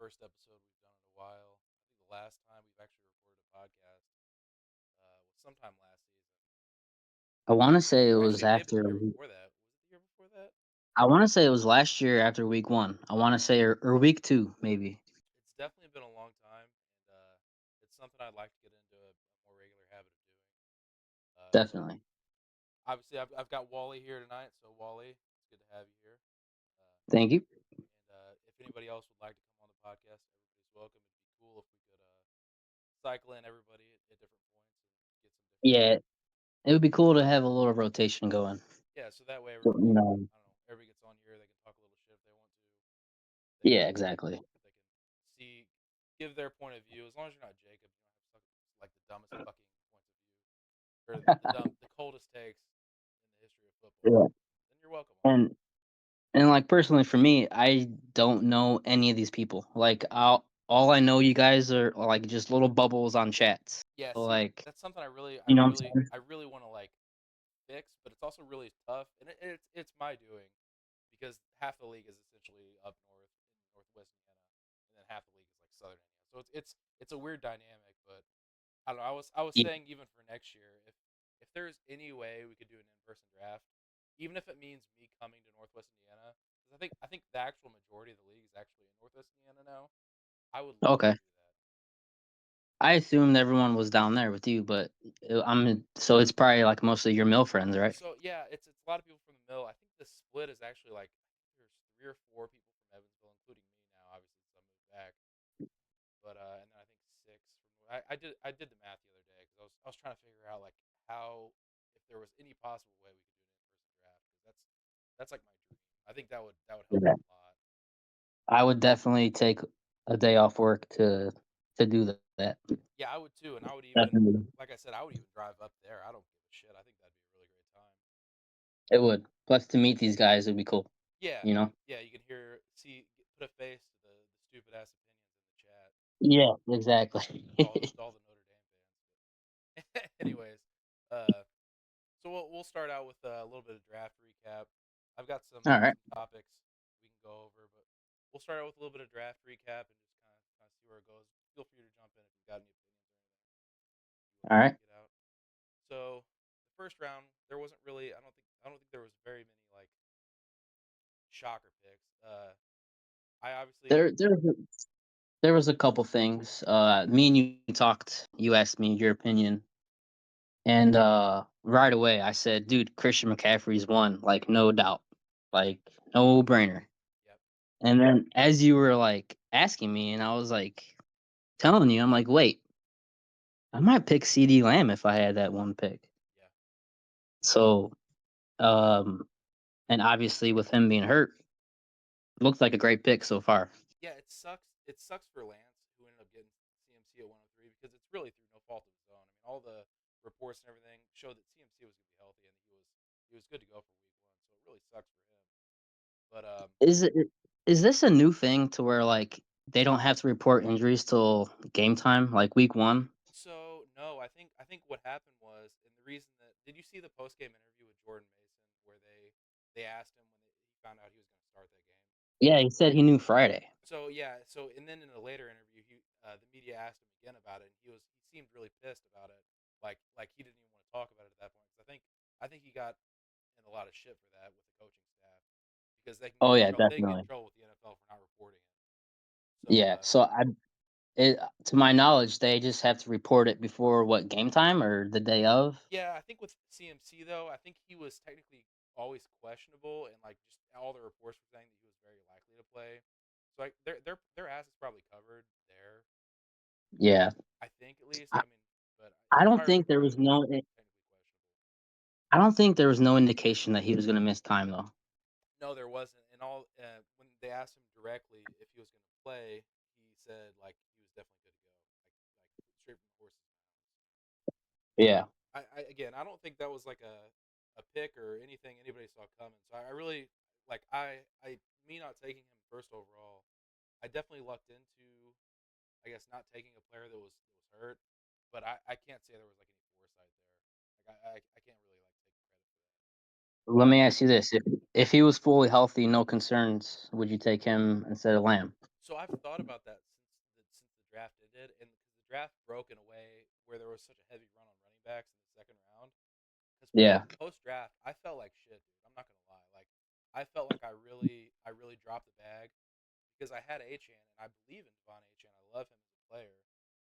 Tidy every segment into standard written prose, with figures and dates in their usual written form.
first episode we've done in a while. I think the last time we've actually recorded a podcast was sometime last season, I wanna say it or was actually it may have been after the year before that. Was it the year before that? I wanna say it was last year after week 1. I wanna say or week 2, maybe. It's definitely been a long time, and it's something I'd like to get into a more regular habit of doing. So Definitely. obviously I've got Wally here tonight. So Wally, it's good to have you here. Thank you. And if anybody else would like to come on the podcast, everybody's welcome. It'd be cool if we could cycle in everybody at different points and get some different. Yeah, it would be cool to have a little rotation going. Yeah, so that way So, everybody, I don't know, everybody gets on here. They can talk a little shit if they want to. They can, yeah, exactly. they can see, give their point of view. As long as you're not Jacob, you don't have like the dumbest fucking points of view or the coldest takes in the history of football. Yeah. Then you're welcome on. And like personally for me, I don't know any of these people. Like all I know you guys are like just little bubbles on chats. Yeah, So see, like, that's something you know what I'm saying? I really want to like fix, but it's also really tough, and it's my doing because half the league is essentially up north in northwest Indiana, and then half the league is like southern Indiana. So it's a weird dynamic, but I don't know. I was Yeah. saying even for next year, if there's any way we could do an in-person draft, even if it means me coming to Northwest Indiana, because I think the actual majority of the league is actually in Northwest Indiana now. I would love to Okay. do that. I assumed everyone was down there with you, but so it's probably like mostly your mill friends, right? So yeah, it's a lot of people from the mill. I think the split is actually like there's 3 or 4 people from Evansville, including me now, obviously since I moved back. But and then I think 6 from I did the math the other day because I was trying to figure out like how if there was any possible way we could do an in-person draft because that's like my dream. I think that would help Yeah. out a lot. I would definitely take a day off work to do that. Yeah, I would too, and I would even Definitely. like I said, I would even drive up there. I don't give a shit. I think that'd be a really great time. It would. Plus to meet these guys would be cool, Yeah, you know? yeah, you can put a face to the stupid ass opinions in the chat Yeah, exactly. with all the Notre Dame fans. But anyways, uh, so we'll start out with a little bit of draft recap. I've got Alright. some topics we can go over, but we'll start out with a little bit of draft recap and just kind of see where it goes. Feel free to jump in if you've got any opinions or anything you want Alright. to get out. So the first round, there wasn't really. I don't think there was very many like shocker picks. I obviously. There was a couple things. Me and you talked, you asked me your opinion, and, right away I said, "Dude, Christian McCaffrey's one, like, no doubt. Like, no brainer." Yep. And then as you were, like, asking me and I was, like, telling you, I'm like, "Wait, I might pick CD Lamb if I had that one pick." Yeah. So, um, and obviously with him being hurt, looks like a great pick so far. Yeah. It sucks. It sucks for Lance, who ended up getting CMC at 103 because it's really through no fault of his own. I mean, all the reports and everything showed that CMC was going to be healthy and he was good to go for week 1. So it really sucks for him. But Is it is this a new thing to where, like, they don't have to report injuries till game time, like week 1? so no, I think what happened was, and the reason that did you see the post game interview with Jordan Mason where they asked him when he found out he was going to start that game? Yeah, he said he knew Friday. So yeah, so and then in a later interview, the media asked him again about it, and he seemed really pissed about it, like he didn't even want to talk about it at that point. Because I think he got in a lot of shit for that with the coaching staff because Oh, yeah, they can get in definitely. trouble with the NFL for not reporting it. So Yeah, so to my knowledge, they just have to report it before what, game time or the day of? yeah, I think with CMC though, I think he was technically always questionable, and like just all the reports were saying that he was very likely to play. So like their ass is probably covered there. Yeah. I think at least. I I mean, but I as don't far as think there reporting was it, it's no technically questionable. I don't think there was no indication that he was gonna miss time, though. No, there wasn't. And all when they asked him directly if he was going to play, he said like he was definitely good to go, like straight from the horse's mouth. So Yeah. I don't think that was like a pick or anything anybody saw coming. So I really like I me not taking him first overall. I definitely lucked into I guess not taking a player that was hurt, but I can't say there was like any foresight there. Like I can't really like take credit for that. Let But me ask you this, if he was fully healthy, no concerns, would you take him instead of Lamb? So I've thought about that since the draft ended, and because the draft broke in a way where there was such a heavy run on running backs in the second round. Because Yeah, post draft, I felt like shit, dude. I'm not gonna lie. Like I felt like I really dropped the bag because I had Achan and I believe in Devon Achan. I love him as a player,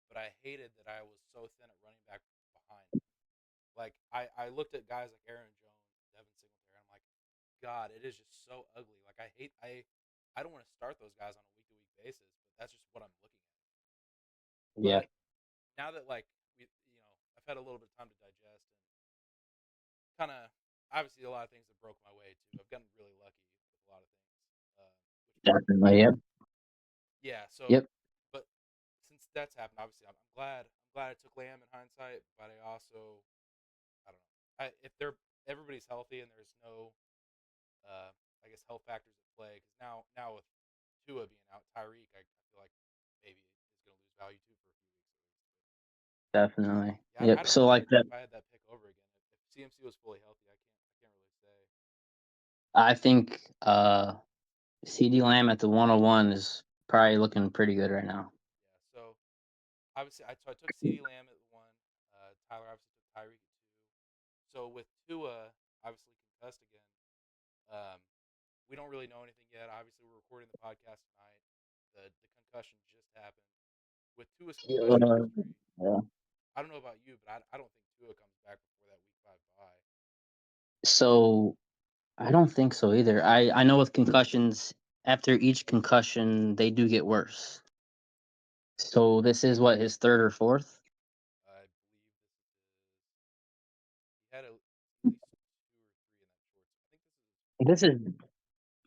but I hated that I was so thin at running back behind him. Like I looked at guys like Aaron Jones, Devin Singletary. I'm like, God, it is just so ugly. Like I don't want to start those guys on a week to week basis, but that's just what I'm looking at. yeah, But now that like I've had a little bit of time to digest and kind of obviously a lot of things have broke my way too. I've gotten really lucky with a lot of things, which makes me definitely. Yep, yeah. So, yep, but since that's happened, obviously I'm glad. I'm glad I took Lamb in hindsight, but I also I don't know. If they're everybody's healthy and there's no uh, I guess health factors at play because now with Tua being out, Tyreek I feel like maybe is going to lose value too for a few weeks at least. But definitely. yeah, I Yep. don't know So if like that, I had that pick over again. If CMC was fully healthy, I can't really say. I think CD Lamb at the 101 is probably looking pretty good right now. Yeah, so obviously I took CeeDee Lamb at one. Tyler obviously took Tyreek at two. So with Tua obviously concussed again, um, we don't really know anything yet. Obviously, we're recording the podcast tonight. The concussion just happened. With Tua's concussion Uh, history, yeah. I don't know about you, but I don't think Tua comes back before that week five bye. So I don't think so either. I know with concussions, after each concussion, they do get worse. So this is what, his third or fourth? I believe he had at least two or three in that short. So I think this is his fourth.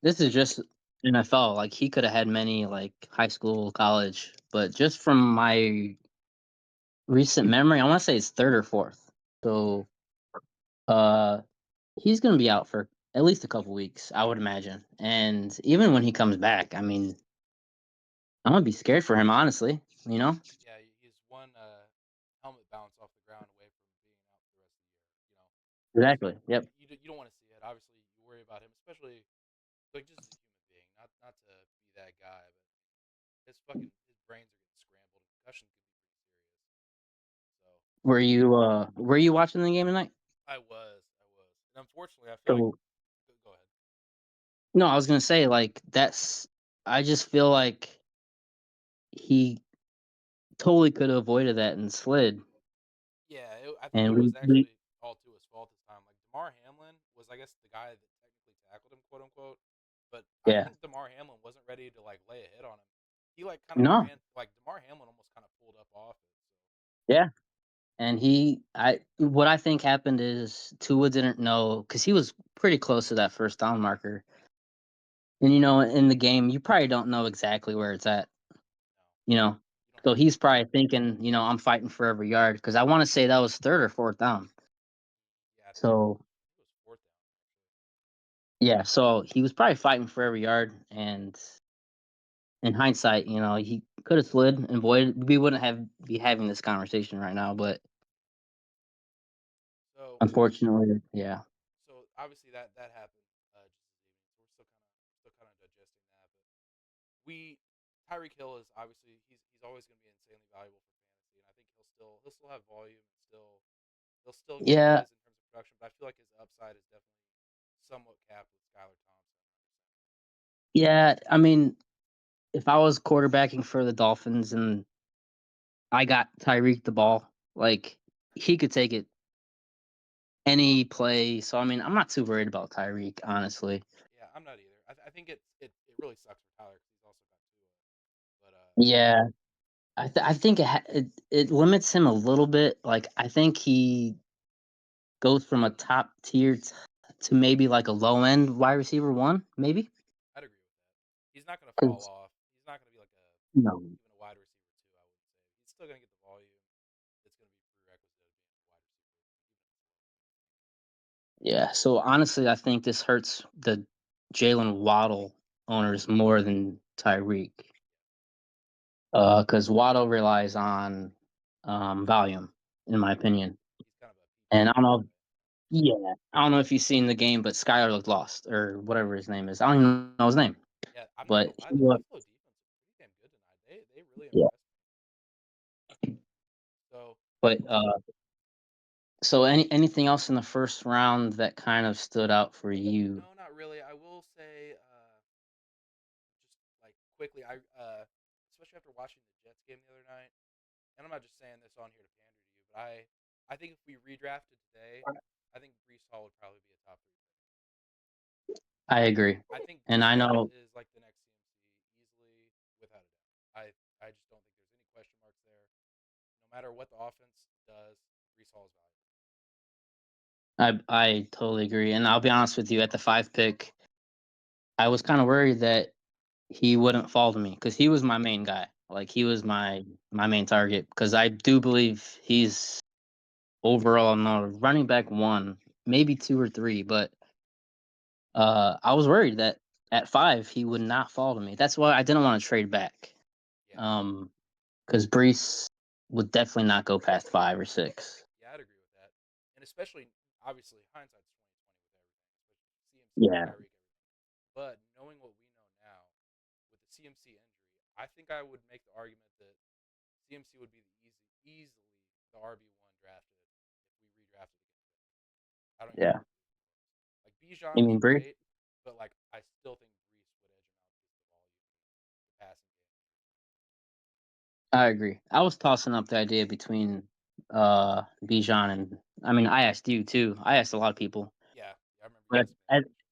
This is just NFL. Like he could have had many like high school, college, but just from my recent memory, I want to say it's third or fourth. Okay. So uh he's gonna be out for at least a couple weeks, I would imagine. And even when he comes back, I mean, I'm gonna be scared for him, honestly. You know? Yeah, he's one helmet bounce off the ground away from being out for the rest of the year. Which Exactly. Yep. you don't want to see it. Obviously, you worry about him, especially like just as a human being. Not to be that guy, but his brains are getting scrambled. Concussion could be pretty serious. So Were you watching the game tonight? I was, and unfortunately, I feel like So go ahead. no, I was gonna say like that's I just feel like he totally could have avoided that and slid. Yeah, I think And it was we actually all to his fault this time. Like Damar Hamlin was, I guess, the guy that technically tackled him, quote unquote. But I yeah. think Damar Hamlin wasn't ready to like lay a hit on him. He like kind of No. ran like Damar Hamlin almost kind of pulled up off it. Yeah. And I what I think happened is Tua didn't know because he was pretty close to that first down marker. And in the game, you probably don't know exactly where it's at, So no, you know. you don't So have he's probably thinking, I'm fighting for every yard because I want to say that was third or fourth down. yeah. So It was fourth down actually. yeah, so he was probably fighting for every yard, and in hindsight, he could have slid and avoided. We wouldn't have be having this conversation right now, but So unfortunately, yeah, obviously that happened just this evening. So we're still kind of digesting that. But we Tyreek Hill is obviously he's always going to be insanely valuable for fantasy, and I think he'll still have volume and he'll still get yeah, his in terms of production. But I feel like his upside is definitely somewhat capped with Skylar Thompson. yeah. I mean, if I was quarterbacking for the Dolphins and I got Tyreek the ball, like he could take it any play. So I mean, I'm not too worried about Tyreek, honestly. Yeah, I'm not either. I think it really sucks for Tyler because he's also got Tua. But Yeah, I think it limits him a little bit. Like I think he goes from a top tier to maybe like a low end wide receiver one, maybe. I'd agree with that. He's not going to fall 'Cause, off. He's not going to be like a no. even a wide receiver two. I wouldn't say he's still going to get the volume. It's going to be prerequisite of being a wide receiver, even if it's low. Yeah. So honestly, I think this hurts the Jalen Waddle owners more than Tyreek. Because Waddle relies on volume, in my opinion. He's kind of a And I PPR don't know. guy. Yeah, I don't know if you've seen the game, but Skylar looked lost or whatever his name is. I don't even know his name, Yeah, I'm not but gonna lie. The Buffalo defense is pretty really Yeah. impressed me. So But so anything else in the first round that kind of stood out for you? no, not really. I will say, just like quickly, especially after watching the Jets game the other night, and I'm not just saying this on here to pander to you, but I think if we redrafted today, I think Brees Hall would probably be a top three pick. I agree, I think and I Brees know Hall is like the next CMC easily, without a doubt. I just don't think there's any question marks there. No matter what the offense does, Brees Hall is valuable. I totally agree, and I'll be honest with you. At the 5 pick, I was kind of worried that he wouldn't fall to me because he was my main guy. Like he was my main target because I do believe he's overall no running back one, maybe two or three, but I was worried that at 5 he would not fall to me. That's why I didn't want to trade back. Yeah, Because Brees would definitely not go past 5 or 6. yeah, I'd agree with that. And especially, obviously, hindsight's 2020 with everything, especially CMC, Yeah, Tyreek, everything. But knowing what we know now, with the CMC injury, I think I would make the argument that CMC would be easily the RB1 drafted if we redrafted against him. I don't even yeah. know who the before us. Like Bijan You is mean Brees? great, but like I still think Brees would edge him out because of the volume, the passing game. I agree. I was tossing up the idea between Bijan and I mean I asked you too. I asked a lot of people. Yeah, yeah, I remember you But asking me that question.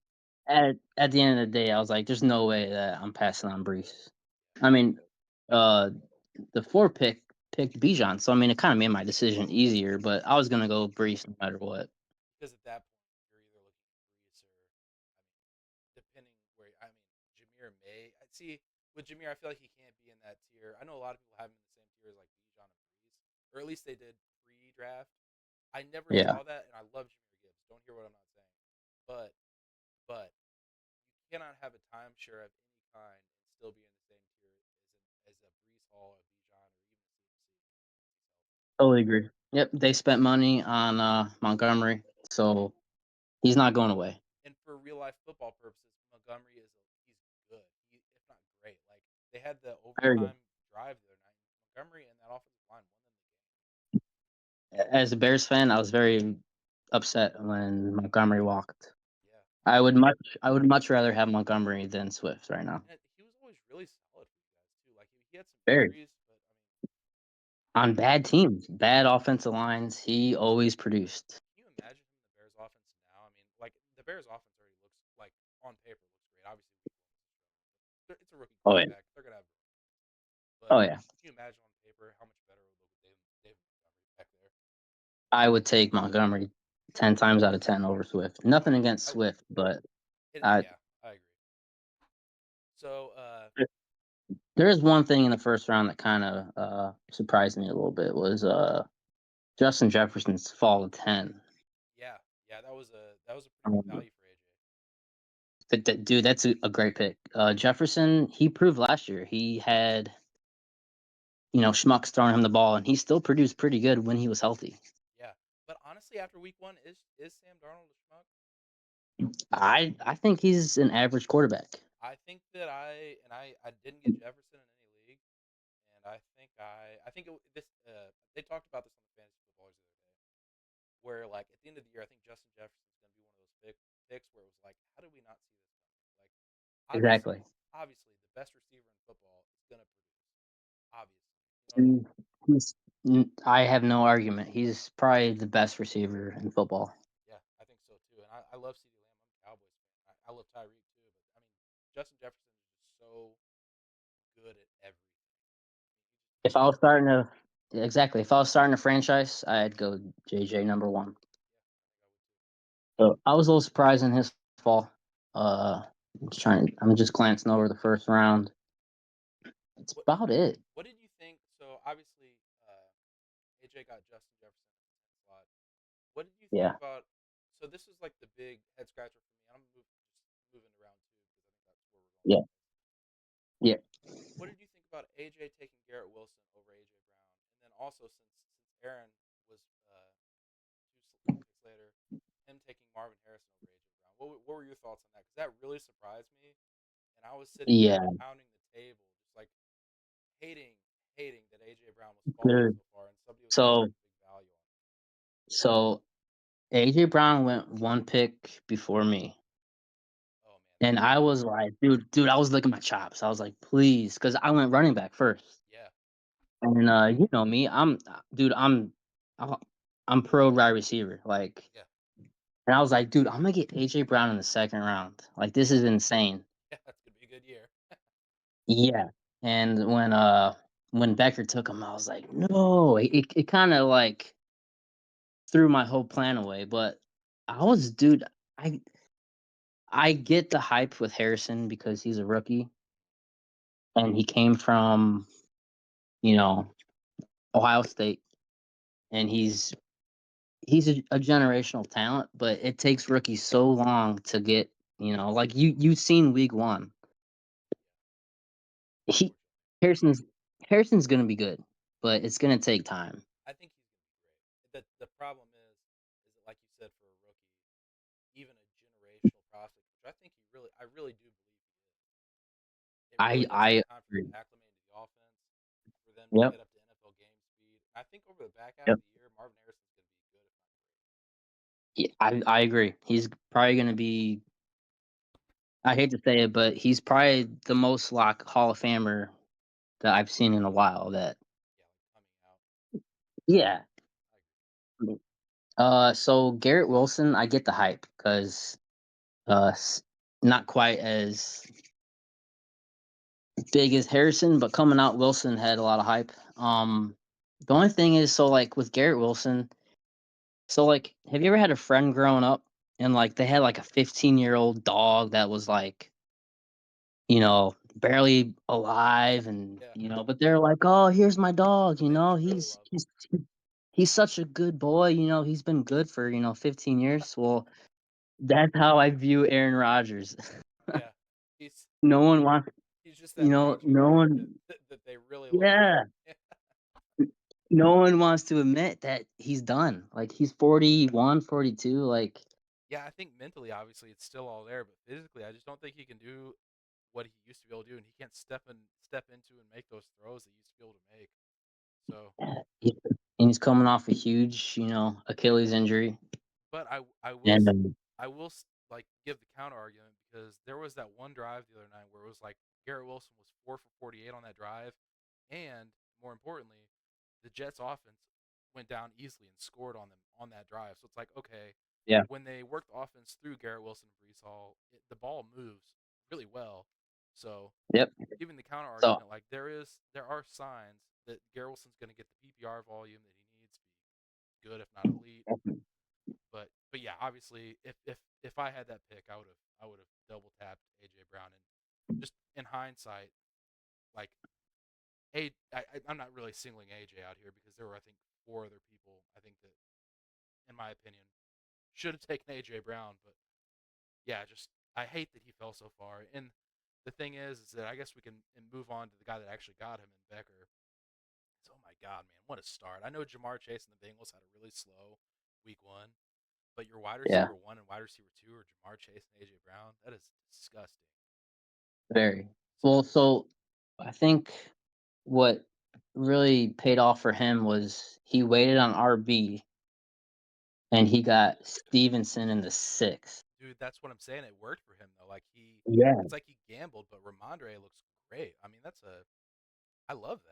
at the end of the day I was like, there's no way that I'm passing on Brees. Yeah, I mean, uh the 4 pick picked Bijan, so I mean it kinda made my decision easier, but I was gonna go Brees no matter what. because at that point you're either looking for Brees or, I mean, depending where I mean, Jameer may I see with Jameer. I feel like he can't be in that tier. I know a lot of people have him in the same tier as like Bijan and Brees, or at least they did pre-draft. I never Yeah, saw that, and I love Jameer Gibbs. Don't hear what I'm not saying, but you cannot have a timeshare of any kind and still be in the same tier as a Brees Hall, a Bijan, or even a CMC. totally agree. Yep, they spent money on Montgomery, so he's not going away. And for real life football purposes, Montgomery he's good, if not great. Like they had the Very good. overtime drive the other night. Montgomery and that offensive line won them the game. As a Bears fan, I was very upset when Montgomery walked. Yeah, I would much rather have Montgomery than Swift right now. and he was always really solid for you guys too. Like he had some Very. injuries, but I mean, On bad teams, bad offensive lines, he always produced. can you imagine him in the Bears offense now? I mean, like the Bears offense already looks like on paper looks great. Obviously, week one was a struggle, but it's a rookie Oh yeah. quarterback. They're gonna have growing pains. But Oh yeah. can you imagine on paper how much better it would look with David Montgomery back there? I would take Montgomery 10 times out of 10 over Swift. Nothing against I would too. Swift, but I Yeah, I agree. So, there is one thing in the first round that kind of surprised me a little bit was Justin Jefferson's fall to 10. yeah, yeah, that was a pretty good Um, value for AJ. dude, that's a great pick. Jefferson, he proved last year he had schmucks throwing him the ball, and he still produced pretty good when he was healthy. Yeah, but honestly, after week one, is Sam Darnold a schmuck? I think he's an average quarterback. I think that I didn't get Jefferson in any league, and I think they talked about this on the fantasy footballers the other day, where like at the end of the year, I think Justin Jefferson's going to be one of those picks where it was like, how did we not see this coming? Like, obviously, Exactly. obviously, the best receiver in football is going to produce. Obviously, you know what I mean? And I have no argument. He's probably the best receiver in football. Yeah, I think so too. And I love CeeDee Lamb. I'm a Cowboys fan. I love Tyreek too. But I mean, Justin Jefferson is just so good at everything. He If just I was does. starting to exactly, if I was starting a franchise, I'd go JJ number one. Yeah, I think I would too. So I was a little surprised in his fall. I'm just glancing over the first round. That's What about it. What did you think? So obviously, AJ got Justin Jefferson in the 10th slot. What did you think Yeah. about? So this is like the big head scratcher for me. Just moving to round two because I think that's where we're going Yeah. anyways. Yeah. What did you think about AJ taking Garrett Wilson over AJ Brown, and then also since Aaron was two picks later, him taking Marvin Harrison over AJ Brown? What were your thoughts on that? Because that really surprised me, and I was sitting there Yeah. pounding the table, just like hating hating that AJ Brown was falling Good. so far, and somebody was So placing big value on him. so AJ Brown went one pick before me. Oh man, And that's I was like, dude, I was licking my chops. I was like, please, because I went running back first. yeah, And you know me, dude, I'm I'm pro wide receiver. Like, yeah, and I was like, dude, I'm gonna get AJ Brown in the second round. Like, this is insane. yeah. That's gonna be a good year. Yeah. And when Becker took him, I was like, no. It kind of like threw my whole plan away. But dude, I I get the hype with Harrison because he's a rookie and he came from, you know, Ohio State, and he's a generational talent, but it takes rookies so long to get, like you've seen week one. He Unfortunately, Harrison's Harrison's gonna be good, but it's gonna take time. I think he's gonna be great. The problem is that like you said, for a rookie, even a generational prospect, which I really do believe he is. It really does I take time for them agree. to acclimate to the offense, for them to Yep. get up to NFL game speed. I think over the back half Yep. of the year, Marvin Harrison's going to be good, if not great. Yeah, I agree. He's probably gonna be. I hate to say it, but he's probably the most like Hall of Famer that I've seen in a while. That Yeah, like coming out. yeah. I agree. So Garrett Wilson, I get the hype because not quite as big as Harrison, but coming out Wilson had a lot of hype. The only thing is, so like with Garrett Wilson, so like, have you ever had a friend growing up and like they had like a 15-year-old dog that was like, barely alive, and Yeah, but they're like, oh, here's my dog, that they just really he's love. he's such a good boy, he's been good for 15 years. Well, that's how I view Aaron Rodgers. Yeah, he's No one wants, he's just that magic no dog one, that they really love. yeah. Yeah, No one wants to admit that he's done. Like, he's 41, 42. Like, yeah. I think mentally, obviously, it's still all there, but physically, I just don't think he can do what he used to be able to do, and he can't step into and make those throws that he used to be able to make. So he- and he's coming off a huge, Achilles injury. but I will And like give the counter argument, because there was that one drive the other night where it was like Garrett Wilson was 4 for 48 on that drive, and more importantly, the Jets offense went down easily and scored on them on that drive. So it's like, okay, yeah, when they work the offense through Garrett Wilson and Brees Hall, the ball moves really well. So yep. even the counter So, argument, like there are signs that Garrett Wilson's going to get the PPR volume that he needs to be good, if not elite. But yeah, obviously, if I had that pick, I would have double tapped AJ Brown. And just in hindsight, like I'm not really singling AJ out here, because there were, I think, four other people I think that, in my opinion, should have taken AJ Brown. But yeah, just I hate that he fell so far. And the thing is that I guess we can move on to the guy that actually got him in Becker. Oh my God, man, what a start! I know Jamar Chase and the Bengals had a really slow week one, but your wide yeah, receiver one and wide receiver two are Jamar Chase and AJ Brown. That is disgusting. very well. Disgusting. So, I think what really paid off for him was he waited on RB and he got Stevenson in the sixth. Dude, that's what I'm saying. It worked for him though. Like Yeah. it's like he gambled, but Ramondre looks great. I mean, I love that.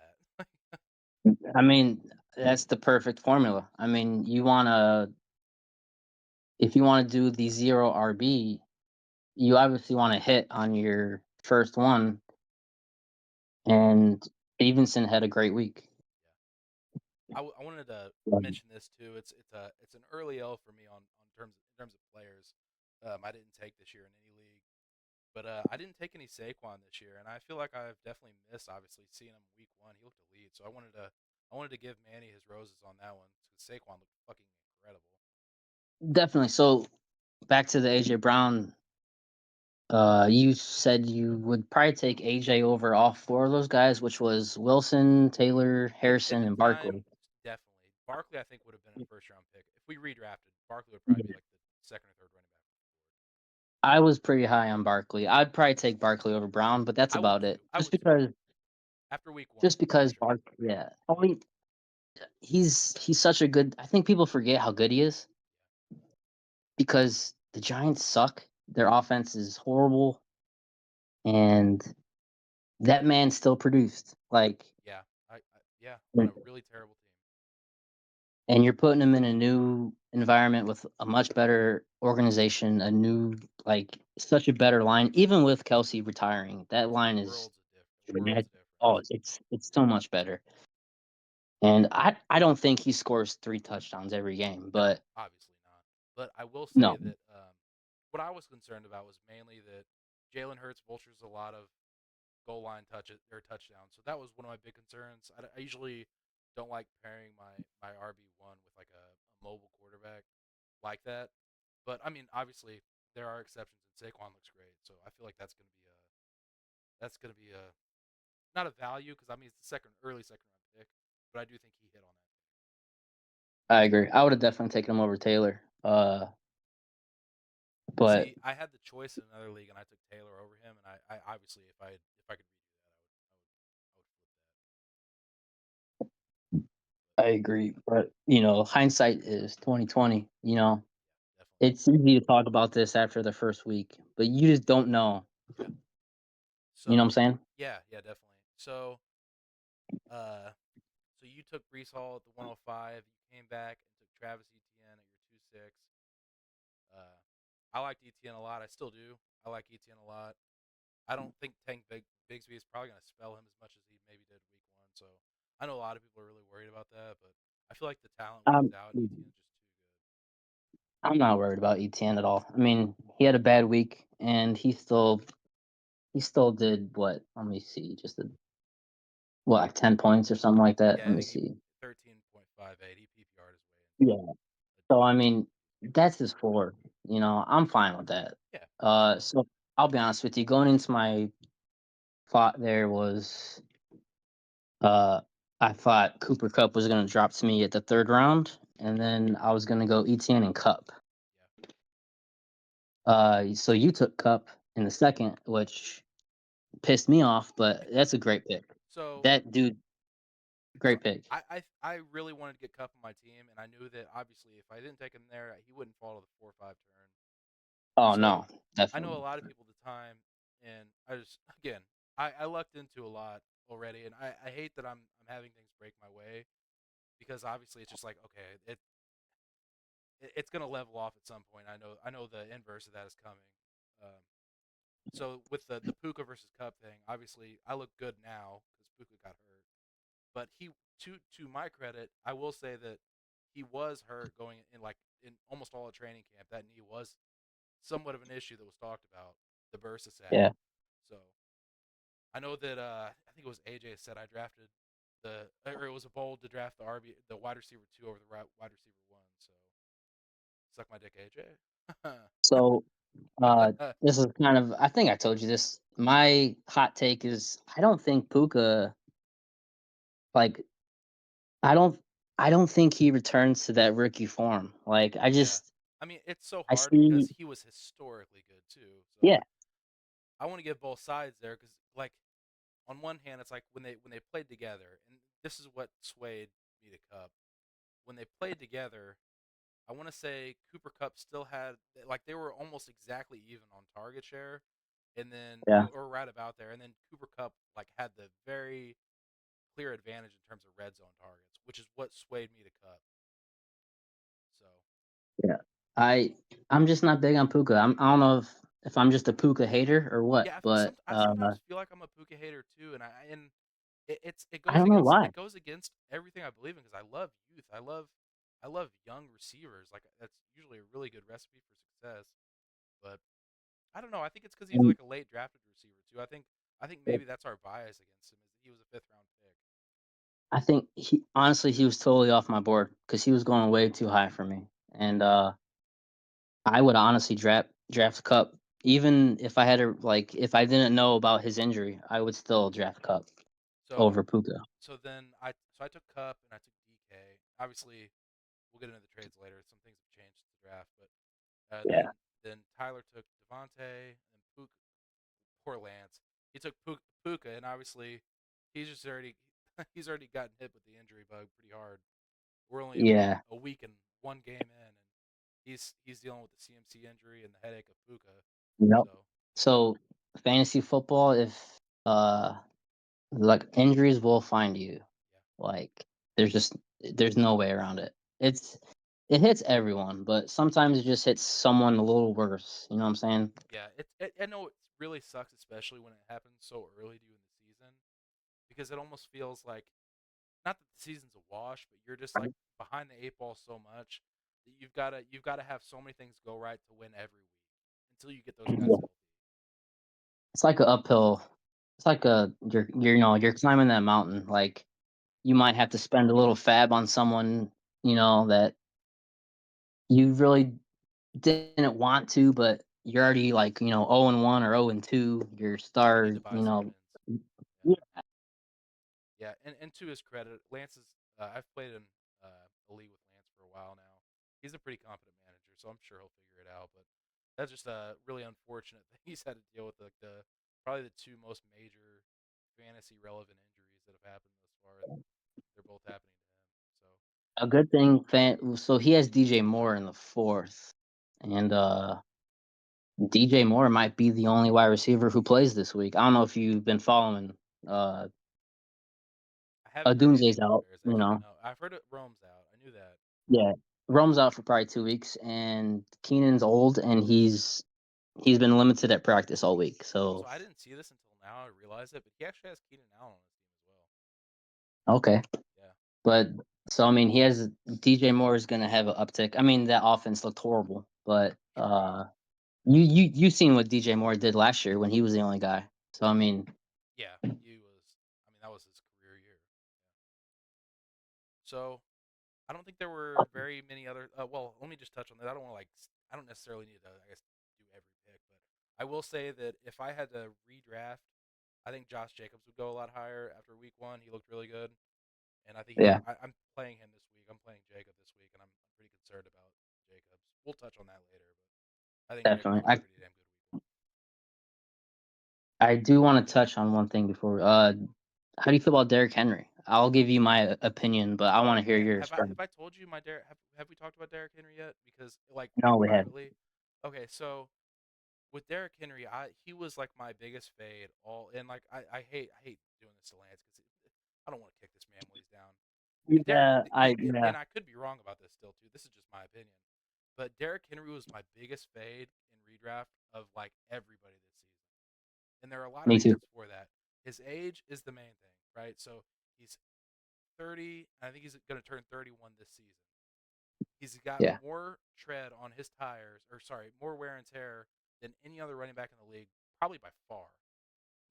I mean, that's the perfect formula. I mean, if you want to do the zero RB, you obviously want to hit on your first one, and Stevenson had a great week. Yeah. I wanted to Um, mention this too. It's an early L for me on terms of players. I didn't take this year in any league, but I didn't take any Saquon this year, and I feel like I've definitely missed, obviously, seeing him week one. He looked elite, so I wanted to give Manny his roses on that one, because Saquon looked fucking incredible. Definitely. So back to the AJ Brown. You said you would probably take AJ over all four of those guys, which was Wilson, Taylor, At Harrison, the and time, Barkley. definitely. Barkley, I think, would have been a first round pick. If we redrafted, Barkley would probably be like the second or third running back off the board. I was pretty high on Barkley. I'd probably take Barkley over Brown, but that's I would about it. too. I Just would too. because After week one, just for because sure. yeah. I mean, he's such a good. I think people forget how good he is because the Giants suck. Their offense is horrible, and that man still produced. Like, Yeah, yeah, on and a really terrible team. and you're putting him in a new environment with a much better organization, a new like such a better line. Even with Kelsey retiring, that It's line is worlds dramatic. difference. Oh, it's so much better. And I don't think he scores 3 touchdowns every game, No, but obviously not. But I will say no, that what I was concerned about was mainly that Jalen Hurts vultures a lot of goal line touches or touchdowns. So that was one of my big concerns. I usually don't like pairing my RB1 with like a mobile quarterback like that. But I mean, obviously there are exceptions, and Saquon looks great. So I feel like that's gonna be a not a value because I mean it's the early second round pick, but I do think he hit on that. I agree. I would have definitely taken him over Taylor. But See, I had the choice in another league, and I took Taylor over him. And I obviously, if I could redo that, I would flip I agree. But hindsight is 2020. that. But yeah, definitely. It's easy to talk about this after the first week, but you just don't know. Yeah. You know what I'm So saying? yeah, definitely. Uh, so you took Brees Hall at the 105. You came back and took Travis Etienne at your 26. Uh, I liked Etienne a lot. I still do. I like Etienne a lot. I don't think Bigsby is probably going to spell him as much as he maybe did week one. So I know a lot of people are really worried about that, but I feel like the talent wins Um, out, and Etienne's just too good. I'm not worried about ETN at all. I mean, he had a bad week, and he still did what? Let me see, just what, like 10 points or something like that. Yeah, Let I me think he see. 13.58. He PPR'd his way into Yeah. a So I decent mean, PPR. that's his floor. I'm fine with that. Yeah, So I'll be honest with you. Going into my thought there was Uh, I thought Cooper Cup was going to drop to me at the third round, and then I was going to go ETN and Cup. yeah. So you took Cup in the second, which pissed me off, but It did. that's a great pick. So That dude, so great pick. I really wanted to get Cup on my team, and I knew that obviously if I didn't take him there, he wouldn't fall to the 4-5 turn. Oh So no, I know a definitely. lot of people at the time, and I just again I lucked into a lot already, and I hate that I'm having things break my way because obviously it's just like okay it's gonna level off at some point. I know the inverse of that is coming. Um, so with the Puka versus Cup thing, obviously I look good now because Puka got hurt, but he to my credit, I will say that he was hurt going in like in almost all of training camp. That knee was somewhat of an issue that was talked about, the bursa sac. Yeah. So I know that I think it was AJ said I drafted or it was a bold to draft the wide receiver 2 over the wide receiver 1. So suck my dick, AJ. So this is kind of, I think I told you this. My hot take is I don't think Puka, like, I don't I don't think he returns to that rookie form. Like, Yeah, I mean it's so I hard because see. he was historically good too. So Yeah, like I want to give both sides there because like on one hand it's like when they played together, and this is what swayed me to Cup. When they played together, I want to say Cooper Cup still had like they were almost exactly even on target share, and then yeah. or right about there, and then Cooper Cup like had the very clear advantage in terms of red zone targets, which is what swayed me to Cup. So Yeah. I I'm just not big on Puka. I don't know if I'm just a Puka hater or what, yeah, but I sometimes feel like I'm a Puka hater too, and it I goes don't know against why. everything I believe in because I love youth. I love young receivers. Like that's usually a really good recipe for success. But I don't know. I think it's because he's And like a late drafted receiver too. I think maybe that's our bias against him is that he was a fifth round pick. I think he honestly he was totally off my board because he was going way too high for me. And I would honestly draft Cup. Even if I had to like if I didn't know about his injury, I would still draft Cup So over Puka. so I took Cup and I took DK. Obviously, we'll get into the trades later. Some things have changed to the draft, but Yeah. then Tyler took Devontae and Puka, poor Lance. He took Puka, and obviously he's just already he's already gotten hit with the injury bug pretty hard. We're only Yeah. a week and one game in, and he's dealing with the CMC injury and the headache of Puka. Yep. So So fantasy football, if like injuries will find you. yeah, Like there's just there's no way around it. It hits everyone, but sometimes it just hits someone a little worse. You know what I'm saying? yeah. I know it really sucks, especially when it happens so early to you in the season, because it almost feels like not that the season's a wash, but you're just like behind the eight ball so much that you've gotta have so many things go right to win every week until you get those guys Yeah. healthy. It's like a uphill. It's like you're you know you're climbing that mountain. Like you might have to spend a little fab on someone that you really didn't want to, but you're already like 0-1 or 0-2. Your And you need star, to buy some wins. Yeah. yeah, Yeah, and to his credit, Lance is. I've played in a league with Lance for a while now. He's a pretty competent manager, so I'm sure he'll figure it out. But that's just a really unfortunate thing he's had to deal with. Like the probably the two most major fantasy relevant injuries that have happened thus far, and they're both happening to him. So a good thing. So he has DJ Moore in the fourth, and DJ Moore might be the only wide receiver who plays this week. I don't know if you've been following. Uh, I haven't heard anything Doomsday's from the out. Bears actually. No, I've heard it. Rome's out. I knew that. Yeah, Rome's out for probably 2 weeks, and Keenan's old, and he's been limited at practice all week. So So I didn't see this until now. I realized it, but he actually has Keenan Allen on his team as well. okay, Yeah, but so I mean, he has DJ Moore is going to have an uptick. I mean, that offense looked horrible, but sure. you seen what DJ Moore did last year when he was the only guy. So I mean, Yeah, he was. I mean, that was his career year. Yeah. So I don't think there were very many other. Well, let me just touch on that. I don't want to like. I don't necessarily need to. I guess do every pick, but I will say that if I had to redraft, I think Josh Jacobs would go a lot higher after week one. He looked really good, and I think yeah, I'm playing him this week. I'm playing Jacob this week, and I'm pretty concerned about Jacobs. We'll touch on that later, but I think Jacobs definitely. looked pretty damn good week one. I do want to touch on one thing before. How do you feel about Derrick Henry? I'll give you my opinion, but I want Oh to hear man, yours first. have I told you my Derrick? Have we talked about Derrick Henry yet? Because like No, we had. privately. Okay, so with Derrick Henry, he was like my biggest fade. All and like I hate doing this to Lance because I don't want to kick this man while he's down. And Derrick, Yeah, and I could be wrong about this still too. This is just my opinion. But Derrick Henry was my biggest fade in redraft of like everybody this season, and there are a lot of me too. reasons for that. His age is the main thing, right? So he's 30. And I think he's going to turn 31 this season. He's got Yeah, more tread on his tires, or sorry, more wear and tear than any other running back in the league, probably by far.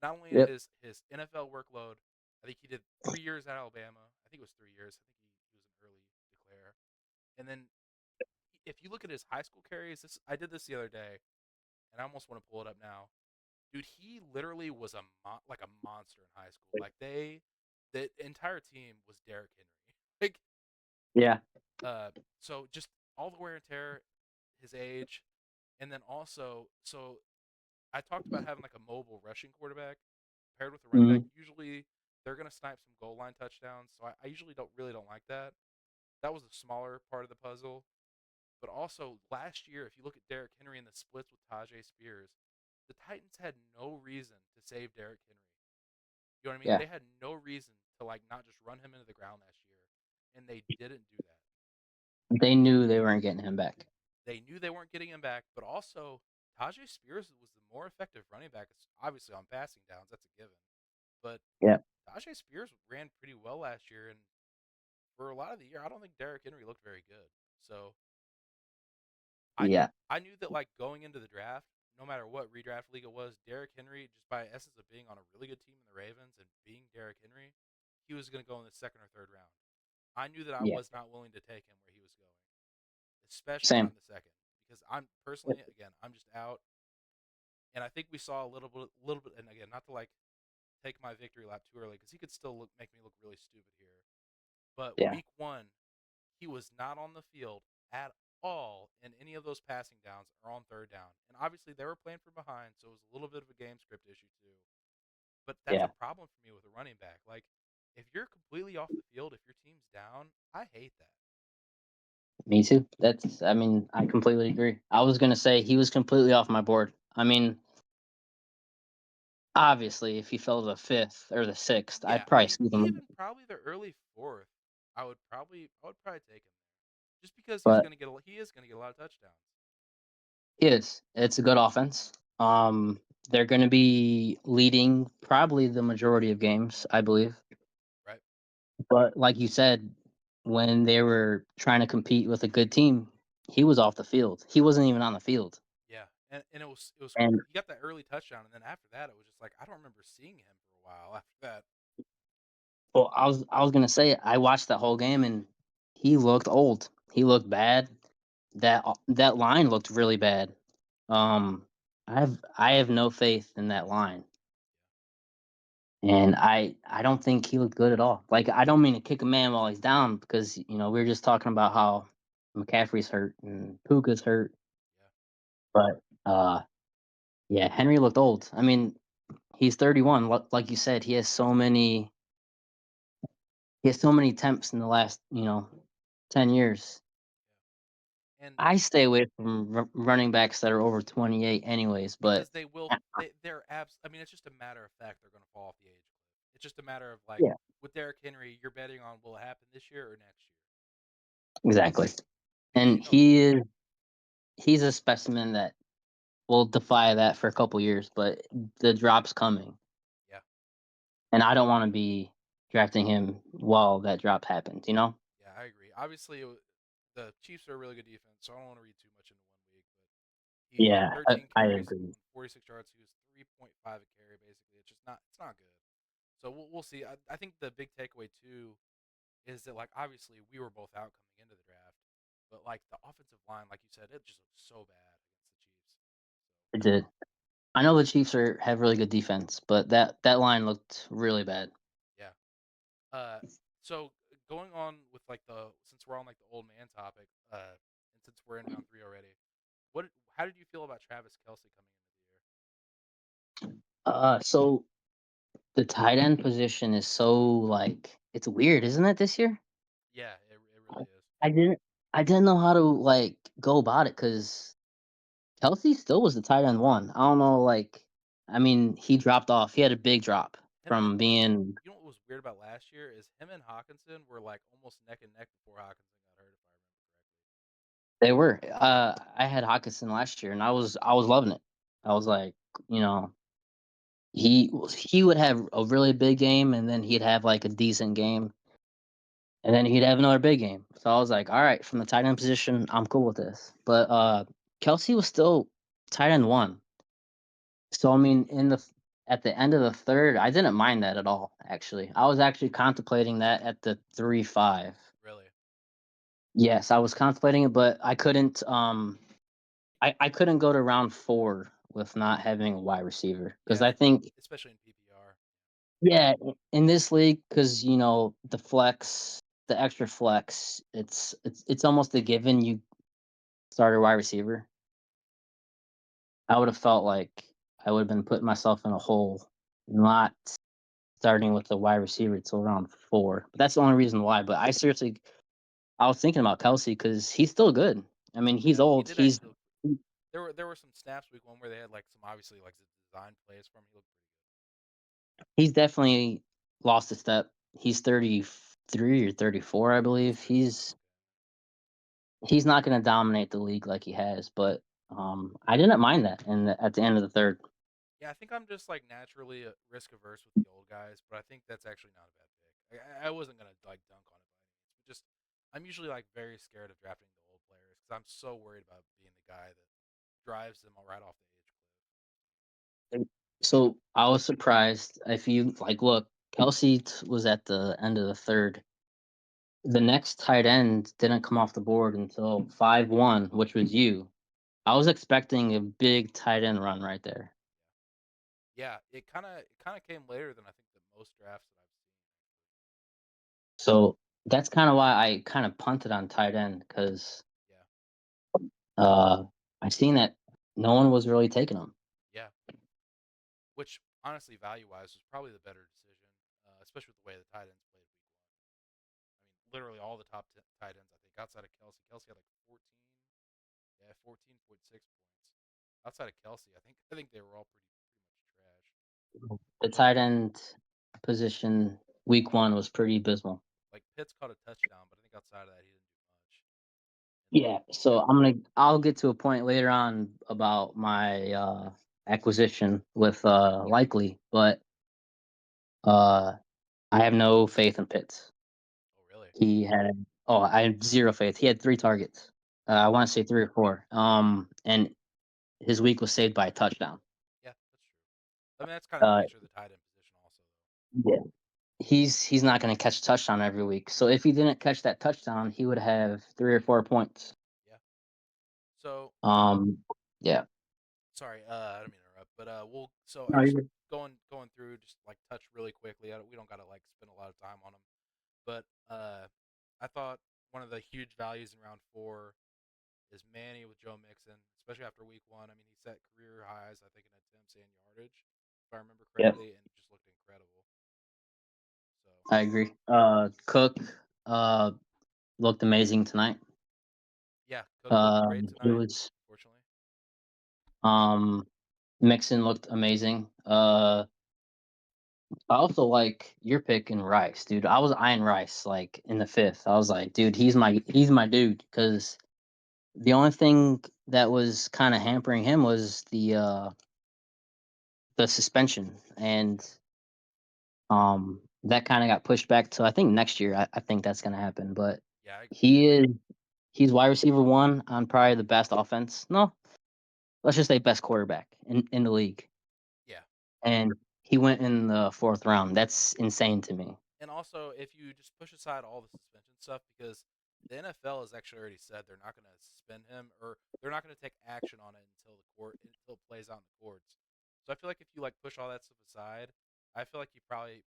Not only in yep, his NFL workload, I think he did 3 years at Alabama. I think it was 3 years. I think he was an early declare. And then if you look at his high school carries, I did this the other day, and I almost want to pull it up now. Dude, he literally was like a monster in high school. Like the entire team was Derrick Henry. Like yeah, so just all the wear and tear, his age, and then also, so I talked about having like a mobile rushing quarterback paired with a running back. mhm, Usually, they're gonna snipe some goal line touchdowns, so I usually don't like that. That was a smaller part of the puzzle, but also last year, if you look at Derrick Henry and the splits with Tajay Spears, the Titans had no reason to save Derrick Henry. You know what I mean? yeah. They had no reason to like not just run him into the ground last year, and they didn't do that. They knew they weren't getting him back. They knew they weren't getting him back, but also Tajay Spears was the more effective running back, obviously on passing downs. That's a given. But Yeah, Tajay Spears ran pretty well last year, and for a lot of the year, I don't think Derrick Henry looked very good. So I yeah, I knew that like going into the draft, no matter what redraft league it was, Derrick Henry, just by essence of being on a really good team in the Ravens and being Derrick Henry, he was going to go in the second or third round. I knew that I yeah. was not willing to take him where he was going, especially not Same. in the second, because I'm personally, again, I'm just out. And I think we saw a little bit, and again, not to like take my victory lap too early, because he could still make me look really stupid here. But Yeah, week one, he was not on the field at all in any of those passing downs or on third down. And obviously, they were playing from behind, so it was a little bit of a game script issue too. But that's a Yeah, problem for me with a running back. Like, if you're completely off the field, if your team's down, I hate that. me too. I mean, I completely agree. I was gonna say he was completely off my board. I mean, obviously, if he fell to the fifth or the sixth, Yeah, I'd I probably mean, scoop him. even probably the early fourth, I would probably take him there, just because But he is gonna get a lot of touchdowns, he is. It's a good offense. They're gonna be leading probably the majority of games, I believe. right? But like you said, when they were trying to compete with a good team, he was off the field. He wasn't even on the field. Yeah, and it was And he got that early touchdown, and then after that, it was just like I don't remember seeing him for a while after that. well, I was gonna say I watched that whole game and he looked old. He looked bad. That line looked really bad. Um, I have no faith in that line, and I don't think he looked good at all. Like I don't mean to kick a man while he's down because we were just talking about how McCaffrey's hurt and Puka's hurt, Yeah, but yeah, Henry looked old. I mean, he's 31. Like you said, he has so many attempts in the last 10 years. yeah, and I stay away from running backs that are over 28 anyways, but because they're abs. I mean, it's just a matter of fact they're gonna fall off the age cliff. It's just a matter of like yeah, with Derrick Henry, you're betting on will it happen this year or next year exactly. because And you know it's gonna happen. he's a specimen that will defy that for a couple years, but the drop's coming, Yeah, and I don't want to be drafting him while that drop happens. yeah, I agree. Obviously, the Chiefs are a really good defense, so I don't want to read too much into 1 week. But he had Yeah, 13 I carries agree. on 46 yards. He was 3.5 a carry, basically. It's not good. So we'll see. I think the big takeaway too is that like obviously we were both out coming into the draft, but like the offensive line, like you said, it just looked so bad against the Chiefs. It did. I know the Chiefs have really good defense, but that line looked really bad. So yeah. So going on with like the since we're on like the old man topic, and since we're in round three already, how did you feel about Travis Kelsey coming into the year? So the tight end position is so like it's weird, isn't it, this year? Yeah, it really is. I didn't I didn't know how to like go about it because Kelsey still was the tight end one. I don't know, like I mean, he dropped off. He had a big drop Him from and being you know what was weird about last year is him and Hawkinson were like almost neck and neck before Hawkinson got hurt, if I remember correctly. they were. I had Hawkinson last year and I was loving it. I was like, you know, he would have a really big game and then he'd have like a decent game and then he'd have another big game. So I was like, all right, from the tight end position, I'm cool with this. But Kelsey was still tight end one. So I mean, at the end of the third, I didn't mind that at all. Actually, I was actually contemplating that at the 3-5. Really? Yes, I was contemplating it, but I couldn't. I couldn't go to round four with not having a wide receiver because Yeah, I think especially in PPR. yeah, in this league, because the extra flex, it's almost a given you start a wide receiver. I would have felt like I would have been putting myself in a hole, not starting with the wide receiver till round four. But that's the only reason why. But I was thinking about Kelsey because he's still good. I mean, he's Yeah, he old. did actually look pretty good. There were some snaps week one where they had like some obviously like design plays for him. He looked pretty he's definitely lost a step. He's 33 or 34, I good. He's believe. 34. He's not going to dominate the league like he has, but I didn't mind that. And at the end of the third, Yeah, I think I'm just like naturally risk averse with the old guys, but I think that's actually not a bad pick. I wasn't gonna like dunk on it by any means, but just I'm usually like very scared of drafting the old players because I'm so worried about being the guy that drives them all right off the age cliff. so I was surprised. If you like, look, Kelsey was at the end of the third. The next tight end didn't come off the board until 5-1, which was you. I was expecting a big tight end run right there. Yeah, it kind of came later than I think that most drafts that I've seen. So that's kind of why I kind of punted on tight end because Yeah, uh, I seen that no one was really taking him. yeah. Which honestly, value wise, was probably the better decision, especially with the way the tight ends played week one. I mean, literally all the top tight ends, I think, outside of Kelsey. Kelsey had like 14, yeah, 14.6 points. Outside of Kelsey, I think they were all pretty much trash. The tight end position week 1 was pretty abysmal. Like Pitts caught a touchdown, but I think outside of that, he didn't do much. And then Yeah, so I'll get to a point later on about my, acquisition with, Likely, but, uh, I have no faith in Pitts. oh really? I have 0 faith. He had 3 targets. Yeah, I wanna say 3 or 4, and his week was saved by a touchdown. yeah, that's true. I mean, that's kind of the Uh, nature of the tight end position, also, though. yeah. He's not gonna catch a touchdown every week, so if he didn't catch that touchdown, he would have 3 or 4 points. Yeah. So Um, yeah. sorry, I don't mean to interrupt, but we'll. So I No, just you're going through, just like touch really quickly. We don't gotta like spend a lot of time on them, but I thought one of the huge values in round four is Manny with Joe Mixon, especially after week one. I mean, he set career highs, I think, in attempts and yardage, if I remember Yep, correctly, and just looked incredible. So I agree. Cook, uh, looked amazing tonight. yeah, Cook looked great He tonight. was Fortunately, um, Mixon looked amazing. I also like your pick in Rice, dude. I was eyeing Rice, like, in the 5th. I was like, "Dude, he's my dude." Because the only thing that was kinda hampering him was the suspension, and that kinda got pushed back to, I think, next year. I think that's gonna happen, but yeah, I he agree. is he's wide receiver 1 on probably the best offense. No, let's just say best quarterback in the league, Yeah, and he went in the 4th round. That's insane to me. and also if you just push aside all the suspension stuff, because the NFL has actually already said they're not going to suspend him, or they're not going to take action on it until it plays out in the courts. So I feel like if you like push all that stuff aside, I feel like he probably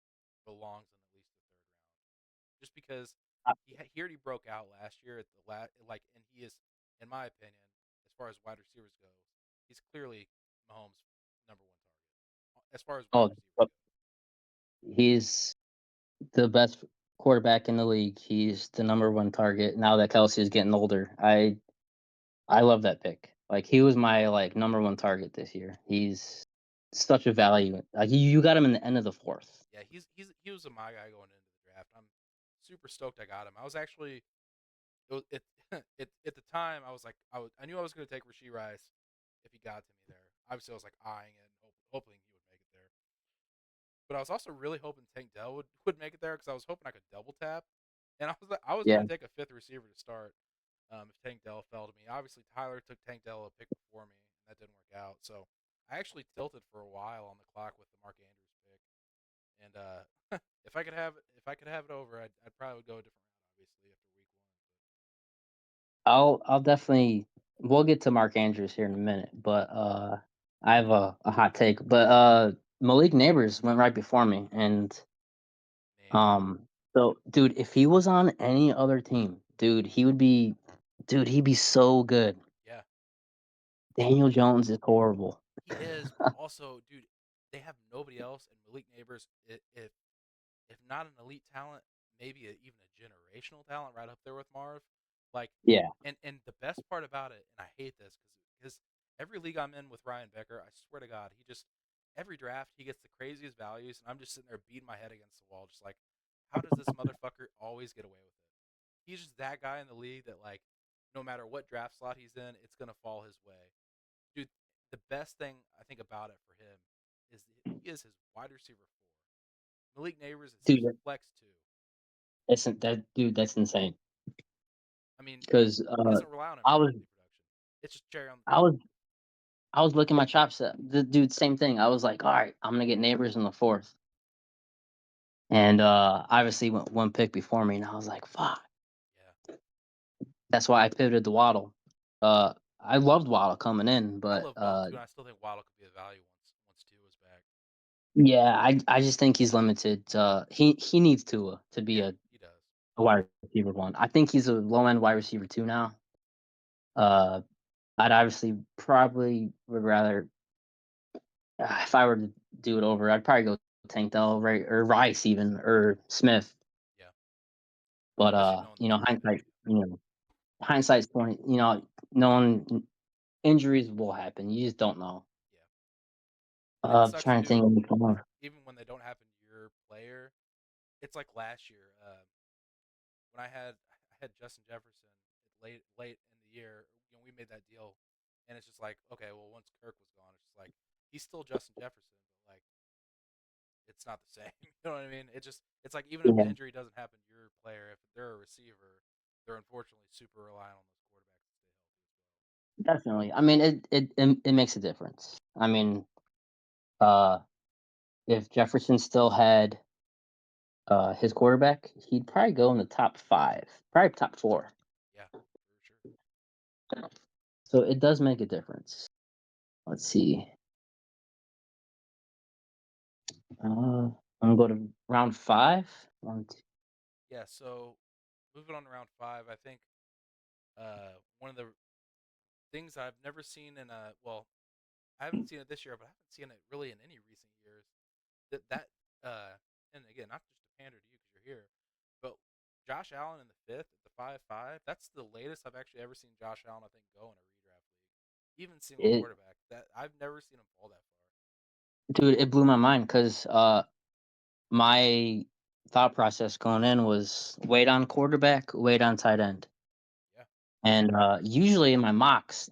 belongs in at least the third round, just because Uh, he already broke out last year at the like, and he is, in my opinion, as far as wide receivers go, he's clearly Mahomes' number one target as far as wide oh, receivers go. he's the best quarterback in the league. He's the number 1 target now that Kelsey is getting older. I love that pick. Like, he was my, like, number 1 target this year. He's such a value. Like, you got him in the end of the 4th. Yeah, he was my guy going into the draft. I'm super stoked I got him. I was actually it at the time I was like I knew I was going to take Rasheed Rice if he got to me there. Obviously, I was like eyeing it, and hoping he would make it there. But I was also really hoping Tank Dell would make it there, because I was hoping I could double tap, and I was Yeah. going to take a fifth receiver to start, if Tank Dell fell to me. Obviously, Tyler took Tank Dell a pick before me, and that didn't work out. So I actually tilted for a while on the clock with the Mark Andrews pick. And if I could have it over, I'd probably go a different route, obviously, after week one. I'll definitely we'll get to Mark Andrews here in a minute, but, I have a hot take, but, Malik Neighbors went right before me, and, But maybe, so, dude, if he was on any other team, he'd be so good. yeah. So Daniel Jones is horrible. he is, but also, dude, they have nobody else, and Malik Neighbors, if not an elite talent, maybe even a generational talent, right up there with Marv. Like, Yeah. and the best part about it, and I hate this because every league I'm in with Ryan Becker, I swear to God, he just every draft he gets the craziest values, and I'm just sitting there beating my head against the wall, just like, how does this motherfucker always get away with it? He's just that guy in the league that, like, no matter what draft slot he's in, it's gonna fall his way, dude. The best thing I think about it for him is he is his wide receiver four. Malik Neighbors is his Dude, flex two. that's insane. I mean, Because he doesn't rely on him I for was fantasy production. It's just cherry on the I top. was I was licking my chops at the dude, same thing. I was like, "Alright, I'm gonna get Neighbors in the 4th." And, obviously went 1 pick before me, and I was like, "Fuck." Yeah, That's why I pivoted to Waddle. I loved Waddle coming in, I but, love Waddle too, and I still think Waddle could be a value once Tua is back. yeah, I just think he's limited. He needs Tua to be Yeah, a he does. wide receiver 1. I think he's a low end wide receiver 2 now. Uh, I'd obviously probably would rather if I were to dude over. I'd probably go Tank Dell, right, or Rice even, or Smith. Yeah, But especially knowing the talent that hindsight, you hindsight's point. No one injuries will happen. You just don't know. have. Yeah, and it sucks Trying to think too, of any more. even when they don't happen to your player. It's like last year when I had Justin Jefferson late in the year. We made that deal, and it's just like, okay, well, once Kirk was gone, it's just like he's still Justin Jefferson, but like it's not the same. You know what I mean? It's like even if the Yeah, injury doesn't happen to your player, if they're a receiver, they're unfortunately super reliant on those quarterbacks to stay healthy as well. definitely. I mean, it makes a difference. I mean, uh, if Jefferson still had his quarterback, he'd probably go in the top five, probably top four. Yeah, for sure. So it does make a difference. Let's see. I'm gonna go to round five. One, two. Yeah, so moving on to round five, I think one of the things I've never seen in a well, I haven't seen it this year, but I haven't seen it really in any recent years. That and again, not just to pander to you because you're here, but Josh Allen in the fifth at the 5-5. That's the latest I've actually ever seen Josh Allen. I think go in a redraft league, even single It, quarterback. That I've never seen him fall that far. dude, it blew my mind because my thought process going in was wait on quarterback, wait on tight end, Yeah, and usually in my mocks,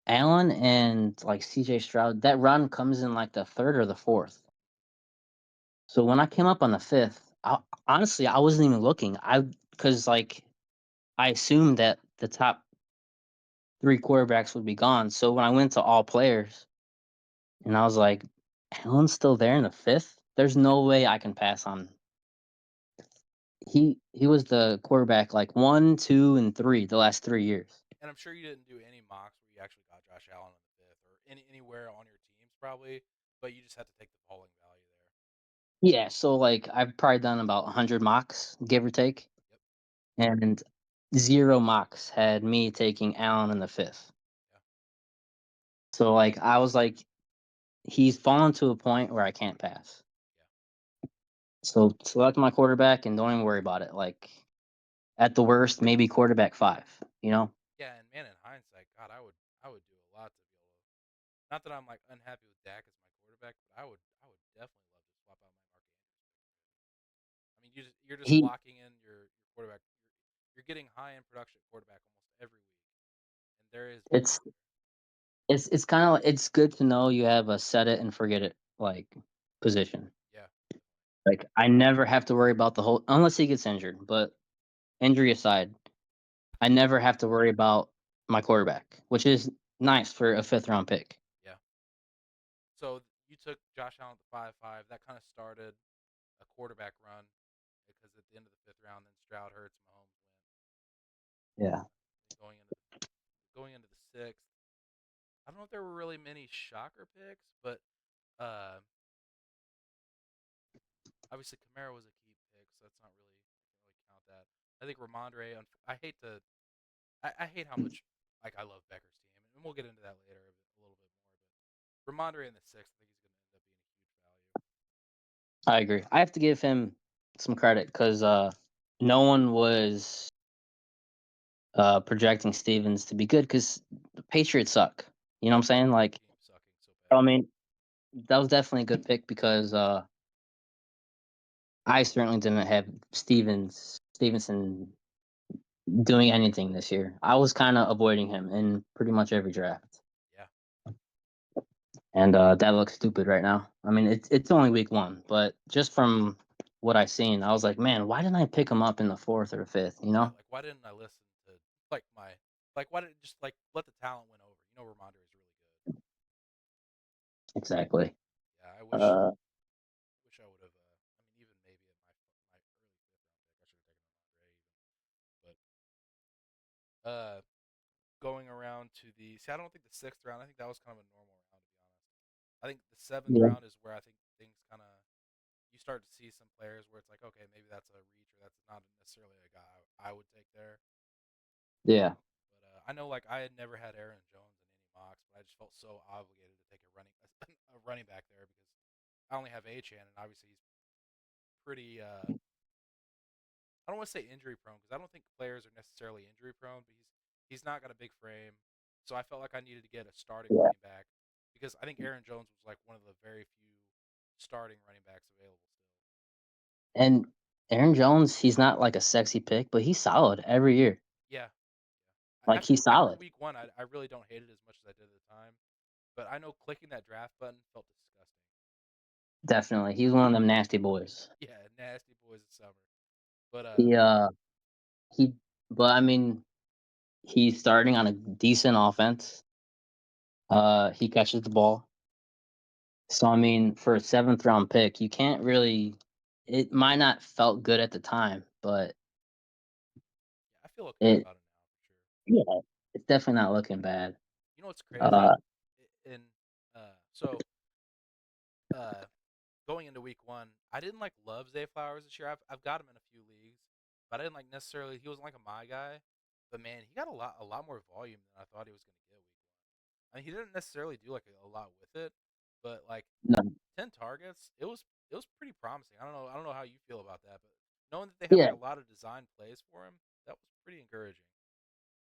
Allen and like CJ Stroud, that run comes in like the third or the fourth. So when I came up on the fifth, honestly, I wasn't even looking. Because like I assumed that the top three quarterbacks would be gone. So when I went to all players, and I was like, Allen's still there in the fifth. There's yeah. no way I can pass on. He was the quarterback like 1, 2, and 3 the last 3 years. And I'm sure you didn't do any mocks where you actually got Josh Allen in the fifth or anywhere on your teams probably, but you just had to take the polling value there. Yeah, so like I've probably done about 100 mocks, give or take, Yep. and zero mocks had me taking Allen in the fifth. Yeah. So like I was like, he's fallen to a point where I can't pass. Yeah. So select my quarterback and don't even worry about it. Like at the worst, maybe quarterback five. You know? Yeah, and man, in hindsight, God, I would do a lot to be able to. Not that I'm like unhappy with Dak as my quarterback, but I would definitely love to swap out my Mark Andrews pick. I mean, you're just He locking in your quarterback. You're getting high end production at quarterback almost every week, and there is it's value there. it's kind of it's good to know you have a set it and forget it like position. Yeah, Like I never have to worry about the whole unless he gets injured. But injury aside, I never have to worry about my quarterback, which is nice for a fifth round pick. yeah. So you took Josh Allen at the 5-5. That kind of started a quarterback run because at the end of the fifth round, then Stroud, Hurts, Mahomes went. Yeah. Then going into the sixth, I don't know if there were really many shocker picks, but uh, obviously Kamara was a key pick, so that's not really I can't really count that. I think Ramondre. I hate to. I hate how much like I love Becker's team, and we'll get into that later a little bit more. But Ramondre in the sixth, I think he's going to end up being a huge value. I agree. I have to give him some credit because no one was projecting Stevens to be good because the Patriots suck. You know what I'm Yeah, saying? Like, team sucking so I bad. mean, that was definitely a good pick because I certainly didn't have Stevenson doing anything this year. I was kind of avoiding him in pretty much every draft, Yeah, and that looks stupid right now. I mean, it's only week one, but just from what I seen, I was like, man, why didn't I pick him up in the fourth or fifth? You yeah. know? Like why didn't I listen to like my like why didn't just like let the talent win over? Ramondre is really good. Exactly. Yeah, I Uh, wish I would have. I mean, even maybe at my early fifth round pick, I should have taken Ramondre even. But going around to the see, I don't think the sixth round. I think that was kind of a normal round to be honest. I think the seventh yeah, round is where I think things kind of you start to see some players where it's like, okay, maybe that's a reach or that's not necessarily a guy I would take there. yeah. But I know like I had never had Aaron Jones in any mocks, but I just felt so obligated to take a running a running back there because I only have Achan, and obviously he's pretty. I don't want to say injury prone because I don't think players are necessarily injury prone, but he's not got a big frame, so I felt like I needed to get a starting Yeah. running back because I think Aaron Jones was like one of the very few starting running backs available still. And Aaron Jones, he's not like a sexy pick, but he's solid every year. Yeah, Like he's after solid. week one, I really don't hate it as much as I did at the time, but I know clicking that draft button felt disgusting. Definitely. He's one of them nasty boys. Yeah, nasty boys of summer. But He he but I mean, he's starting on a decent offense. He catches the ball. So I mean, for a seventh round pick, you can't really it might not felt good at the time, but yeah, I feel okay it about it now for sure. yeah, it's definitely not looking bad. You know what's Uh crazy? In so uh going into week one, I didn't like love Zay Flowers this year. I've got him in a few leagues, but I didn't like necessarily. He wasn't like a my guy, but man, he got a lot more volume than I thought he was going to get week one. I mean, he didn't necessarily do like a lot with it, but like no. 10 targets, it was pretty promising. I don't know how you feel about that, but knowing that they had Yeah. like a lot of design plays for him, that was pretty encouraging.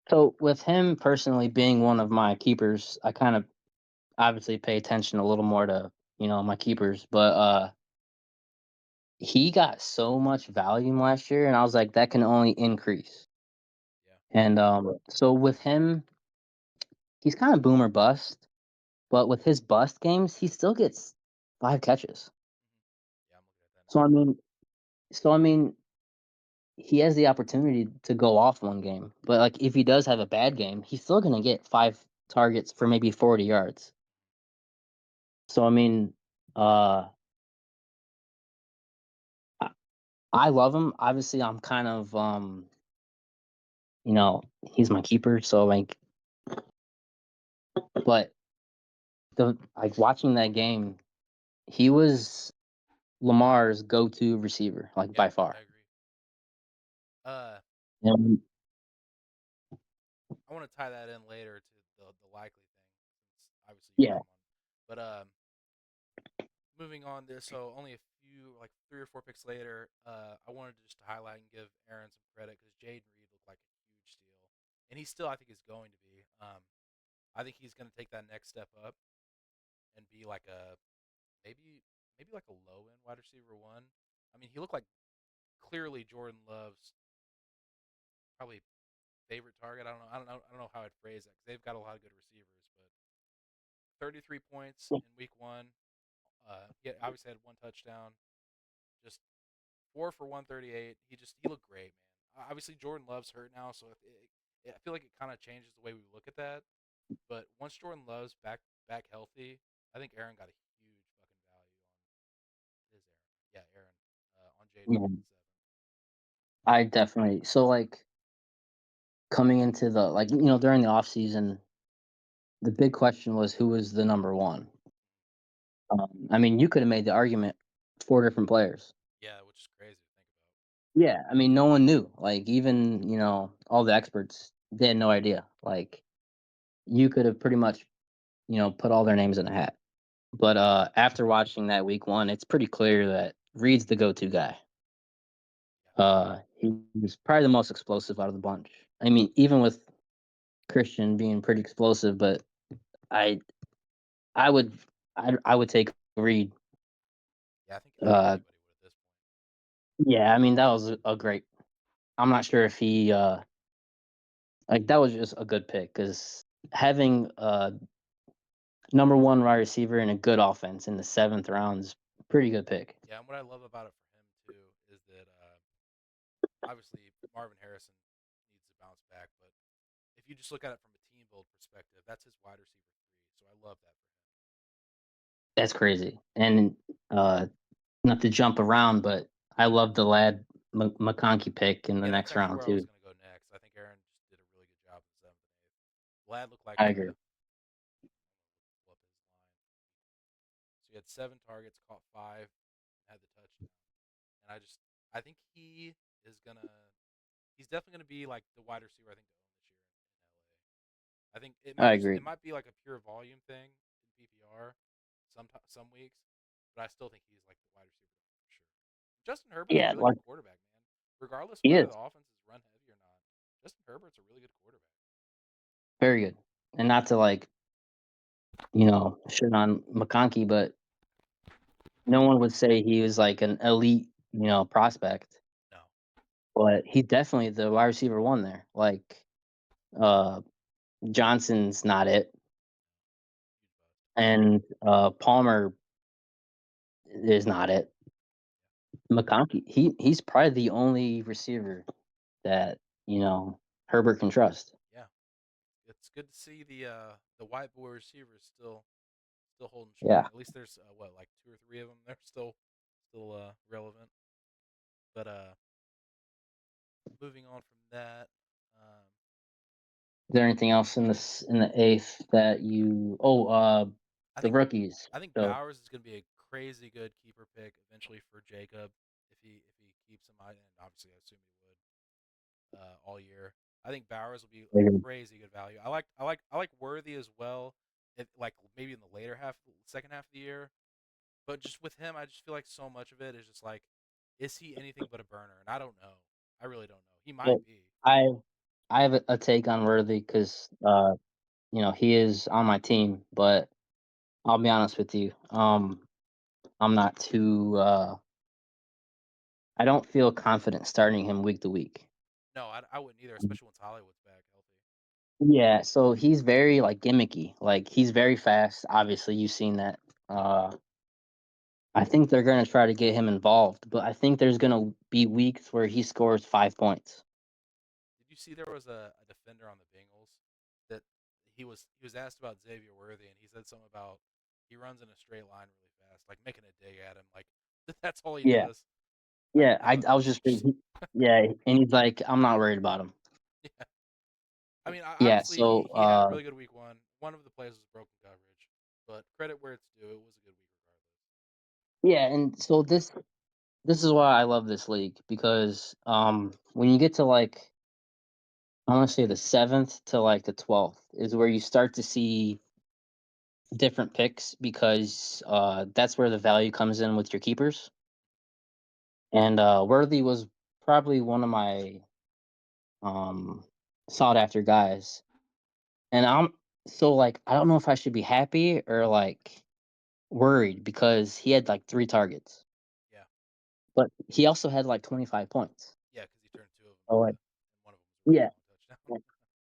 So with him personally being one of my keepers, I kind of obviously pay attention a little more to, my keepers, but he got so much volume last year and I was like that can only increase. Yeah. And so with him, he's kind of boomer bust, but with his bust games, he still gets 5 catches. Yeah, I'm looking at that So now. I mean, so I mean, he has the opportunity to go off one game, but like if he does have a bad game, he's still gonna get 5 targets for maybe 40 yards. So I mean, uh, I, I love him. Obviously, I'm kind of he's my keeper, so like, but the like watching that game, he was Lamar's go-to receiver, like Yeah, by I far. agree. Uh, And I want to tie that in later to the likely thing, since obviously you got yeah, him on. But moving on there, so only a few, like 3 or 4 picks later, I wanted to just highlight and give Aaron some credit because Jaden Reed looked like a huge steal, and he still I think is going to be. I think he's going to take that next step up and be like a maybe like a low end wide receiver one. I mean, he looked like clearly Jordan Love's probably favorite target. I don't know how I'd phrase that because they've got a lot of good receivers, but 33 points in week one. He obviously had one touchdown, just 4 for 138. He looked great, man. Obviously Jordan Love's hurt now, so I feel like it kind of changes the way we look at that. But once Jordan Love's back healthy, I think Aaron got a huge fucking value on his Aaron. Yeah, Aaron on Jaden yeah, Reed at 7. I definitely. So like coming into the like during the off season, the big question was who was the number one. I mean, you could have made the argument 4 different players. Yeah, which is crazy to think about. Yeah, I mean, no one knew. Like even all the experts, they had no idea. Like you could have pretty much put all their names in a hat. But after watching that week one, it's pretty clear that Reed's the go-to guy. Yeah, He was probably the most explosive out of the bunch. I mean, even with Christian being pretty explosive, but I I would I would take Reed. yeah. I think Uh, anybody would at this point. yeah, I mean that was a great. I'm not sure if he like that was just a good pick because having number one wide receiver and a good offense in the seventh round is a pretty good pick. Yeah, and what I love about it for him too is that obviously Marvin Harrison needs to bounce back, but if you just look at it from a team build perspective, that's his wide receiver three. So I love that for him. That's crazy. And not to jump around, but I love the lad McConkey pick in the Yeah, that's next actually round where I was too. going to go next. I think Aaron just did a really good job in seventh and eighth. Vlad looked like I agree. pull up his line. So he had 7 targets, caught 5, and had the touchdown. And I think he's definitely gonna be like the wide receiver I think to own this year in LA. I think I it agree. might be like a pure volume thing in PPR some weeks, but I still think he's like the wide receiver for sure. Justin Herbert's a Yeah, really like good quarterback, man. Regardless he whether is the offense is run heavy or not, Justin Herbert's a really good quarterback. very good. And not to like, shit on McConkey, but no one would say he was like an elite, prospect. No, But he's definitely the wide receiver one there. Like, uh, Johnson's not it, huge bust. and Palmer is not it. McConkey, he's probably the only receiver that Herbert can trust. Yeah, it's good to see the white boy receivers still holding strong. Yeah. At least there's what like two or three of them. They're still relevant. But moving on from that, um, Is there anything else in the eighth that you? Oh, I the think rookies. I think So Bowers is going to be a crazy good keeper pick eventually for Jacob if he keeps him. And obviously I assume he would all year. I think Bowers will be a crazy good value. I like Worthy as well. If like maybe in the later half, second half of the year, but just with him, I just feel like so much of it is just like, is he anything but a burner? And I don't know. I really don't know. He might well, be. I I have a take on Worthy because he is on my team, but I'll be honest with you. I'm not too. I don't feel confident starting him week to week. No, I wouldn't either, especially once Hollywood's back healthy. Yeah, so he's very like gimmicky. Like he's very fast. Obviously, you've seen that. I think they're gonna try to get him involved, but I think there's gonna be weeks where he scores 5 points. Did you see there was a defender on the Bengals that he was asked about Xavier Worthy and he said something about he runs in a straight line really fast, like making a dig at him, like that's all he Yeah, does. I yeah. I thought I that was was just interesting. yeah, and he's like, I'm not worried about him. Yeah, I mean, Yeah. obviously So he had a really good week one. One of the plays was broken coverage, but credit where it's due. It was a good week regardless. yeah, and so this is why I love this league because when you get to like I want to say the 7th to like the 12th is where you start to see different picks because that's where the value comes in with your keepers. And Worthy was probably one of my um, sought after guys. And I'm so like I don't know if I should be happy or like worried because he had like 3 targets, Yeah, but he also had like 25 points. yeah, because he turned two of them So like and one of them was a really yeah, long touchdown. yeah.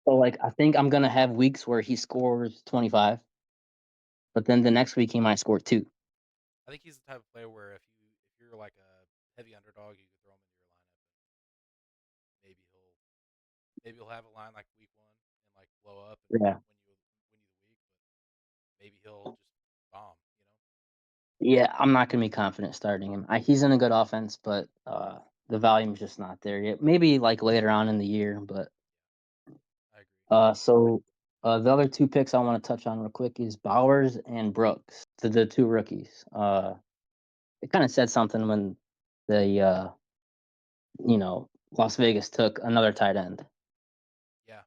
So like I think I'm gonna have weeks where he scores 25, but then the next week he might score two. I think he's the type of player where if you're like a heavy underdog, you could throw him into your lineup and maybe he'll have a line like week one and like blow up and Yeah. win you the week, but maybe he'll just bomb. Yeah, I'm not gonna be confident starting him. He's in a good offense, but the volume's just not there yet. Maybe like later on in the year, but Yeah, I agree. so the other two picks I want to touch on real quick is Bowers and Brooks, the two rookies. It kind of said something when the Las Vegas took another tight end. Yeah,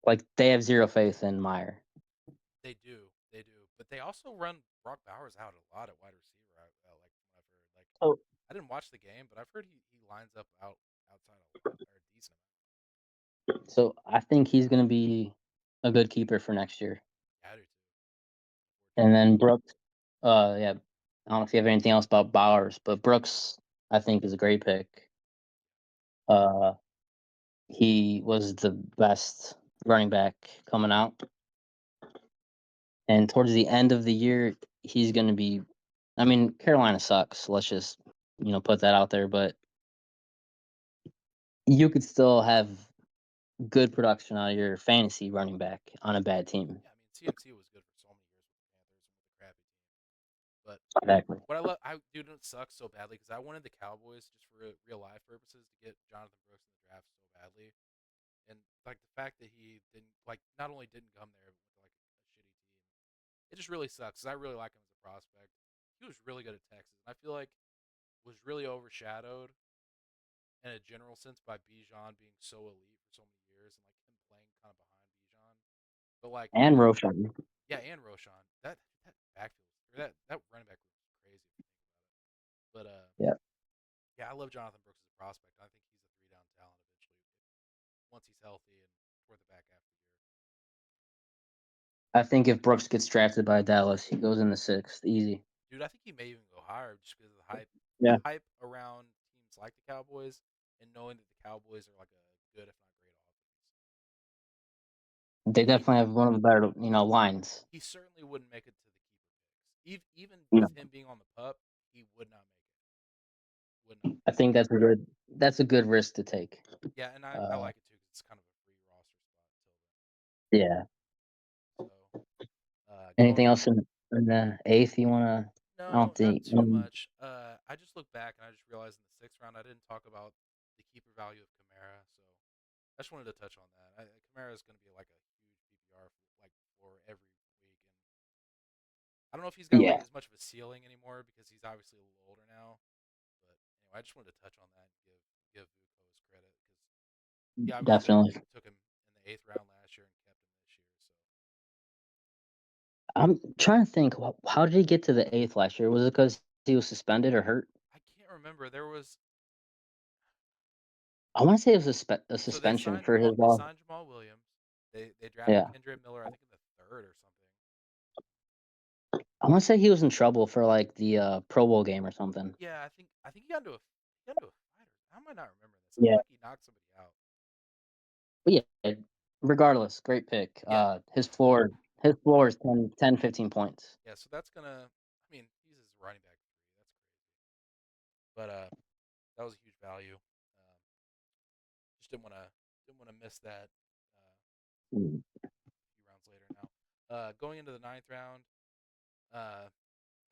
Like they have zero faith in Meyer. they do, but they also run Brock Bowers out a lot at wide receiver. Like from what I've heard, like So I didn't watch the game, but I've heard he lines up outside a lot or a decent so I think he's gonna be a good keeper for next year. amount. Yeah, I do too. And Unfortunately, then Brooks, yeah, I don't know if you have anything else about Bowers, but Brooks, I think, is a great pick. Uh, he was the best running back coming out, and towards the end of the year, he's going to be. I mean, Carolina sucks. Let's just put that out there, but you could still have good production out of your fantasy running back on a bad team. yeah. I mean, CMC was good for so many years with the Panthers and with a crappy team, but Exactly. what I love, dude, it sucks so badly because I wanted the Cowboys just for real life purposes to get Jonathan Brooks in the draft so badly, and like the fact that he didn't like not only didn't come there but went to like a shitty team, it just really sucks. 'Cause I really like him as a prospect. He was really good at Texas, and I feel like was really overshadowed in a general sense by Bijan being so elite for so many years and like him playing kind of behind Bijan. But like, And Roshan. yeah, and Roshan. That backfield or that running back room is crazy if you think about it. But Yeah. yeah, I love Jonathan Brooks as a prospect. I think he's a three down talent eventually once he's healthy and toward the back half of the year. I think if Brooks gets drafted by Dallas, he goes in the sixth. Easy. Dude, I think he may even go higher just because of the Yeah. hype around teams like the Cowboys, and knowing that the Cowboys are like a good, if not great, offense. They He definitely have one of the better, lines. he certainly wouldn't make it to the keeper picks. Even No, with him being on the pup, he would not make it. Would not. I think that's a good risk to take. Yeah, and I Uh, like it too because it's kind of a free roster spot until then. yeah. So Anything going else in the eighth you wanna? I no, don't not think. too much. I just looked back and I just realized in the sixth round I didn't talk about the keeper value of Kamara, so I just wanted to touch on that. Kamara is going to be like a huge PPR for every week, and I don't know if he's got like Yeah, as much of a ceiling anymore because he's obviously a little older now. But anyway, I just wanted to touch on that and give Vuko his credit because he obviously definitely. took him in the eighth round last year and kept him this year. So I'm trying to think. How did he get to the eighth last year? Was it because he was suspended or hurt? I can't remember. There was I want to say it was a so they suspension signed for his They loss. signed Jamal Williams. They drafted Yeah, Kendra Miller, I think in the third or something. I want to say he was in trouble for like the Pro Bowl game or something. Yeah, I think he got into a fight. How am I not remembering this? I feel Yeah, like he knocked somebody out. but yeah. Regardless, great pick. Yeah, His floor is 10, 15 points. yeah. So that's gonna. I mean, he's his running back three. That's crazy. But that was a huge value. Just didn't want to miss that. Mm. A few rounds later now. Going into the ninth round, uh,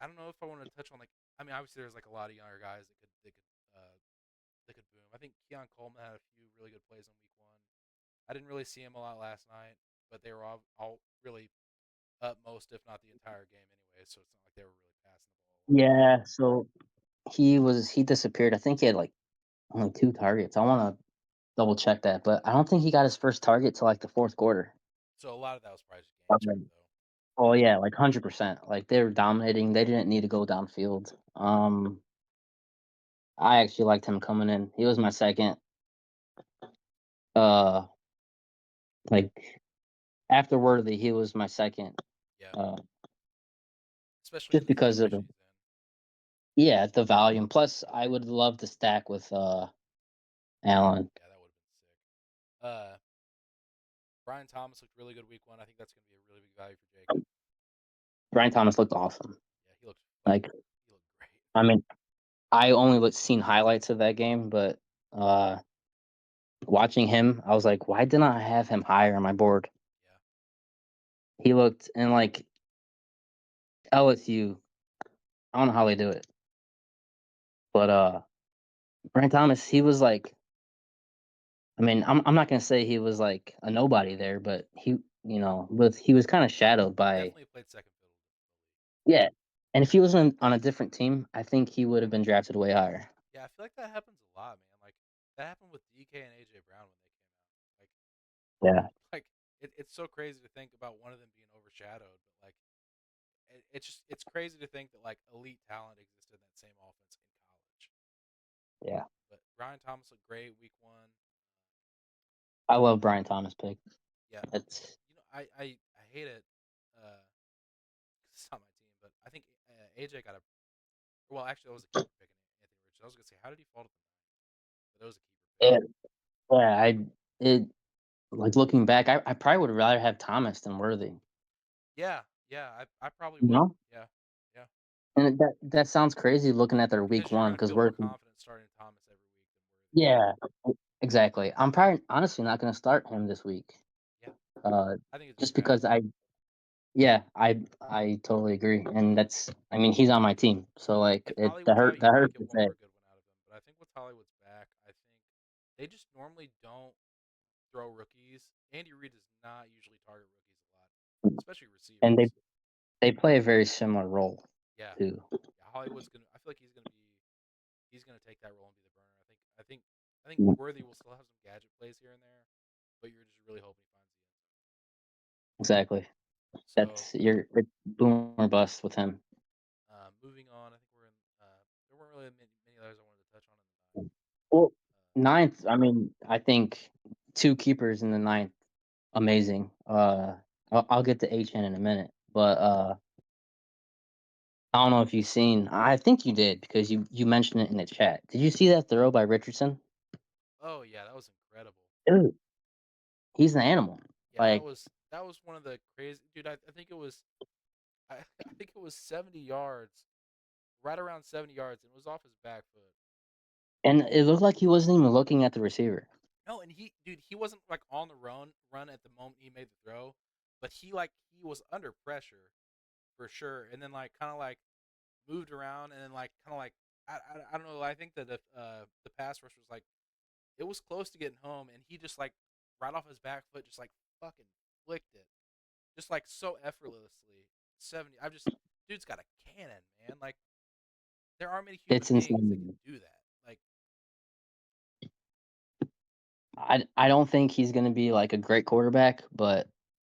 I don't know if I want to touch on like. I mean, obviously there's like a lot of younger guys that could boom. I think Keon Coleman had a few really good plays in week one. I didn't really see him a lot last night, but they were all really up most, if not the entire game anyway. So it's not like they were really passing the ball a lot. Yeah, so he disappeared. I think he had like only 2 targets. I want to double check that, but I don't think he got his first target till like the fourth quarter. So a lot of that was probably just game script Um, though. Oh yeah, like 100%. Like they were dominating. They didn't need to go downfield. I actually liked him coming in. He was my second. Uh, like after Worthy, he was my second. Yeah, Uh, especially in just the because of situation he's in. yeah, the volume. Plus, I would love to stack with Allen. Yeah, that would have been sick. Uh, Brian Thomas looked really good week one. I think that's going to be a really big value for Jacob. Brian Thomas looked awesome. Yeah, he looked like Like he looked great. I mean, I only seen highlights of that game, but uh, watching him, I was like, why didn't I have him higher on my board? Yeah, He looked and like LSU. I don't know how they do it, but Brian Thomas, he was like, I mean, I'm not gonna say he was like a nobody there, but he was kind of shadowed he by definitely played second fiddle in the league. yeah. And if he was on a different team, I think he would have been drafted way higher. Yeah, I feel like that happens a lot, man. Like that happened with DK and AJ Brown when they came out. Like Yeah, like it's so crazy to think about one of them being overshadowed, but like it's crazy to think that like elite talent existed in that same offense in college. yeah. But Ryan Thomas looked great week one. I love Brian Thomas pick. Yeah, That's I hate it. 'Cause it's not my team, but I think AJ got a well. Actually, that was a keeper pick in Anthony Richardson. I was gonna say, how did he fall to the nine? But that was a keeper pick. it. Yeah, it like looking back, I probably would rather have Thomas than Worthy. Yeah, yeah, I probably You would. know, Yeah, yeah, and that sounds crazy looking at their week because you're one gonna because feel more Worthy. confident starting Thomas every week than Worthy. Yeah, exactly. I'm probably honestly not going to start him this week. Yeah, Uh, I think it's just just bad because luck. I totally agree, and I mean he's on my team, so like If that Hollywood's out, hurt you that might hurts get to one say. more good one out of him. But I think once Hollywood's back, I think they just normally don't throw rookies. Andy Reid does not usually target rookies a lot, especially And receivers. they play a very similar role Yeah, too. yeah. Hollywood's gonna. I feel like he's gonna take that role and be the burner. I think Mm. Worthy will still have some gadget plays here and there, but you're just really hoping he finds the end zone. exactly. So It's boom or bust with him. moving on, I think we're in. There weren't really many others I wanted to touch on in the ninth. Well, Uh, ninth, I mean, I think 2 keepers in the ninth, amazing. I'll get to HN in a minute, but, I don't know if you've seen I think you did because you mentioned it in the chat. Did you see that throw by Richardson? oh yeah, that was incredible. Dude, he's an animal. Yeah, that Like, was that was one of the crazy dude. I think it was I think it was 70 yards, right around 70 yards, and it was off his back foot. and it looked like he wasn't even looking at the receiver. No, and he wasn't like on the run at the moment he made the throw, but he was under pressure for sure, and then like kind of like moved around, and then like kind of like I don't know. I think that the pass rush was like it was close to getting home, and he just like right off his back foot just like fucking flicked it, just like so effortlessly. 70. I've just dude's got a cannon, man. Like there aren't many human It's beings that can insane. do that. Like I don't think he's gonna be, like, a great quarterback, but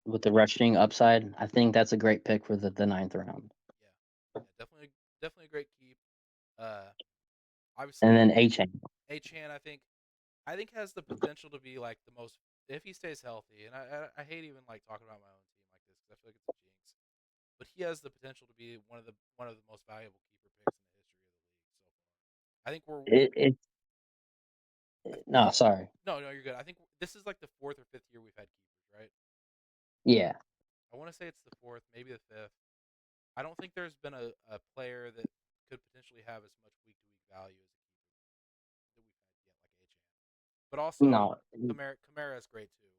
with the rushing upside, I think that's a great pick for the ninth round. yeah, yeah, definitely a great keep. Uh, And obviously then A-Chain. Achan I think has the potential to be like the most if he stays healthy. And I hate even like talking about my own team like this because I feel like it's a jinx. But he has the potential to be one of the most valuable keeper picks in the history of the league so far. I think It I no, think sorry. no, you're good. I think this is like the fourth or fifth year we've had keepers, right? Yeah. I want to say it's the fourth, maybe the fifth. I don't think there's been a player that could potentially have as much week to week value as a keeper that we've had yet, like Achan. But also No. Kamara is great too.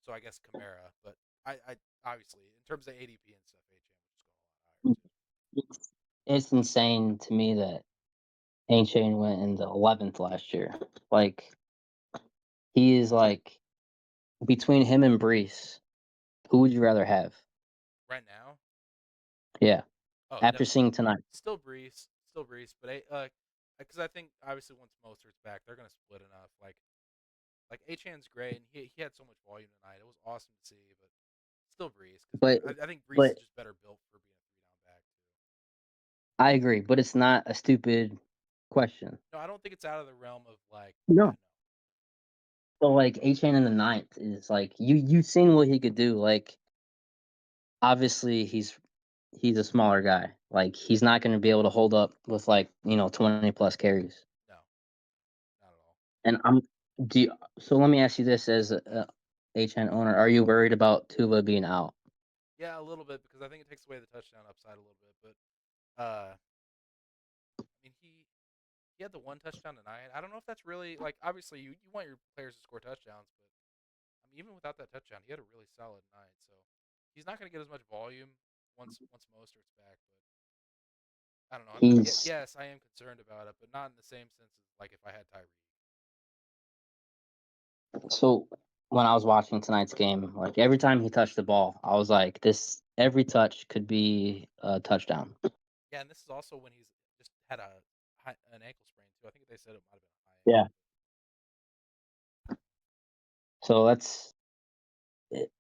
So I guess Kamara, but I obviously in terms of ADP and stuff, Achan would just go a lot higher too. It's insane to me that A-Chain went in the 11th last year. Like, he is, like between him and Brees, who would you rather have? Right now, Yeah, oh, after seeing tonight. Still Brees, but because I think obviously once Mostert's back, they're gonna split enough. Like Achan's great, and he had so much volume tonight. It was awesome to see, but still Brees because But I think Brees is but just better built for being a 3 down back too. I agree, but it's not a stupid question. No, I don't think it's out of the realm of like yeah No. no So, like, A-Chain in the ninth is, like, you've seen what he could do, like, obviously, he's a smaller guy. Like, he's not gonna be able to hold up with, like, 20 plus carries. no not at all. And so let me ask you this as a HN owner, are you worried about Tuva being out? Yeah, a little bit because I think it takes away the touchdown upside a little bit, but I mean he had the one touchdown tonight. I don't know if that's really like obviously you want your players to score touchdowns, but I mean even without that touchdown, he had a really solid night. So he's not going to get as much volume once Mostert's back, but I don't know. He's Yes, I am concerned about it, but not in the same sense as like if I had Tyreek. so when I was watching tonight's game, like, every time he touched the ball, I was like, this every touch could be a touchdown. Yeah, and this is also when he's just had an ankle sprain too. I think they said it might have been a high ankle. Yeah. So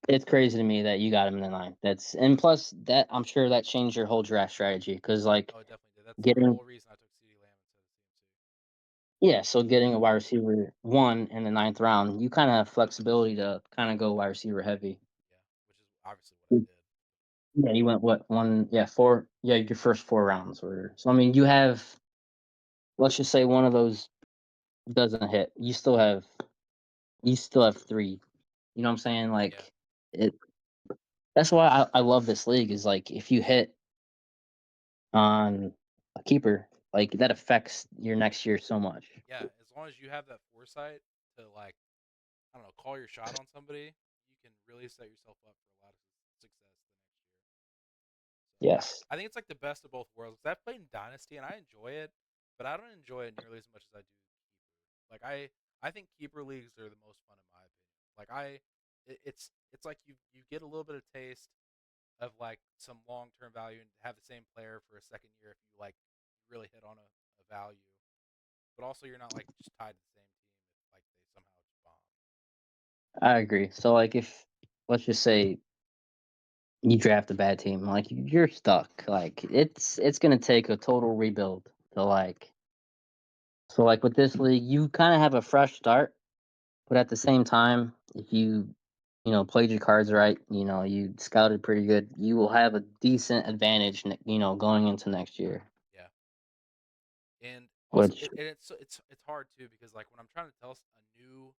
it's crazy to me that you got him in the ninth. That's and plus that I'm sure that changed your whole draft strategy because like Oh, it definitely did. That's the getting whole reason I took CeeDee Lamb instead of CMC. yeah, so getting a wide receiver one in the ninth round, you kind of have flexibility to kind of go wide receiver heavy. Yeah, which is obviously what I did. Yeah, you went what one? Yeah, four. Yeah, your first 4 rounds were. So I mean, you have. Let's just say one of those doesn't hit. You still have three. You know what I'm saying? Yeah, Like it. That's why I love this league. Is like if you hit on a keeper, like that affects your next year so much. yeah. As long as you have that foresight to like I don't know, call your shot on somebody, you can really set yourself up for a lot of success the next year. So Yes, I think it's like the best of both worlds. Because I've played in Dynasty and I enjoy it, but I don't enjoy it nearly as much as I do Keeper. Like I think Keeper leagues are the most fun in my opinion. Like it's like you get a little bit of taste of like some long term value and have the same player for a second year if you like really hit on a value. But also you're not like just tied to the same team if like they somehow just bomb. I agree. So like if let's just say you draft a bad team, like you're stuck. Like it's gonna take a total rebuild to like so like with this league, you kind of have a fresh start, but at the same time, if you played your cards right, you scouted pretty good, you will have a decent advantage, going into next year. Yeah. And also, Which and it's hard too because like when I'm trying to tell a new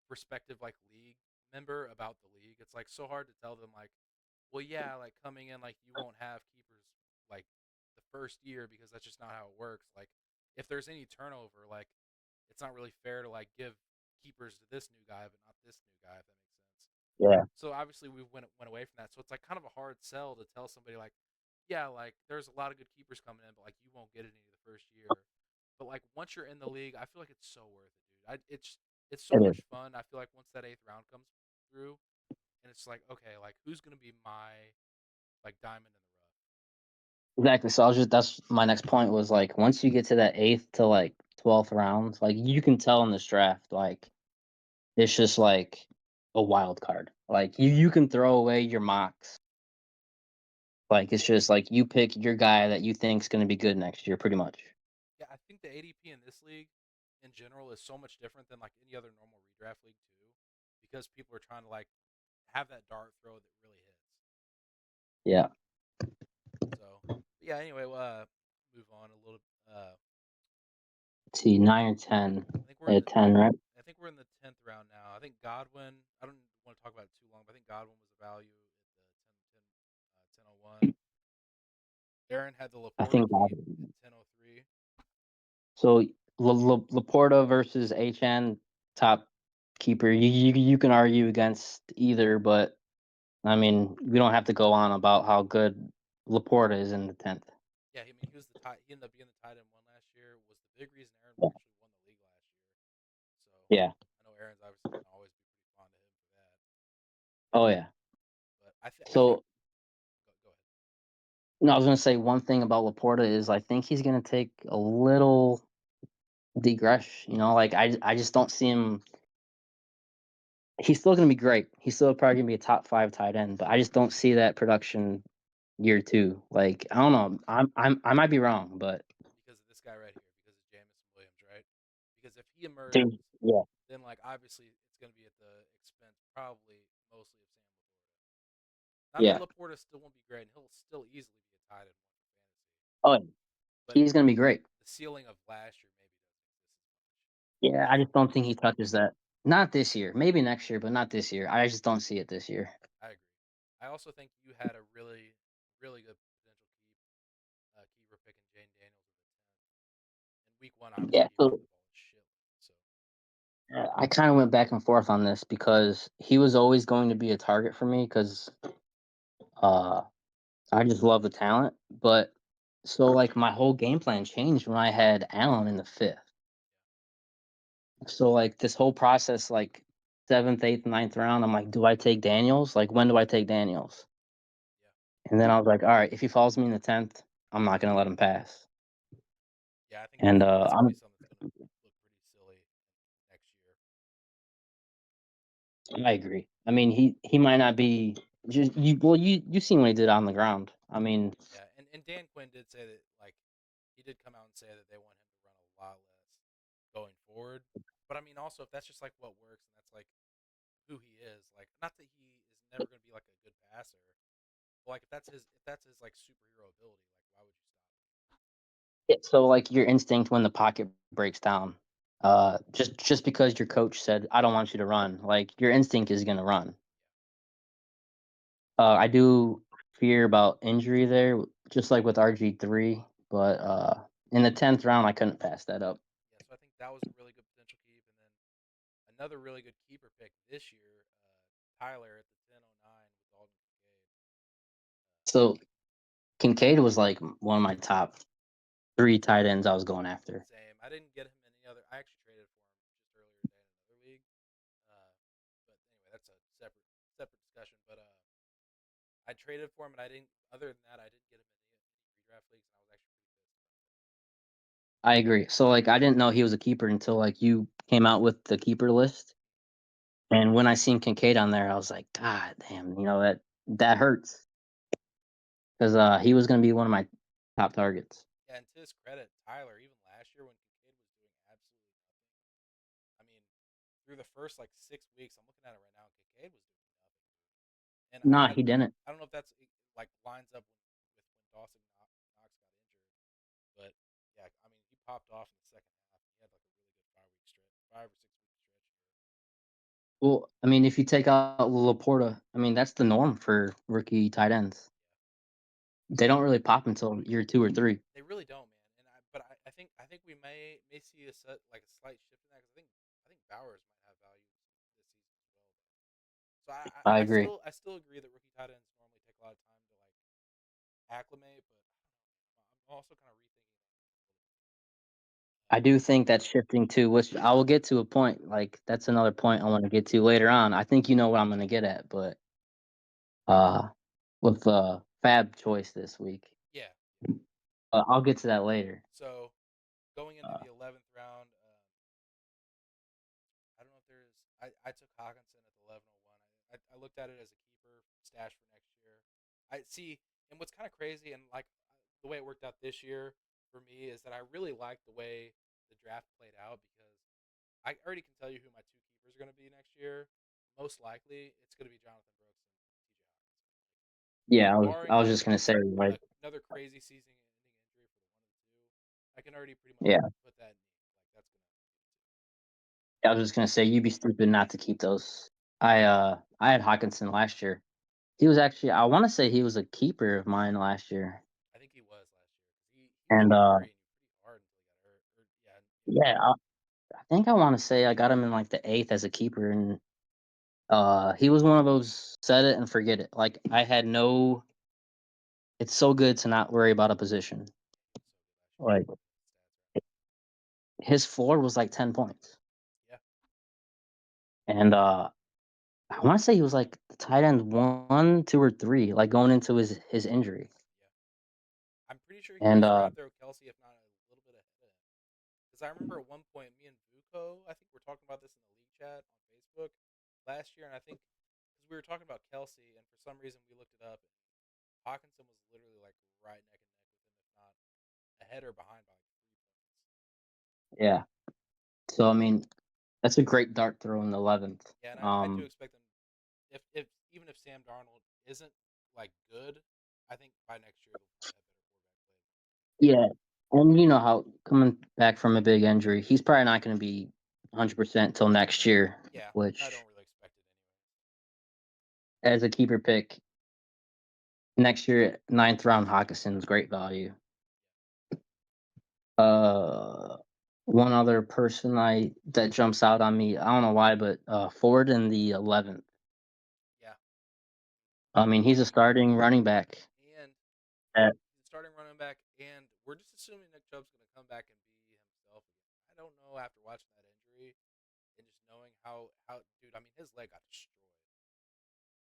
prospective like league member about the league, it's like so hard to tell them like, well, yeah, like coming in like you won't have keepers like the first year because that's just not how it works. Like if there's any turnover, like it's not really fair to like give keepers to this new guy but not this new guy if that makes sense. yeah, So obviously we went away from that. So it's like kind of a hard sell to tell somebody like, yeah, like there's a lot of good keepers coming in, but like you won't get any the first year. But like once you're in the league, I feel like it's so worth it, dude. It's so it is. much fun. I feel like once that eighth round comes through, and it's like, okay, like who's gonna be my like diamond in the rough? Exactly. So I was just that's my next point was like once you get to that eighth to like 12th round, like you can tell in this draft, like it's just like a wild card. Like you can throw away your mocks. Like it's just like you pick your guy that you think's gonna be good next year, pretty much. Yeah, I think the ADP in this league in general is so much different than like any other normal redraft league too, because people are trying to like have that dart throw that really hits. Yeah. So yeah. Anyway, move on a little. Let's see, 9 or 10. I think we're in the 10, right? I think we're in the 10th round now. I think Godwin. I don't want to talk about it too long, but I think Godwin was a value at the 1001. Aaron had the I Laporta think that. keep at 1003. So Laporta versus HN, top keeper. You can argue against either, but I mean we don't have to go on about how good Laporta is in the 10th. Yeah, I mean he was the tie. He ended up being the tight end one last year. Was the big reason Aaron Yeah. actually won the league last year. So Yeah. I know Aaron's obviously going to always be pretty fond of him for that. Oh yeah. But I think So go ahead. no, I was gonna say one thing about Laporta is I think he's gonna take a little digress. Like I just don't see him. He's still gonna be great. He's still probably gonna be a top 5 tight end, but I just don't see that production year 2. Like I don't know. I might be wrong, but Because of this guy right here, because of Jamison Williams, right? Because if he emerges, dude, yeah, then like obviously it's going to be at the expense probably mostly of Sam Laporta. Not that yeah. Laporta still won't be great, and he'll still easily be a tight end one for fantasy, Oh, yeah. but He's gonna be great. the ceiling of last year maybe doesn't exist as much. Yeah, Because I just don't think he touches that. Not this year. Maybe next year, but not this year. I just don't see it this year. I agree. I also think you had a really good potential keeper picking Jane Daniels at the 10th. In week one, obviously Yeah. he was So getting the ball in shit. So I kind of went back and forth on this because he was always going to be a target for me because uh, I just love the talent. But so like my whole game plan changed when I had Allen in the fifth. So like this whole process, like seventh, eighth, ninth round, I'm like, do I take Daniels? Like when do I take Daniels? yeah, And then I was like, all right, if he follows me in the 10th, I'm not gonna let him pass. yeah, I think And that's going to be something that's going to look pretty silly next year. I agree. I mean, he might not be just you. Well, you seen what he did on the ground. I mean, Yeah, and Dan Quinn did say that like he did come out and say that they want him to run a lot less going forward. But I mean, also if that's just like what works and that's like who he is, like not that he is never going to be like a good passer, but like if that's his like superhero ability, like why would you stop him? so like your instinct when the pocket breaks down, just because your coach said I don't want you to run, like your instinct is gonna run. I do fear about injury there, just like with RG3, but in the 10th round, I couldn't pass that up. Yeah, so I think that was a really good potential keep, and then another really good keeper pick this year, Tyler at the 1009 with Alden Kincaid. So Kincaid was like one of my top 3 tight ends I was going after. Same. I didn't get him in any other. I actually traded for him just earlier today in another league. Uh, but anyway, that's a separate discussion. But I traded for him, and I didn't. Other than that, I didn't get him in any redraft leagues, and I was actually pretty pissed about I agree. So like I didn't know he was a keeper until like you came out with the keeper list. And when I seen Kincaid on there, I was like, God damn, that hurts. because he was gonna be one of my top targets. Yeah, and to his credit, Tyler, even last year when Kincaid was doing absolutely nothing, I mean, through the first like 6 weeks, I'm looking at it right now, Kincaid was doing nothing. And Nah, he didn't. I don't know if that's like lines up with when Dawson Knox got injured, but yeah, I mean, he popped off in the second half. He had like a really good 5 week stretch, 5 or 6 week stretch here. Well, I mean, if you take out Laporta, I mean, that's the norm for rookie tight ends. They don't really pop until year 2 or 3. They really don't, man. And I think we may see a set, like a slight shift in that because I think Bowers might have value this season as well. So I agree. I still agree that rookie tight ends normally take a lot of time to like acclimate, but I'm also kind of rethinking that a little bit. I do think that's shifting too, which I will get to a point. Like that's another point I want to get to later on. I think you know what I'm gonna get at, but uh, with Fab choice this week, Yeah. I'll get to that later. So going into Uh, the 11th round, I don't know if there's. I took Hawkinson at the 11:01. I looked at it as a keeper stash for next year. I see, and what's kind of crazy, and like the way it worked out this year for me is that I really like the way the draft played out because I already can tell you who my two keepers are going to be next year. Most likely, it's going to be Jonathan Brooks and T.J. Hawkinson. yeah, Barring I was like just gonna say like another crazy season-ending injury for the one and two, I can already pretty much yeah, put that in. Like that's going to be the two. I was just gonna say you'd be stupid not to keep those. I had Hawkinson last year. He was actually I want to say he was a keeper of mine last year, I think he was last year because he was and carrying you pretty hard until he got hurt. Or yeah, yeah, I think I want to say I got him in like the eighth as a keeper, and he was one of those set it and forget it. Like I had no. It's so good to not worry about a position. he was so good last year. Like I'm looking at the stats right his floor was like 10 points, now. Yeah, and I want to say he was like the tight end one, two, or three, like going into his injury. yeah. I'm pretty sure he And was right there with Kelsey, if not a little bit ahead of him. Because I remember at one point, me and Vuko, I think we are talking about this in the league chat on Facebook last year, and I think because we were talking about Kelsey, and for some reason we looked it up, and Hawkinson was literally like right neck and neck with him, if not ahead or behind by like 3 points. yeah, so I mean that's a great dart throw in the 11th. Yeah, and I do expect them if even if Sam Darnold isn't like good, I think by next year they'll probably have better quarterback play. Yeah, and you know how coming back from a big injury, he's probably not going to be 100% till next year. Yeah, and I Which, don't really expect it anyway. as a keeper pick, next year ninth round Hawkinson's great value. Uh, one other person I that jumps out on me, I don't know why, but Ford in the 11th. Yeah, I mean, he's a starting running back. and At, he's starting running back, and we're just assuming Nick Chubb's going to come back and be himself again. I don't know after watching that injury and just knowing how dude. I mean, his leg got destroyed.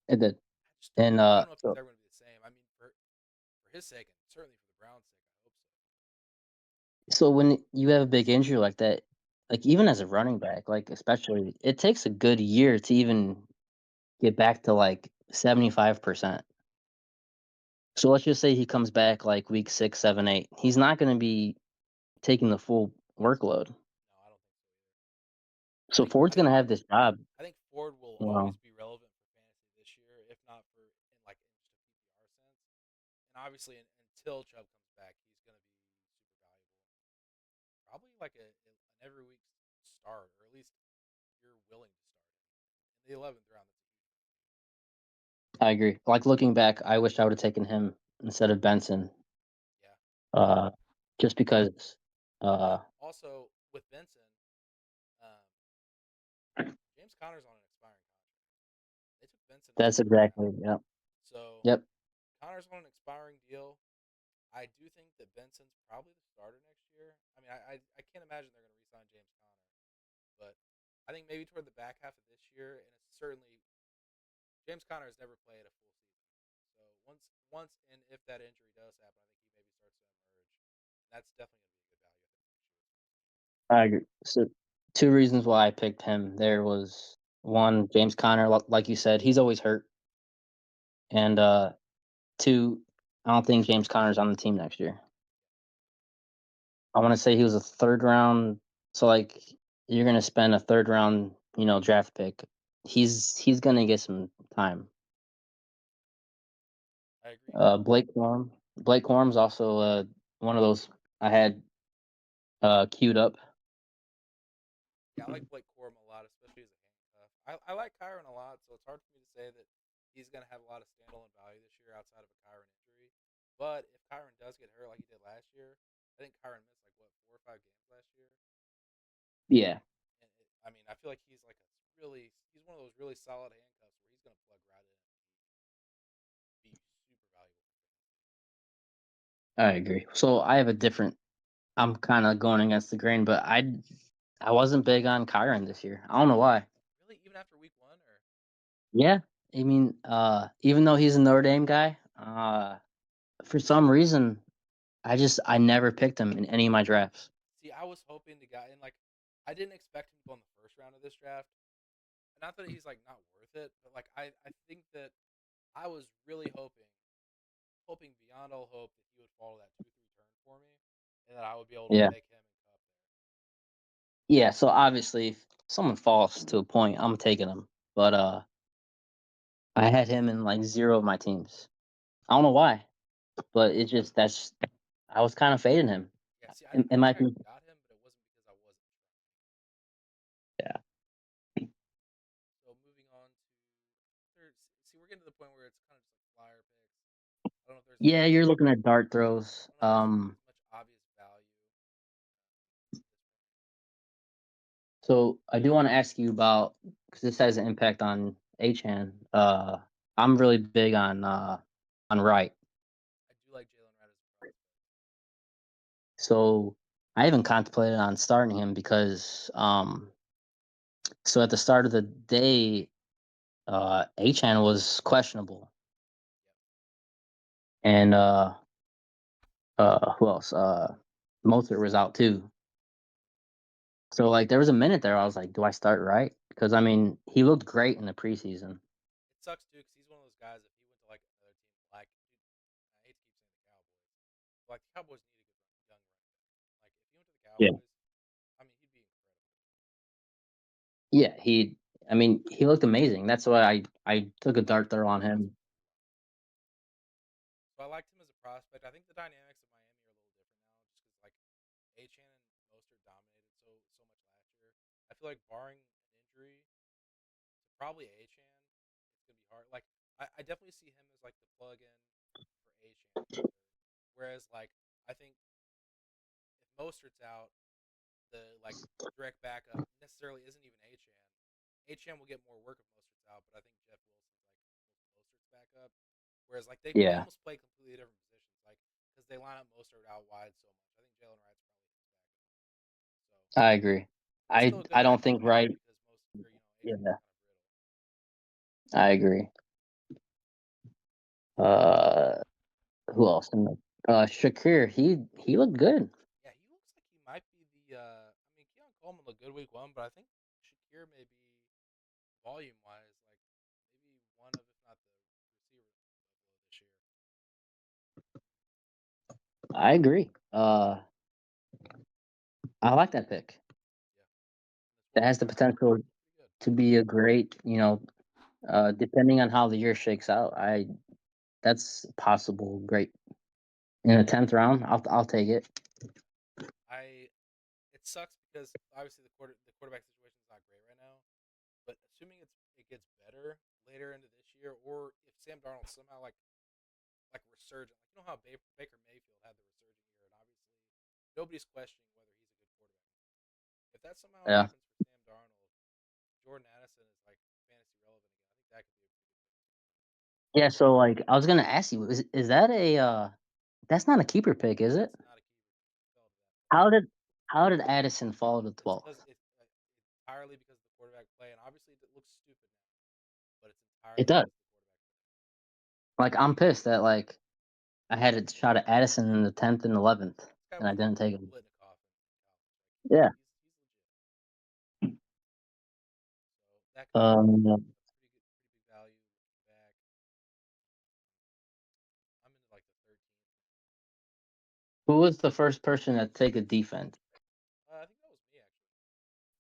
at the I just and I don't know if he's so ever going to be the same. I mean, for his sake and certainly for the Browns' sake, I hope so. so when you have a big injury like that, like even as a running back, like especially, it takes a good year to even get back to like 75%. So let's just say he comes back like week 6, 7, 8. He's not going to be taking the full workload. No, I don't think so either. So Ford's going to have this job. I think Ford will You know, always be relevant for fantasy this year, if not for in like in just a PPR sense. And obviously, until Chubb comes back, he's going to be super valuable. Probably like an every week start, or at least you're willing to start him in the 11th round. That's a huge value. I agree. Like looking back, I wish I would have taken him instead of Benson. Yeah. Uh, just because. Uh, Well, also with Benson, um, James Conner's on an expiring contract. They took Benson in the that's third round, exactly. Yep. so Yep. Conner's on an expiring deal. I do think that Benson's probably the starter next year. I mean, I can't imagine they're going to re-sign James Conner, but I think maybe toward the back half of this year, and it's certainly James Conner has never played a full season. So once and if that injury does happen, I think he maybe starts to emerge. That's definitely going to be a good value, I think, next year. I agree. So two reasons why I picked him there was one, James Conner, like you said, he's always hurt, and two. I don't think James Conner's on the team next year. I want to say he was a third round. So like you're gonna spend a third round, draft pick. He's gonna get some time. I agree. Blake Corum's also one of those I had queued up. Yeah, I like Blake Corum a lot, especially as a handcuff. I like Kyron a lot, so it's hard for me to say that he's going to have a lot of standalone value this year outside of a Kyron injury. But if Kyron does get hurt like he did last year, I think Kyron missed like what 4 or 5 games last year. Yeah, And I mean, I feel like he's one of those really solid handcuffs where he's going to plug right in and be super valuable. I agree. So I have a different. I'm kind of going against the grain, but I wasn't big on Kyron this year. I don't know why. Really, even after week 1, or Yeah, I mean, even though he's a Notre Dame guy, for some reason, I never picked him in any of my drafts. see, I was hoping to get in like I didn't expect him to go in the first round of this draft. Not that he's like not worth it, but like I think that I was really hoping beyond all hope that he would follow that 2-3 turn for me, and that I would be able to Yeah, take him and Cup yeah. So obviously, if someone falls to a point, I'm taking him. But I had him in like zero of my teams. I don't know why, but it just that's I was kind of fading him. there. Yeah, see, In I my think I opinion. got him, but it wasn't because I wasn't trying. Yeah. So moving on to see, we're getting to the point where it's kind of just like flyer picks. I don't know if there's Yeah, as you're looking at dart throws. I don't know if there's as much obvious value at this point. So I do want to ask you about because this has an impact on Achan. I'm really big on Wright. I do like Jalen Wright as a prospect. So I even contemplated on starting him because so at the start of the day, Achan was questionable, Yep. and who else? Mozart was out too. So like there was a minute there I was like, do I start Wright? Because I mean he looked great in the preseason. It sucks too because he's one of those guys. If he went to like another team, like dude, I hate to keep saying the Cowboys, but like the Cowboys need a good young running back. Like if he went to the Yeah. Cowboys, I mean he'd be incredible. Yeah, I mean, he looked amazing. That's why I took a I like dart him as throw a on him. prospect a lot. So I liked him as a prospect. I think the dynamics of Miami are a little different now, just because like Achan and Mostert dominated so much last year. I feel like barring an injury to probably Achan, it's gonna be hard. Like I definitely see him as like the plug in for Achan at that third. Whereas like I think if Mostert's out, the like direct backup necessarily isn't even Achan. Achan will get more work if Mostert's out, but I think Jeff Wilson's like Mostert's backup. Whereas like they Yeah, almost play completely different positions, like because they line up Mostert out wide so much. I think Jalen Wright's probably his backup. So, I agree. but still a good I don't backup think no matter what right. because most or Achan's Yeah, kind of brittle. I agree. Uh, who else? Shakir, he looked good. Yeah, he looks like he might be the. I mean, Keon Coleman looked good week 1, but I think Shakir may be volume wise like maybe one of if not the receiver level of this year. I agree. I like that pick. Yeah, in the That 12th has the spot, potential pretty good. to be a great, depending on how the year shakes out. I That's possible. Great in the 10th round. I'll take it. I it sucks because obviously the quarterback situation is not great right now. But assuming it gets better later into this year, or if Sam Darnold somehow like resurgent, like you know how Baker Mayfield had the resurgent year, and obviously nobody's questioning whether he's a good quarterback. If that somehow Yeah. happens for Sam Darnold, Jordan Addison is like fantasy relevant again. I think that could be a pretty good pick. Yeah. So like, I was gonna ask you, is that a that's not a keeper pick, is it? That's not a keeper. Fell to that. How did how did Addison fall to It's because 12th? it's entirely because of the quarterback play, and obviously it looks stupid now, but it's It entirely does. because of the quarterback play. Like I'm pissed that like I had a shot at Addison in the 10th and 11th, This guy and I was like didn't take him. Blitnikoff in college. Like Yeah. he's legit. So that could be a pretty big value looking back. I'm into like the Who was the first person to take a defense? I think that was me actually.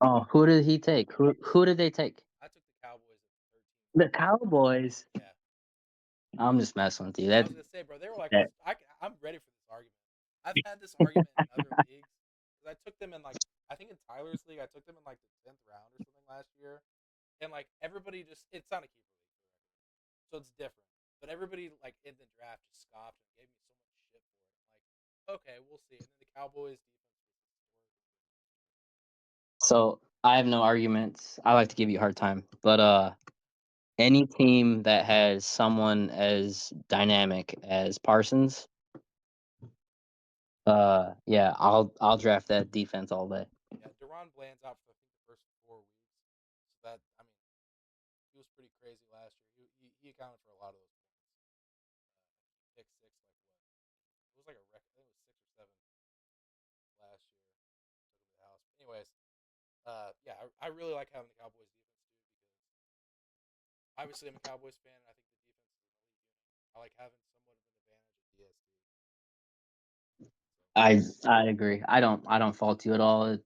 Oh, who did he take? Who did they take? I took the Cowboys at the 13th The round. Cowboys. Yeah, I'm just messing with you. I That was gonna say, bro, they were like, that I'm ready for this argument. I've had this argument in other leagues because I took them in like I think in Tyler's league I took them in like the 10th round or something last year, and like everybody just it's not a keeper league for the record, so it's different. But everybody like in the draft just scoffed and gave me so much shit for it. I'm like, okay, we'll see. And then the Cowboys defense was historically so I have no arguments. I like to give you a hard time. But any team that has someone as dynamic as Parsons, yeah, I'll draft that defense all day. yeah. Deron Bland's out for I think the first 4 weeks, so that I mean he was pretty crazy last year. He accounted for a lot of those points. Pick six, like what? It was like a record. I think it was 6 or 7 last year. Took him to the house. But anyways, yeah, I really like having the Cowboys defense too because obviously I'm a Cowboys fan and I think the defense is an elite unit. I like having somewhat of an advantage at DST. So I agree. I don't fault you at all.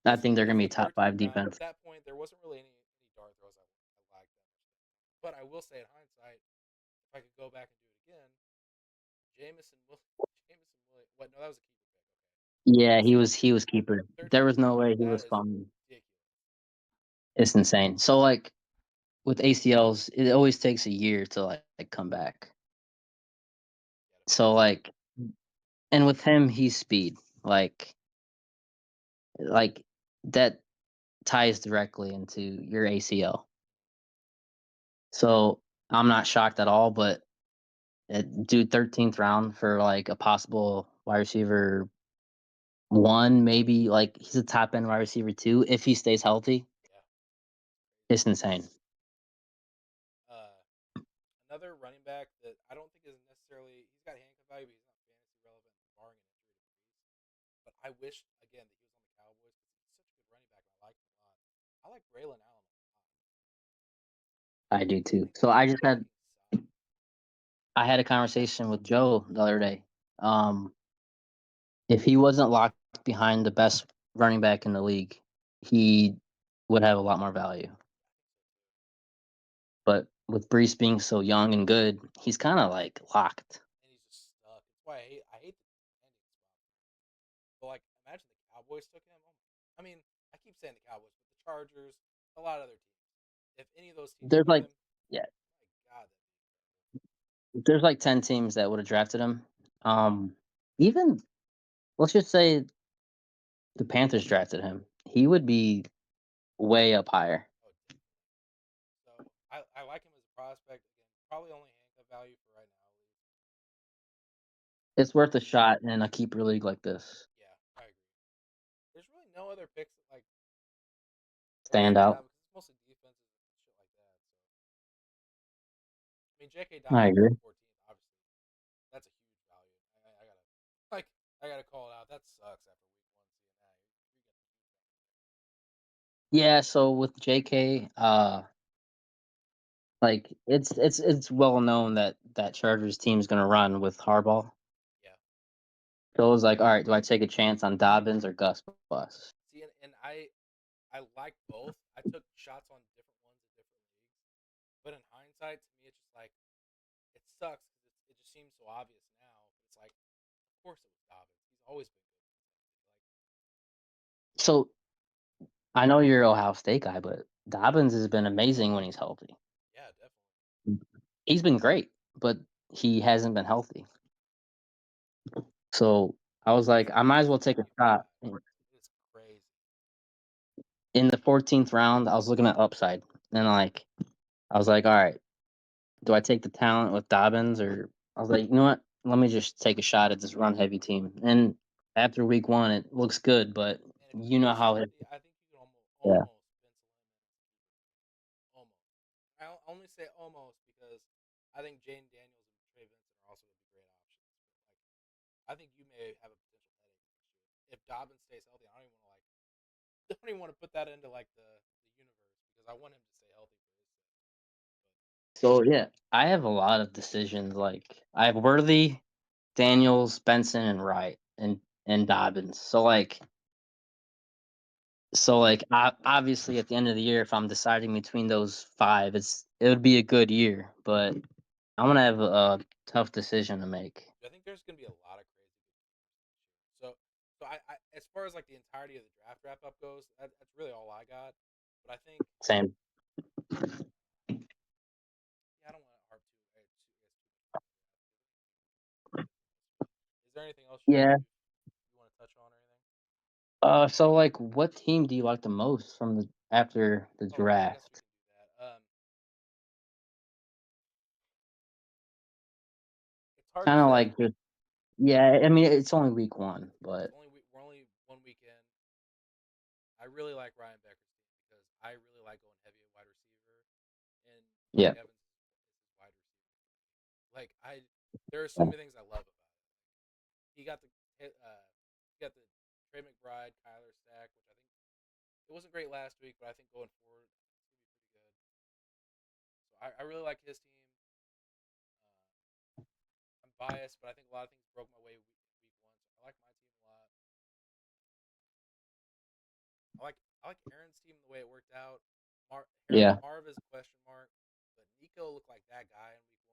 I think they're it's gonna be the top 13th five round. At defense. that point, there wasn't really any dart throws I liked that much. But I will say, in hindsight, if I could go back and do it again, Jameson Will Jameson Williams. What? No, that was a keeper pick. Okay, Yeah, he Jameson was Williams, he was keeper. There 13th was no round. way he That was is fun. ridiculous. It's insane. So like with ACLs, it always takes a year to like come back. Yeah, to So fully heal. like, and with him, he's speed. Like that ties directly into your ACL. So I'm not shocked at all. But dude, 13th round for like a possible wide receiver one, maybe like he's a top end wide receiver two if he stays healthy. Yeah. It's insane. Uh, Another running back that I don't think is necessarily he's got handcuff value, but he's not fantasy relevant, barring an injury to Breeze. But I wish again that he was on the Cowboys because he's such a good running back and I like him a lot. I like Braylon Allen a lot. I do I too. think So he's I just had fucking solid. I had a conversation with Joe the other day. If he wasn't locked behind the best running back in the league, he would have a lot more value. Yeah, I think so too. But with Brees being so young and good, he's kind of like locked. And he's just stuck. That's why I hate the landing spot. But like, imagine the Cowboys took him. Oh my, I mean, I keep saying the Cowboys, but the Chargers, a lot of other teams. If any of those teams There's took like him, yeah, my God, that'd be incredible. there's like 10 teams that would have drafted him. Um Even let's just say the Panthers drafted him. He would be way up higher. Oh, definitely. So I like him as a prospect. Again, probably only handcuff value for right now, at least. It's worth a shot in a keeper league like this. Yeah, I agree. There's really no other picks that Stand stand out. out because it's mostly defenses and shit like that. So I mean, J.K. I Dobbins agree. 14th, obviously, that's a huge value. I gotta like I gotta call it out. That sucks after week one seeing that. You're getting a huge value there. Yeah, so with JK, like it's well known that that Chargers team's gonna run with Harbaugh. Yeah. So it was like, all right, do I take a chance on Dobbins or Gus Bus? See, and I like both. I took shots on different ones in different leagues, but in hindsight, to me, it's just like it sucks because it just seems so obvious now. But it's like, of course it was Dobbins. He's always been good when he's healthy. Like, So I know you're an Ohio State guy, but Dobbins has been amazing when he's healthy. yeah, definitely. He's been great, but he hasn't been healthy. So I was He's like, I might as well take a 25. shot. It's crazy. In the 14th round, I was looking at upside, and like I was like, all right, do I take the talent with Dobbins or I was like, you know what? Let me just take a shot at this run heavy team. And after week one, it looks good, but And if he you know stays how it. healthy, I think you can almost Yeah. almost pencil him in as a keeper pick. Almost. Only say almost because I think Jane Daniels and Trey Vincent are also going to be great options. But like, I think you may have a potential headache next year if Dobbins stays healthy. I don't even want to like don't even want to put that into like the universe because I want him to stay healthy for his sake. But So yeah, I have a lot of decisions. Like I have Worthy. Daniels, Benson, and Wright, and Dobbins. Obviously at the end of the year, if I'm deciding between those five, it would be a good year, but I'm gonna have a tough decision to make. I think there's gonna be a lot of crazy good receivers this year. So as far as like the entirety of the draft wrap up goes, that's really all I got. But I think, Same. yeah, I don't want to harp too, I guess too much on the draft. Is there anything else Yeah. you want to touch on or anything? So like, what team do you like the most from the after the Oh yeah, I guess we draft? can do that. It's hard to Kind of say. like just yeah. I mean, it's only week one, but We're only 1 weekend. I really like Ryan Becker's team because I really like going heavy at wide receiver, and Mike yeah, Evans is his wide receiver. Like there are so many things I love about it. He got the he got the Trey McBride, Kyler stack, which I think it wasn't great last week, but I think going forward it's gonna be pretty good. So I really like his team. I'm biased, but I think a lot of things broke my way week 1, so I like my team a lot. I like Aaron's team the way it worked out. yeah, Marv is a question mark, but Nico looked like that guy in week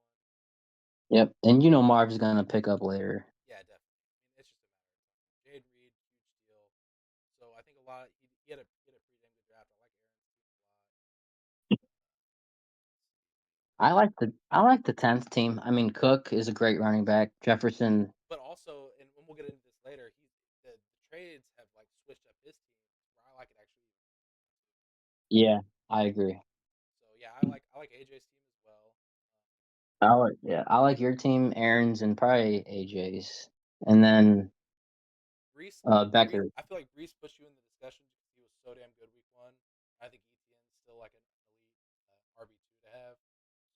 1. yep. And you know Marv's gonna pick up later. Yeah, definitely. I mean, it's just a matter of time. Jade Reed, huge deal. So I think a lot. He had a pretty damn good draft. I like Aaron's team a lot. I like the 10th team. I mean, Cook is a great running back. Jefferson, But also, and we'll get into this later. The trades have like switched up his team where I like it actually. yeah, I agree. So yeah, I like AJ's team as well. I like your team, Aaron's, and probably AJ's, and then Brees, Becker. I feel like Brees pushed you in the discussion because he was so damn good week 1. I think Etienne's still like an elite RB2 to have.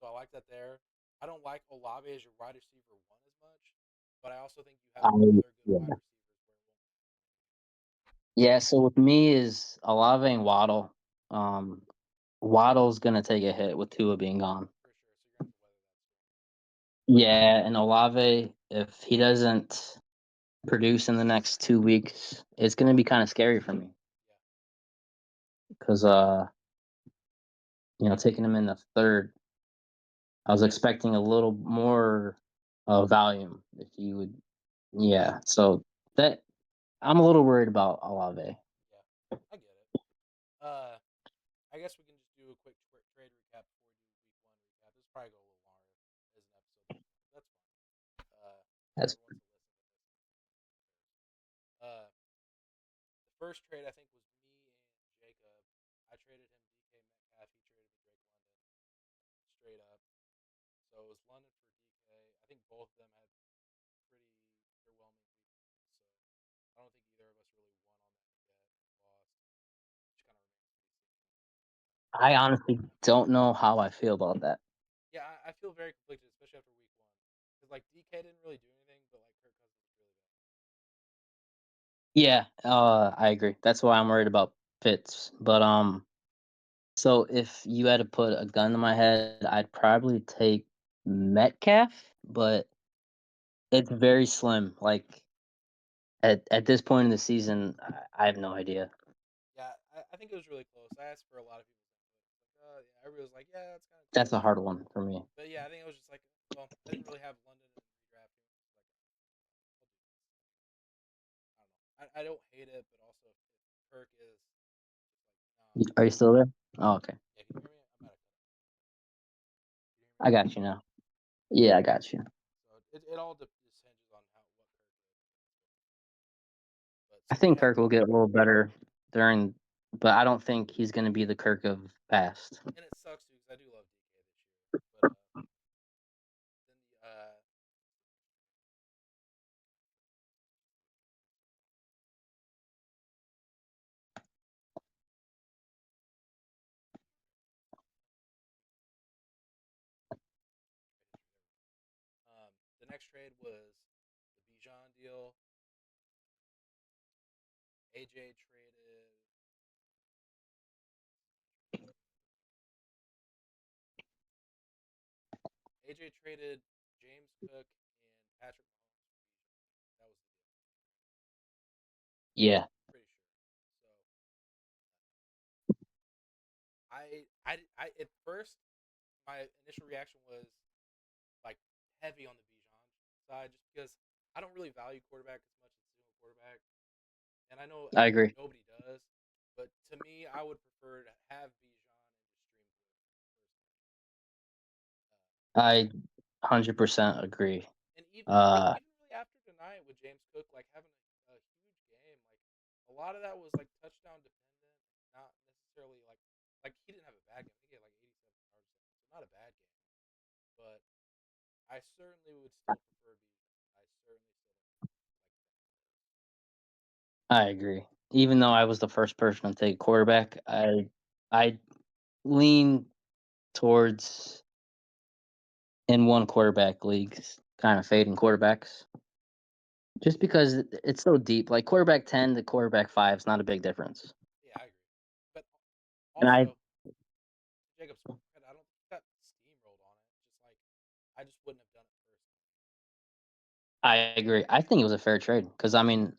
So I like that there. I don't like Olave as your wide receiver 1 as much, but I also think you have I other good wide yeah. receivers where it won't. Yeah, so with me is Olave and Waddle. Um, Waddle's gonna take a hit with Tua being gone. For sure. So you're gonna have to weather that storm. Yeah, and Olave, if he doesn't produce in the next 2 weeks, it's gonna be kind of scary for me Yeah. because taking him in the third, I was expecting a little more volume if you would. Yeah, so that I'm a little worried about Olave. Yeah. I get it. Uh, I guess we can just do a quick trade recap before we do week 1 recap. This will probably go a little longer as an episode this long. That's fine. That's Whoever wants to listen to this. The first trade I think was me and Jacob. I traded him DK Metcalf. He traded me Drake London straight up. So it was London for DK. I think both of them had pretty underwhelming week 1s. So I don't think either of us really won on that yet or lost, which kind of remains to be seen. I honestly don't know how I feel about that. Yeah, I feel very conflicted, especially after week 1, because like DK didn't really do anything, but like Kirk Cousins was really bad. Yeah, I agree. That's why I'm worried about Fitz. But so if you had to put a gun to my head, I'd probably take Metcalf, but it's very slim. Like at this point in the season, I have no idea. Yeah, I think it was really close. I asked for a lot of people's input. Like, yeah, everybody was like, yeah, that's kind of That's a close. hard one for me. But yeah, I think it was just like, well, I didn't really have London in redrafting. So like, I'll do this. I don't know. I don't hate it, but also if Kirk is just like, no, I'm Are good. you still there? Oh, okay. Yeah, can you hear me? I might have cut out. Can you hear me I now? got you now. Yeah, I got you. So it all just hinges on how what Kirk is. But I so we think had, Kirk will get a little better during, but I don't think he's going to be the Kirk of past. and it sucks too because I do love DK this year. But then the next trade was the Bijan deal. AJ traded. AJ traded James Cook and Patrick Mahomes. Yeah, Pretty sure. So I at first my initial reaction was like heavy on the Bijan side, just because I don't really value quarterback as much as single quarterback, and I know I agree. nobody does. But to me, I would prefer to have Bijan and just stream quarterback I 100% agree. and even Uh, even really after tonight with James Cook like having a huge game, like a lot of that was like touchdown dependent, not necessarily like he didn't have a bad game. I think he had like 87 yards, so not a bad game. But I certainly would still prefer Bijan. I certainly still don't like I agree. Even though I was the first person to take quarterback, I lean towards in one quarterback leagues, kind of fading quarterbacks, just because it's so deep. Like quarterback 10 to quarterback 5 is not a big difference. Yeah, I agree. But And I also, Jacob's I don't think he got steamrolled on it. Just like I just wouldn't have done it first. I agree. I think it was a fair trade because I mean,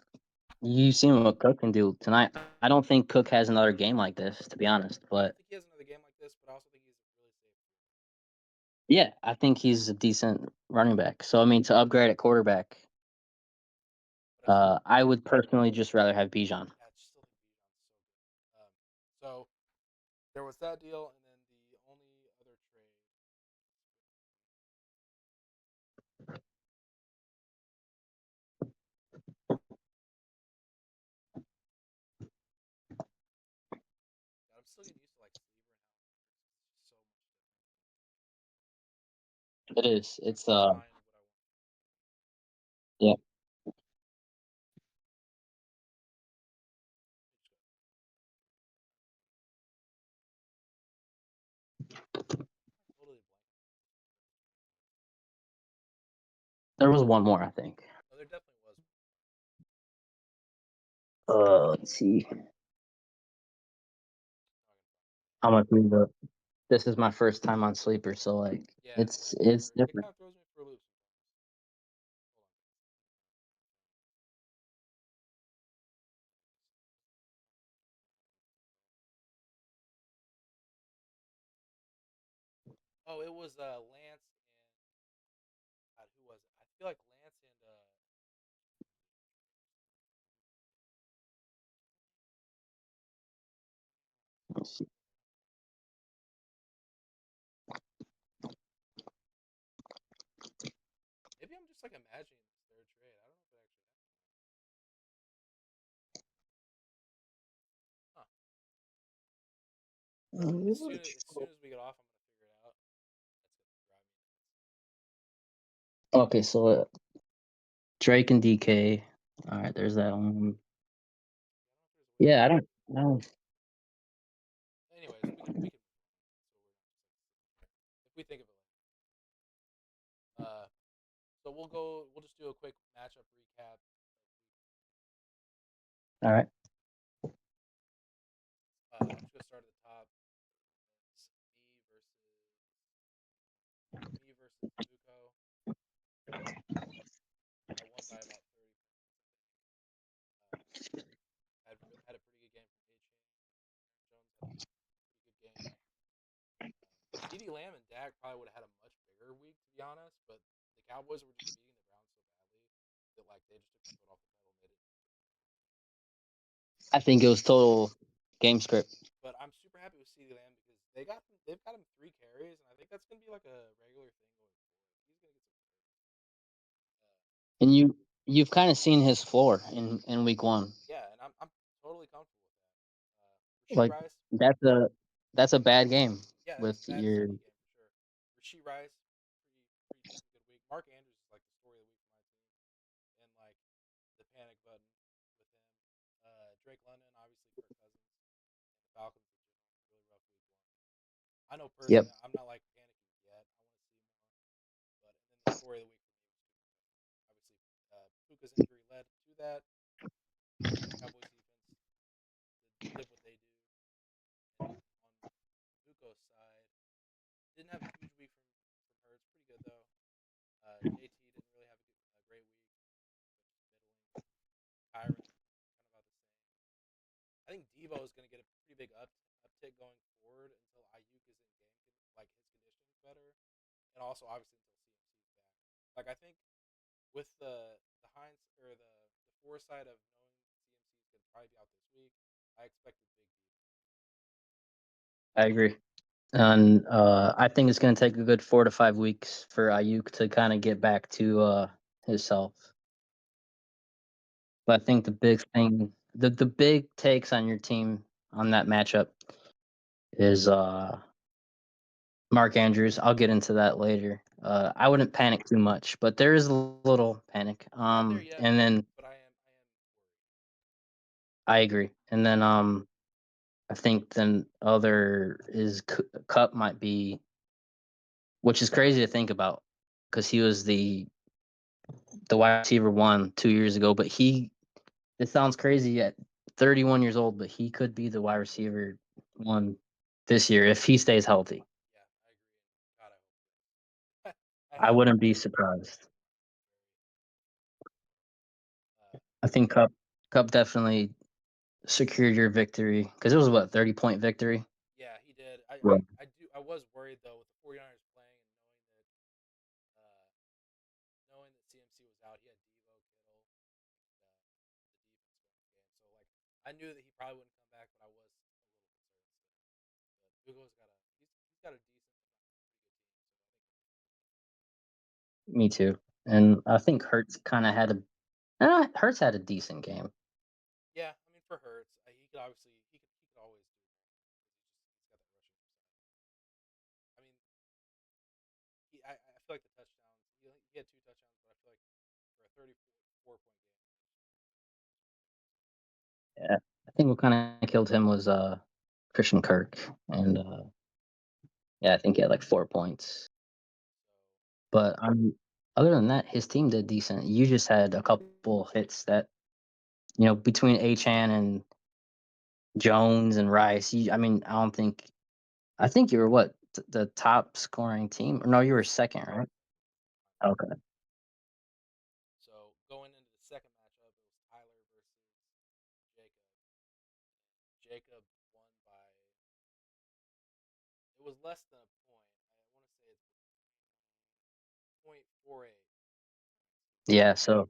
you seen what Cook can do tonight. I don't think Cook has another game like this, to be honest. I don't But think he has another game like this, but I also think he's a really safe. yeah, I think he's a decent running back. So I mean, to upgrade at quarterback, But I still think I would personally just rather have Bijan. I still think Bijan's so good. So there was that deal, and then the only other trade. I'm still getting used to like Sleever and how it's just so much different It is. trying It's to find what I want. yeah. Totally blank. There was one more, I think. Oh, there definitely was. Let's see. Not gonna find it. I'm gonna read the. This is my first time on Sleeper, so like Yeah, it's it different. kind of throws me for a loop sometimes. Hold on. Oh, it was Lance and God, who was it? I feel like Lance and Let's see. maybe I'm just like imagining this third trade. I don't know if it actually happened. Huh. Well, as soon as we get off, I'm gonna figure it out. That's gonna drive me nuts. Okay, so Drake and DK. All right, there's that one. I don't know if there's a way to Yeah, I like. don't know. Anyways, we can move on. So we're not just like sitting there. If we think of it like. So we'll go. We'll just do a quick matchup recap. All right. I'm just gonna start at the top. It's me versus Buko. I won by about 30 points. Uh, had a pretty good game from A Chain. Aaron Jones had a pretty good game. CeeDee Lamb and Dak probably would have had a much bigger week, to be honest. But the Cowboys were just beating the Browns so badly that like they just took the foot off the pedal and made it. I think it was total game script. But I'm super happy with CeeDee Lamb because they've got him 3 carries, and I think that's gonna be like a regular thing going forward. He's gonna get some carries. And you've kind of seen his floor in week 1. Yeah, and I'm totally comfortable with that. Rasheed Like Rice, that's a bad game yeah, that's with a bad your CD game for sure. Rasheed Rice, pretty good week. Mark Andrews is like the story of the week for my team, and like the panic button with him. Drake London, obviously Kirk Cousins, and the Falcons in general. Really rough week 1. I know yep. personally, I'm not like panicking yet. I want to see more, but and then the story of the week for me was Cooper Cup. Obviously, Puka's injury led to that. Cowboys defense did what they do, and on Buko's side, didn't have a huge week from Hurts. Pretty good though. JT didn't really have a great week, but just middling. Kyron, kind of about the think Debo is going to get a pretty big uptick going forward until Ayuk is in game, like his conditioning's better, and also obviously until CMC's back. Like I think with the Heinz or the foresight of knowing CMC is going to probably be out this week, I expected big Debo. I agree. And I think it's going to take a good 4 to 5 weeks for Ayuk to kind of get back to himself. But I think the big thing, the big takes on your team on that matchup is Mark Andrews. I'll get into that later. I wouldn't panic too much, but there is a little panic. I'm not there yet, And then but I am worried. I agree. And then I think then other is Cup might be, which is crazy to think about, because he was the wide receiver 1 2 years ago, but it sounds crazy at 31 years old, but he could be the wide receiver 1 this year if he stays healthy. Yeah, I agree. And God, I hope so. I I have wouldn't be very, surprised. uh, I think Cup definitely secured your victory because it was what 30-point victory. yeah, he did. Yeah. I was worried though with the 49ers playing and knowing that CMC was out, he had Devo, Kittle, the defense running the game. So like I knew that he probably wouldn't come back, but I was a little concerned still. But Ugo's got he's got a decent, if not pretty good team. So I think Me too. And I think Hurts kind of had Hurts had a decent game. yeah, I mean for Hurts, he could obviously he could always do more because he's got that rushing upside. I mean, I feel like the touchdowns he had two touchdowns, but I feel like for a 34 point game, Yeah. I think what kind of killed him was Christian Kirk, and yeah, I think he had like 4 points. so But other than that, his team did decent. You just had a couple hits that between Achan and Jones and Rice. I mean, I think you were what the top scoring team. Or no, you I were was second. second, right? Okay. So going into the second matchup, it was Tyler versus Jacob. Jacob won by it was less than a point. I want to say it's 0.48 points. Yeah. So, So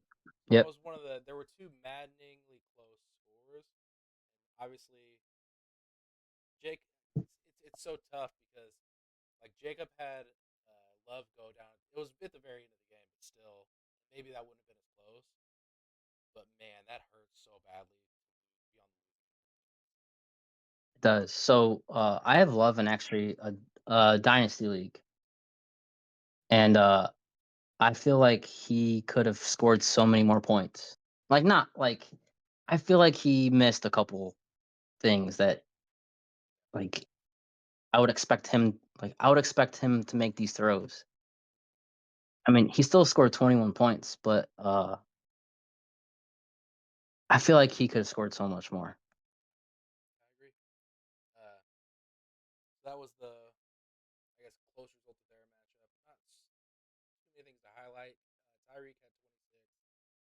that yep. was one of the. There were two maddeningly close scores. Obviously, Jake. It's so tough because like Jacob had Love go down. It was at the very end of the game, but still, maybe that wouldn't have been as close. But man, that hurts so badly to be on the losing end. It does. So, I have Love in actually a dynasty league, and I feel like he could have scored so many more points. Like not like I feel like he missed a couple things that like I would expect him to make these throws. I mean, he still scored 21 points, but I feel like he could have scored so much more. I agree. Uh, that was the I guess close result of their matchup. Not too many things to highlight. Tyreek had 26.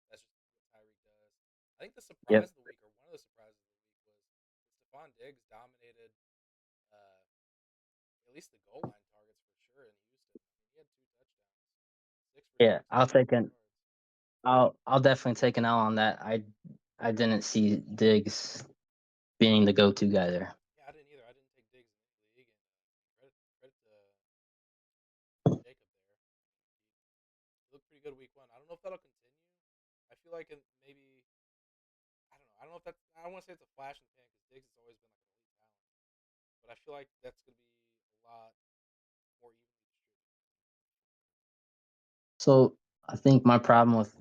That's just what Tyreek does. I think the Yep. surprise of the week, or one of the surprises of the week, was that Stephon Diggs dominated uh, at least the goal line targets for sure in Houston. I mean, he had two touchdowns, six for Yeah, 17, 100 yards. I'll definitely take an L on that. I didn't see Diggs being the go-to guy there. Yeah, I didn't either. I didn't take Diggs in any league, and credit to Jacob there. He looked pretty good week one. I don't know if that'll continue. I feel like maybe I don't know. I don't know if that's. I don't want to say it's a flash in the pan because Diggs has always been like an elite talent, but I feel like that's going to be a lot more evenly distributed. So I think my problem with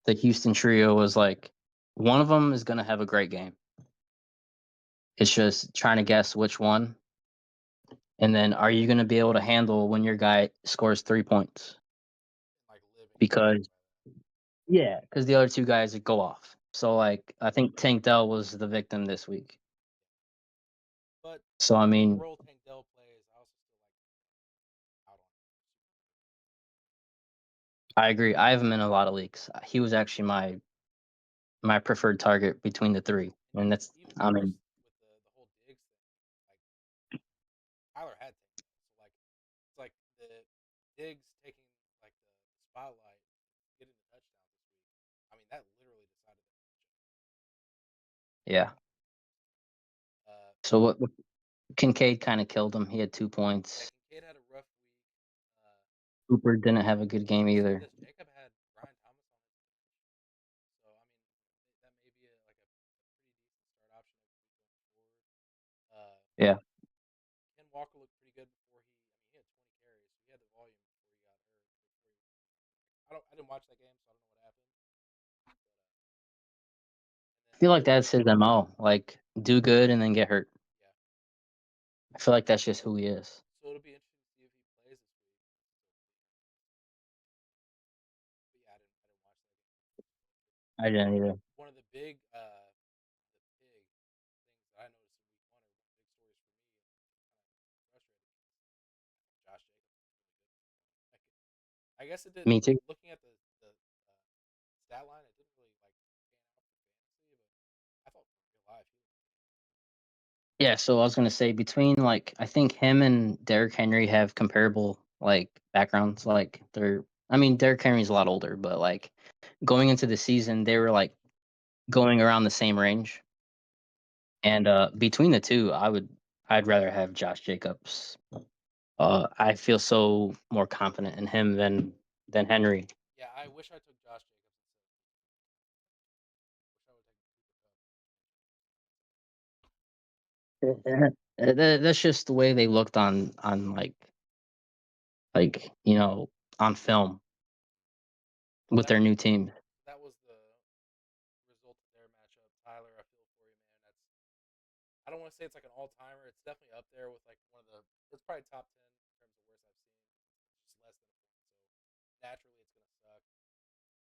the Houston trio was like one of them is gonna have a great game. It's just trying to guess which one, and then are you gonna be able to handle when your guy scores 3 points? Like living Because by that. yeah, because the other two guys would go off. So like I think Tank Dell was the victim this week. But So I for the mean, role Tank Dell plays, I also still like out on him. I agree. I have him in a lot of leagues. He was actually my preferred target between the three, and that's Even I first mean, with the whole Diggs thing, like Tyler had taken that. So like it's like the Diggs taking like the spotlight, getting the touchdown this week. I mean that literally decided that matchup. yeah. Uh, So what Kincaid kind of killed him. He had 2 yeah, points. Kincaid had a rough week. Uh, Cooper didn't have a good I game will say either. this: Jacob had Brian Thomas on his bench, so I mean that may be a pretty decent start option next week going forward. Uh, Yeah. Ken Walker looked pretty good before he. I mean, he had 20 carries, so he had the volume before he got hurt. Before he, I didn't watch that game, so I don't know what happened. But I and feel then like that's his MO. Like do good and then get hurt. yeah, I feel like that's just who he is. so it'll be interesting to see if he plays this week. But yeah, I didn't watch that game. I didn't either. One of the big things that I noticed in week one, or one of the big stories for me, and kind of frustrated me, is Josh Jacobs was really good. Like, I guess it didn't. Me too. Looking at the stat line, it didn't really like pan out for fantasy, but I thought for real life he looked Yeah, so I was gonna say between like I think him and Derrick Henry have comparable like backgrounds. Like they're I mean Derrick Henry's a lot older, but like going into the season they were like going around the same range. And between the two, I'd rather have Josh Jacobs. I feel so more confident in him than Henry. Yeah, I wish I took Josh Jacobs instead of Cooper. Wish I would have taken Cooper Cup. That's just the way they looked on like on film Well, with their new team. that was the result of their matchup. Tyler, I feel for you, man. That's I don't want to say it's like an all timer. It's definitely up there with like one of the. It's probably top 10 in terms of worst I've seen. It's just less than a point, so naturally it's gonna suck.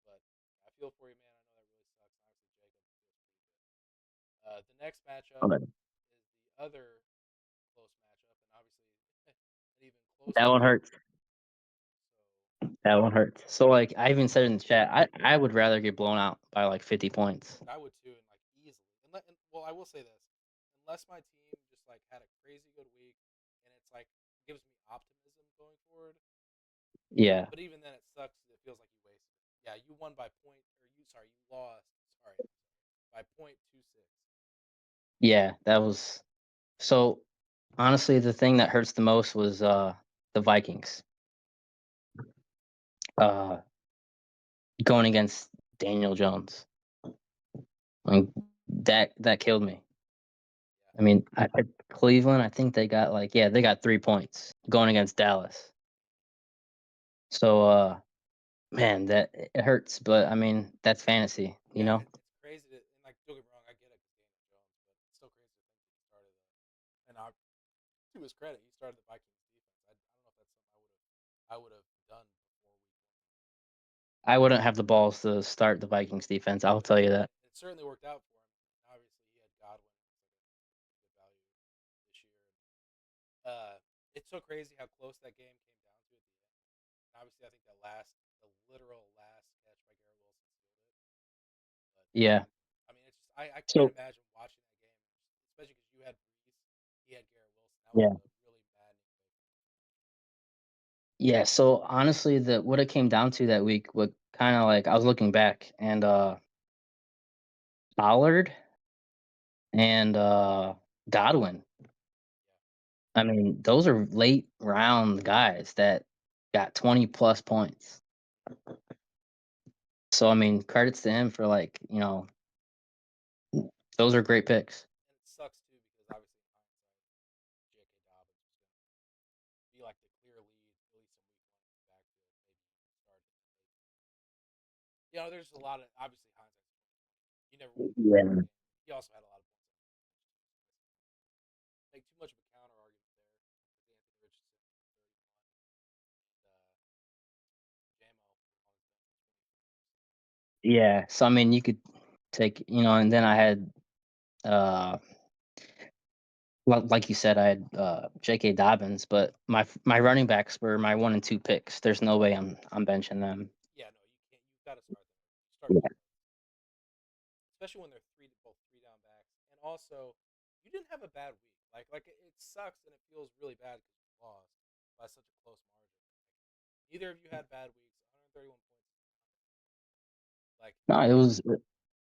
But I feel for you, man. I know that really sucks. And obviously Jacob feels pretty good. The next matchup Okay. is the other close matchup, and obviously an even closer That one matchup. hurts. So That one hurts. So like I even said in the chat, I would rather get blown out by like 50 points. I would too, and like easily. And well, I will say this: unless my team just like had a crazy good week, and it's like gives me optimism going forward. Yeah. But even then, it sucks. It feels like you wasted it. Yeah, you won by point, or you lost. Sorry, by point 26. Yeah, that was so honestly the thing that hurts the most was the Vikings. Uh going against Daniel Jones. Like that killed me. Yeah, I mean, Cleveland, I think they got like yeah, they got 3 points going against Dallas. So man, that it hurts, but I mean, that's fantasy, you yeah, know? and it's crazy to and like don't get me wrong, I get it because Daniel Jones, but it's still crazy to think that he started and to his credit, he started the Vikings defense. I don't know if that's something I would have done before week one. I wouldn't have the balls to start the Vikings defense, No, I'll tell you that. it certainly worked out for him. And obviously, he had Godwin, who's like a good value this year. It's so crazy how close that game came down to at the end. And obviously, I think the literal last catch by Garrett Wilson sealed it. But Yeah. I mean, it's just I can't So imagine watching that game, especially because you had Brees, he had Garrett Wilson. That was yeah. a really maddening pick. Yeah, so honestly, the what it came down to that week, what kind of like I was looking back and Pollard and Godwin. Yeah, I mean, those are late round guys that got 20 plus points. So I mean, credits to him for like, those are great picks. and it sucks too because obviously in hindsight, J.K. Dobbins was going to be like the clear lead, at least in week one in the backfield. Maybe even start him late. You know, there's a lot of obviously hindsight's 2020. You never want to pick him in Yeah. that game. He also had a lot of points on the bench. Make too much of a counter argument there because Anthony Richardson had 31 and Jamo on his bench with 24. Yeah. So I mean, you could take, and then I had uh like you said, I had J.K. Dobbins, but my running backs were my 1 and 2 picks. There's no way I'm benching them. Yeah, no, you can't. You've got to start them. You start Yeah. both of them, especially when they're both three down backs. And also you didn't have a bad week. It sucks and it feels really bad because you lost by such a close margin. Neither of you had bad weeks. 131 points. Like No,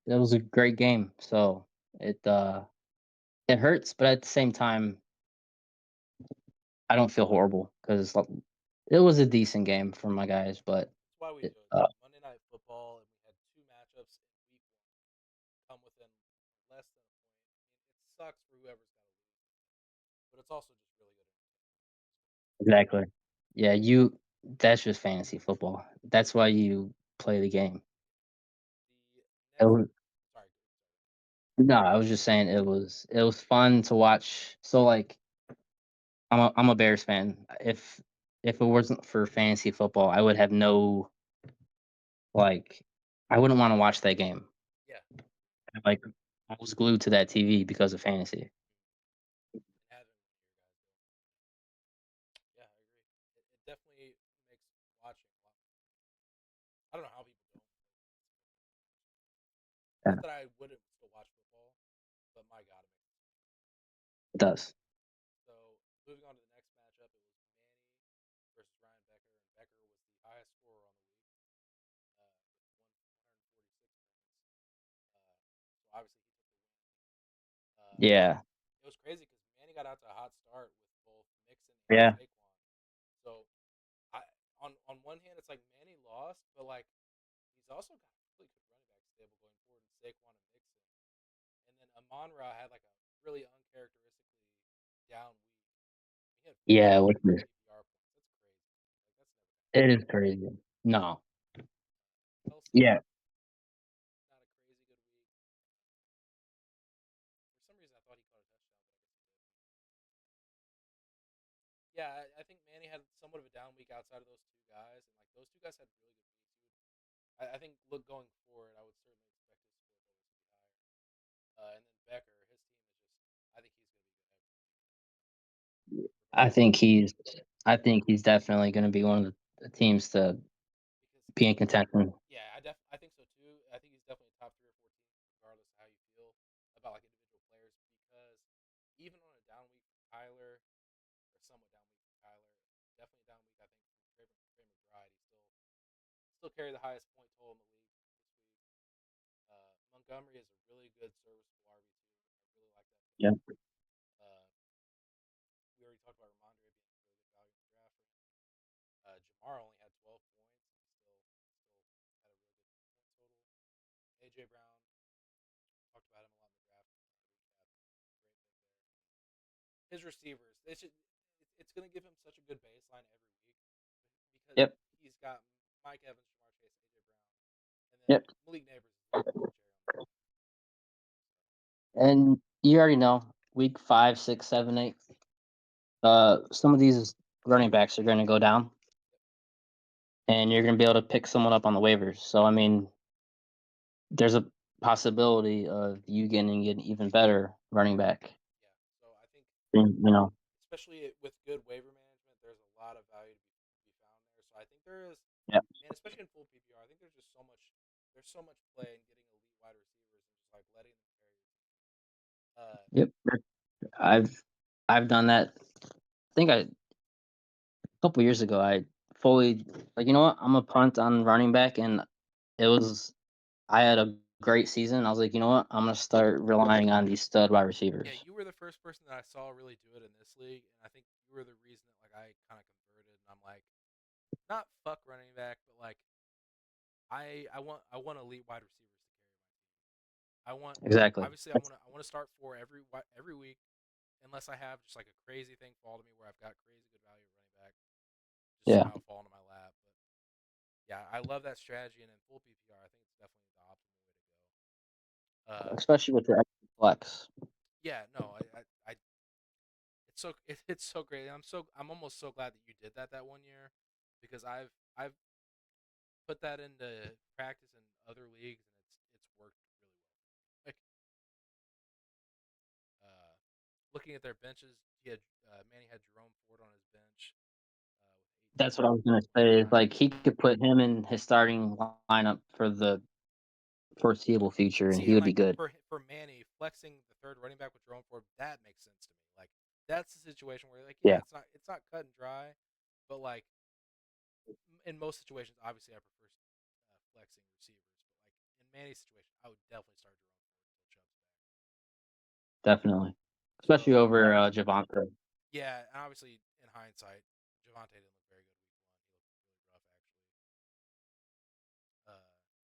it was a great game. So it hurts, but at the same time, I don't feel horrible because it was a decent game for my guys. But that's why we it, do it. It's like Monday Night Football, and we had two matchups in week one come within less than a point. It sucks for whoever's got to lose, but it's also just really good. exactly. Yeah, you. That's just fantasy football. That's why you play the game. The It next, was, sorry, no, I was just saying it was fun to watch. So like I'm a Bears fan. If it wasn't for fantasy football, I would have no like I wouldn't want to watch that game. yeah, Like I was glued to that TV because of fantasy. and having one of your guys go. Yeah, I agree. It definitely makes watching a lot. I don't know how people don't. Yeah, Not that I wouldn't still watch football, but my God, it makes me. it does. So moving on to the next matchup, it was Manny versus Ryan Becker, and Becker was the highest scorer on the week with 146 points. So obviously he took the win. But Yeah, it was crazy because Manny got out to a hot start with both Mixon and yeah, Saquon. So I on one hand it's like Manny lost, but like he's also got a really good running back stable going forward in Saquon and Mixon. And then Amon Ra had like a really uncharacteristically down week. He had yeah. 14 PPR points. That's crazy. Like that's never gonna It happen. is crazy. No, Kelsey, yeah, not a crazy good week. For some reason, I thought he caught a touchdown, but I guess he did. Yeah, I think Manny had somewhat of a down week outside of those two guys, and like those two guys had really good weeks. I think look going forward, I would certainly expect his score totals to be higher. And then Becker, his team is just, I think he's going to be good every week for I fantasy think he's I think he's definitely going to be one of the teams to because be in contention. yeah, I think so too. I think he's definitely top 3 or 4 teams, regardless of how you feel about like individual players. Because even on a down week from Kyler, or somewhat down week from Kyler, definitely down week. I think from Trey McBride, he still carried the highest point total in the league this week. Montgomery is a really good serviceable RB2. I really like that pick. Yeah, Uh, we already talked about Ramondre being really good value in the draft for him. Jamar only had 12 points and still had a really good point total. AJ Brown, talked about him a lot in the draft. Recap, great pick there. His receivers, it's going to give him such a good baseline every week because yep, he's got Mike Evans, Jamar Chase, AJ Brown, and then yep. Malik Neighbors is literally the cherry on the top. And you already know week 5, 6, 7, 8. Some of these running backs are going to go down, So, and you're going to be able to pick someone up on the waivers. So I mean, there's a possibility of you getting an even better running back. yeah. So I think, You know, especially with good waiver management, there's a lot of value to be found there. So I think there is, yeah, and especially in full PPR, I think there's so much play in getting elite wide receivers and just like letting them carry your team. yep. I've I've done that. I think a couple years ago, I fully like. You know what? I'm a punt on running back, and it was I had a great season. I was like, you know what? I'm gonna start relying on these stud wide Yeah, receivers. you were the first person that I saw really do it in this league, and I think you were the reason that like I kind of converted, and I'm like, not fuck running back, but like I want elite wide receivers to carry my team. I want Exactly. obviously That's, I want to start for every week, unless I have just like a crazy thing fall to me where I've got crazy good value at running back, just yeah, somehow fall into my lap. But yeah, I love that strategy, and in full PPR, I think it's definitely the optimal way to go. especially with your extra flex. Yeah, no, it's so great. I'm almost so glad that you did that 1 year because I've put that into practice in other leagues and it's worked really well. Like uh, looking at their benches, he had Manny had Jerome Ford on his bench with 18 That's what I was gonna points. say. Is like he could put him in his starting lineup for the foreseeable future, and See, he and would be like good. for Manny flexing the third running back with Jerome Ford, that makes sense to me. Like that's the situation where like yeah, Yeah, it's not cut and dry, but like in most situations, obviously I prefer flexing receivers, but like in Manny's situation, I would definitely start Jerome Ford until Chubb's back. definitely, especially So over Javante. yeah, and obviously in hindsight, Javante didn't look very good week one. He looked really rough actually.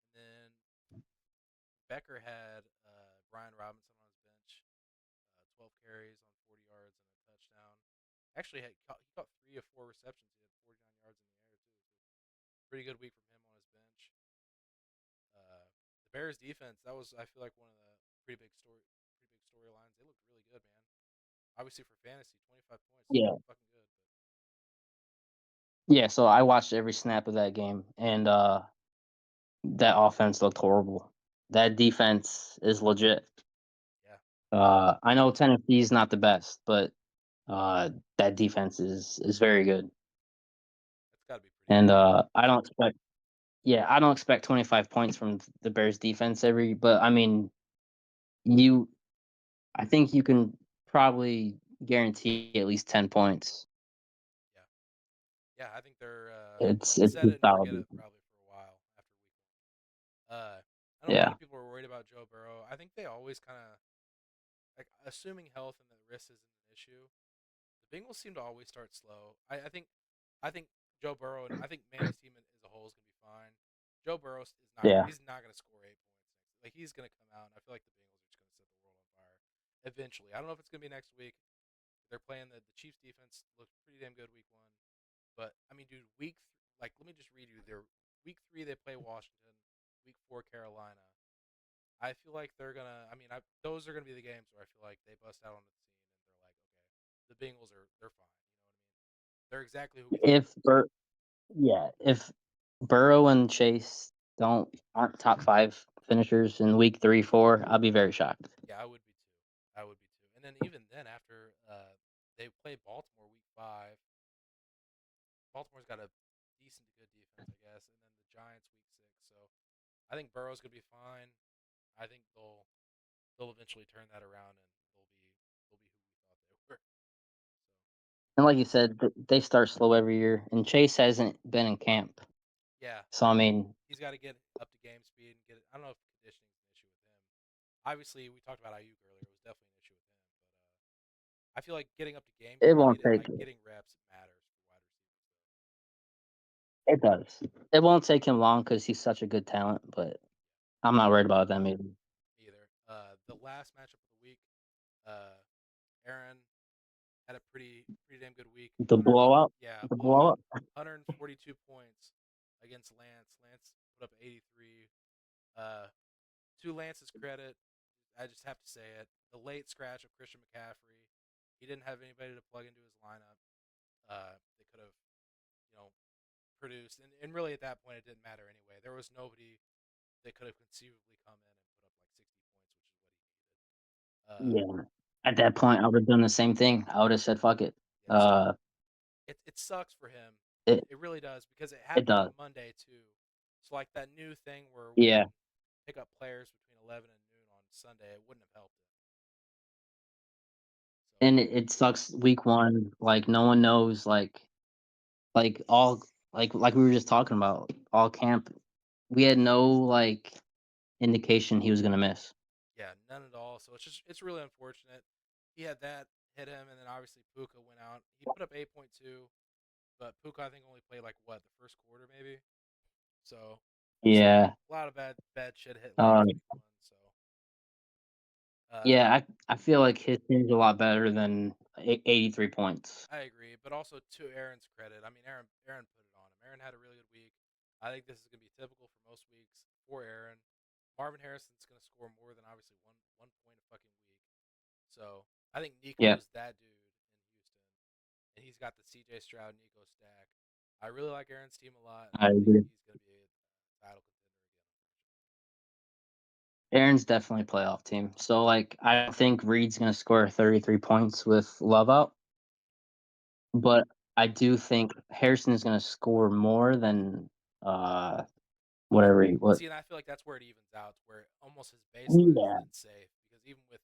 And then Becker had Brian Robinson on his bench, 12 carries on 40 yards and a touchdown. Actually, he caught 3 of 4 receptions. He had 49 yards in the air too. So pretty good week from him on his bench. The Bears defense, that was I feel like one of the pretty big storylines. They looked really good, man. Obviously for fantasy, 25 points, Yeah, pretty fucking good. But yeah. So I watched every snap of that game, and that offense looked horrible. That defense is legit. yeah, I know Tennessee's not the best, but that defense is very good. that's got to be pretty And good. I don't expect yeah, I don't expect 25 points from the Bears defense but I mean, you I think you can probably guarantee at least 10 points. Yeah, yeah. I think they're It's set a it and solid forget it defense. probably for a while after week one. I know a lot Yeah. of people are worried about Joe Burrow. I think they always kind of like assuming health and the wrist isn't an issue. The Bengals seem to always start slow. I think Joe Burrow and I think Manny's team as a whole is gonna be fine. Joe Burrow is not Yeah. he's not gonna score 8 points next. Like he's gonna come out and I feel like the Bengals are just gonna set the world on fire eventually. I don't know if it's gonna be next week. They're playing the Chiefs defense looked pretty damn good week one, but I mean, dude, like let me just read you their week three they play Washington, week four Carolina. I feel like they're gonna. I mean, those are gonna be the games where I feel like they bust out on the scene and they're like, okay, the Bengals they're fine. You know what I mean? They're exactly who we thought they If were. Bur yeah, if Burrow and Chase aren't top 5 finishers in week 3, 4, I'll be very shocked. Yeah, I would be too. I would be too. And then even then, after they play Baltimore week five, Baltimore's got a decent to good defense, I guess, and then the Giants week six. So I think Burrow's gonna be fine. I think they'll eventually turn that around and they'll be who we thought they were. So And like you said, they start slow every year, and Chase hasn't been in camp. yeah, So, I mean, he's got to get up to game speed and get it. I don't know if conditioning is an issue with him. Obviously, we talked about Ayuk earlier. It was definitely an issue with him, but I feel like getting up to game it won't speed and take like getting reps matters for wide receivers. it does. It won't take him long because he's such a good talent, but I'm not worried about them either. Yeah, either. The last matchup of the week, uh, Aaron had a pretty damn good week. The blowout Yeah, the blew out blowout? 142 points against Lance. Lance put up 83. Uh, to Lance's credit, I just have to say it. The late scratch of Christian McCaffrey, he didn't have anybody to plug into his lineup. They could have, you know, produced, and really at that point it didn't matter anyway. There was nobody that could have conceivably come in and put up like 60 points, which is what he needed. Yeah. At that point, I would've done the same thing. I would've said, "Fuck it." Yeah, so it sucks for him. It It really does because it it happened does. on Monday too. So like that new thing where we Yeah, can pick up players between 11 and noon on Sunday, it wouldn't have helped him. So and it sucks week 1, like, no one knows, all like we were just talking about, all camp, we had no, indication he was gonna miss. yeah, none at all. So it's really unfortunate. He had that hit him, and then obviously Puka went out. He put up 8.2, but Puka I think only played like what the first quarter maybe. So just Yeah. a lot of bad shit hit Uh, Lance week one. So uh, yeah, I feel like his team's a lot better than 83 points. I agree, but also to Aaron's credit, I mean Aaron put it on him. Aaron had a really good week. I think this is gonna be typical for most weeks for Aaron. Marvin Harrison's gonna score more than obviously one point a fucking week. So I think Yeah, Nico's that dude in Houston, and he's got the C.J. Stroud Nico stack. I really like Aaron's team a lot, and I I think agree. he's gonna be a title contender again. Aaron's definitely a playoff team. So, I think Reed's gonna score 33 points with Love out, but I do think Harrison is gonna score more than, uh, Unfortunately. whatever he what See, and I feel like that's where it evens out, to where almost his baseline is Yeah. then safe because even with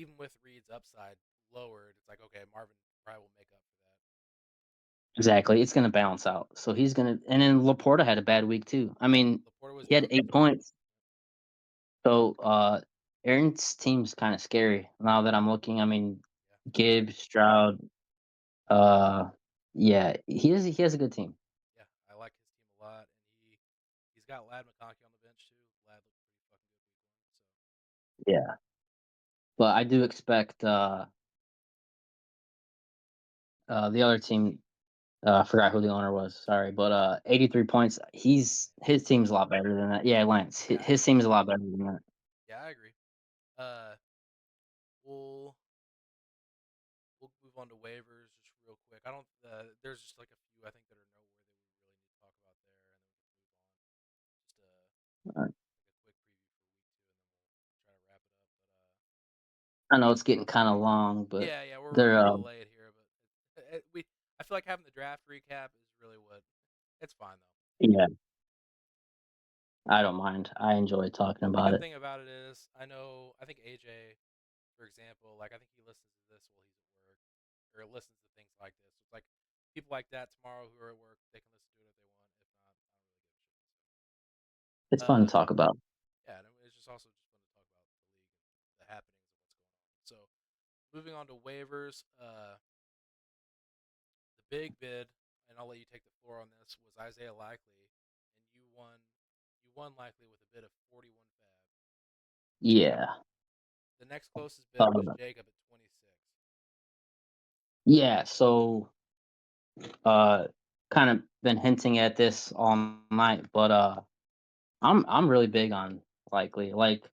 even with Reed's upside lowered, it's like okay, Marvin probably will make up for that. Exactly, it's gonna balance out. So he's gonna and then Laporta had a bad week too. I Yeah, mean, Laporta was he had down 8 defensively. points. So, Aaron's team's kinda scary now that I'm looking. I mean, Yeah, especially Gibbs, Stroud, uh, yeah, he has a good team. yeah, I like his team a lot, and he's got Lad McConkey on the bench too. Lad looked pretty fucking good week 1, so Yeah. But I do expect, the other team, I forgot who the owner was, sorry, but, 83 points, his Lance. team's a lot better than that. Yeah, Lance. Yeah, I His agree. team is a lot better than that. Yeah, I agree. Uh, we'll we'll move on to waivers just real quick. I don't. There's just like a few I think that are noteworthy we really need to talk about there, and then we can move on. Just Uh, like a quick preview for week 2, and then we'll try to wrap it up. But I know it's getting kinda long, but yeah, yeah, we're running they're, a little late here, but we I feel like having the draft recap is really what it's fine though. yeah, I don't mind. I enjoy talking The about good it. thing about it is I think AJ, for example, like I think he listens to this while he's at work, or listens to things like this. It's like people like that tomorrow who are at work, they can listen to it if they want. If not, I don't really give a shit. It's So, fun to talk about. yeah, and it's just also just fun to talk about the league and the happenings of what's going on. So, moving on to waivers, the big bid, and I'll let you take the floor on this, was Isaiah Likely, and you won Likely with a bid of 41 fab. Yeah. The next closest bidder was Uh, Jacob at 26. yeah, so, uh, kind of been hinting at this all night, but, I'm really big on Likely. Like,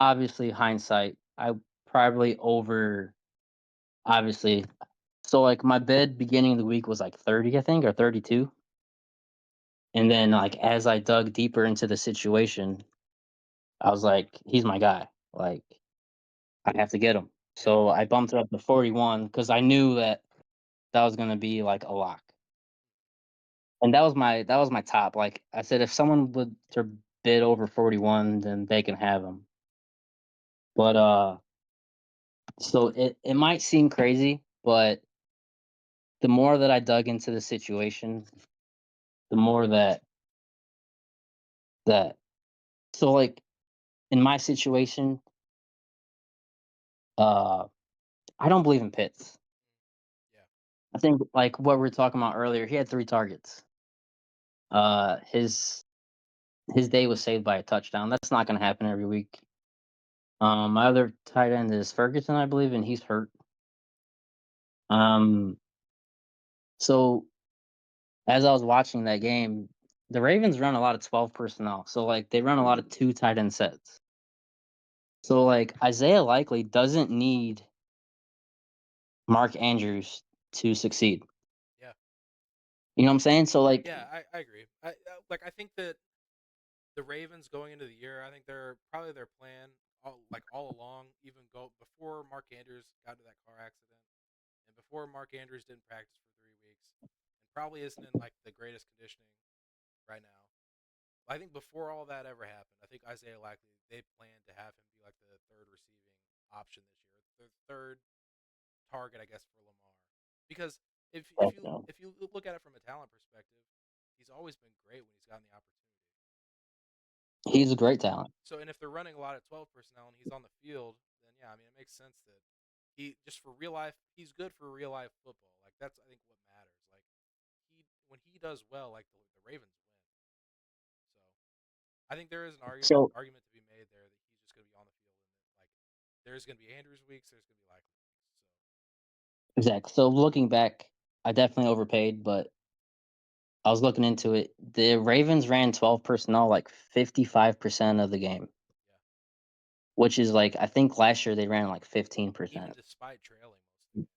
obviously, hindsight, I probably over obviously so, like, my bid beginning of the week was, like, 30, I think, or 32, and then, like, as I dug deeper into the situation, I was like, "He's my guy." Like, I have to get him. Yeah, So, I bumped it up to 41 because I knew that that was gonna be, like, a lock. And that was my top, like, I said, "If someone would to bid over 41, then they can have him." But, so it might seem crazy, but the more that I dug into the situation, the more that so, like, in my situation, uh, I don't believe in pits. yeah, I think, like, what we were talking about earlier, he had 3 targets. His day was saved by a touchdown. That's not gonna happen every week. My other tight end is Ferguson, I believe, and he's hurt. Um, so as I was watching that game, the Ravens run a lot of 12 personnel. So, like, they run a lot of 2 tight end sets. So, like, Isaiah Likely doesn't need Mark Andrews to succeed. yeah, You know what I'm saying? So, like, yeah. I agree. I think that the Ravens going into the year, I think they're probably their plan all along, even go before Mark Andrews got into that car accident, and before Mark Andrews didn't practice for 3 weeks, and probably isn't in like the greatest conditioning right now. I think before all that ever happened, I think Isaiah Likely they planned to have him be like the third receiving option this year, the third target, I guess, for Lamar. Because if you look at it from a talent perspective, he's always been great when he's gotten the opportunity. he's a great talent. So, and if they're running a lot of 12 personnel and he's on the field, then yeah, I mean, it makes sense that he just for real life, he's good for real life football. Like that's I think what matters. Like he when he does well, like the Ravens win. So I think there is an So, argument to be made there that he's just going to be on the field and that, like there's going to be Andrews weeks, there's going to be likely weeks. So exactly. So, looking back, I definitely overpaid, but I was looking into it. The Ravens ran 12 personnel like 55% of the game, yeah, which is like I think last year they ran like even 15%. despite trailing most of the game.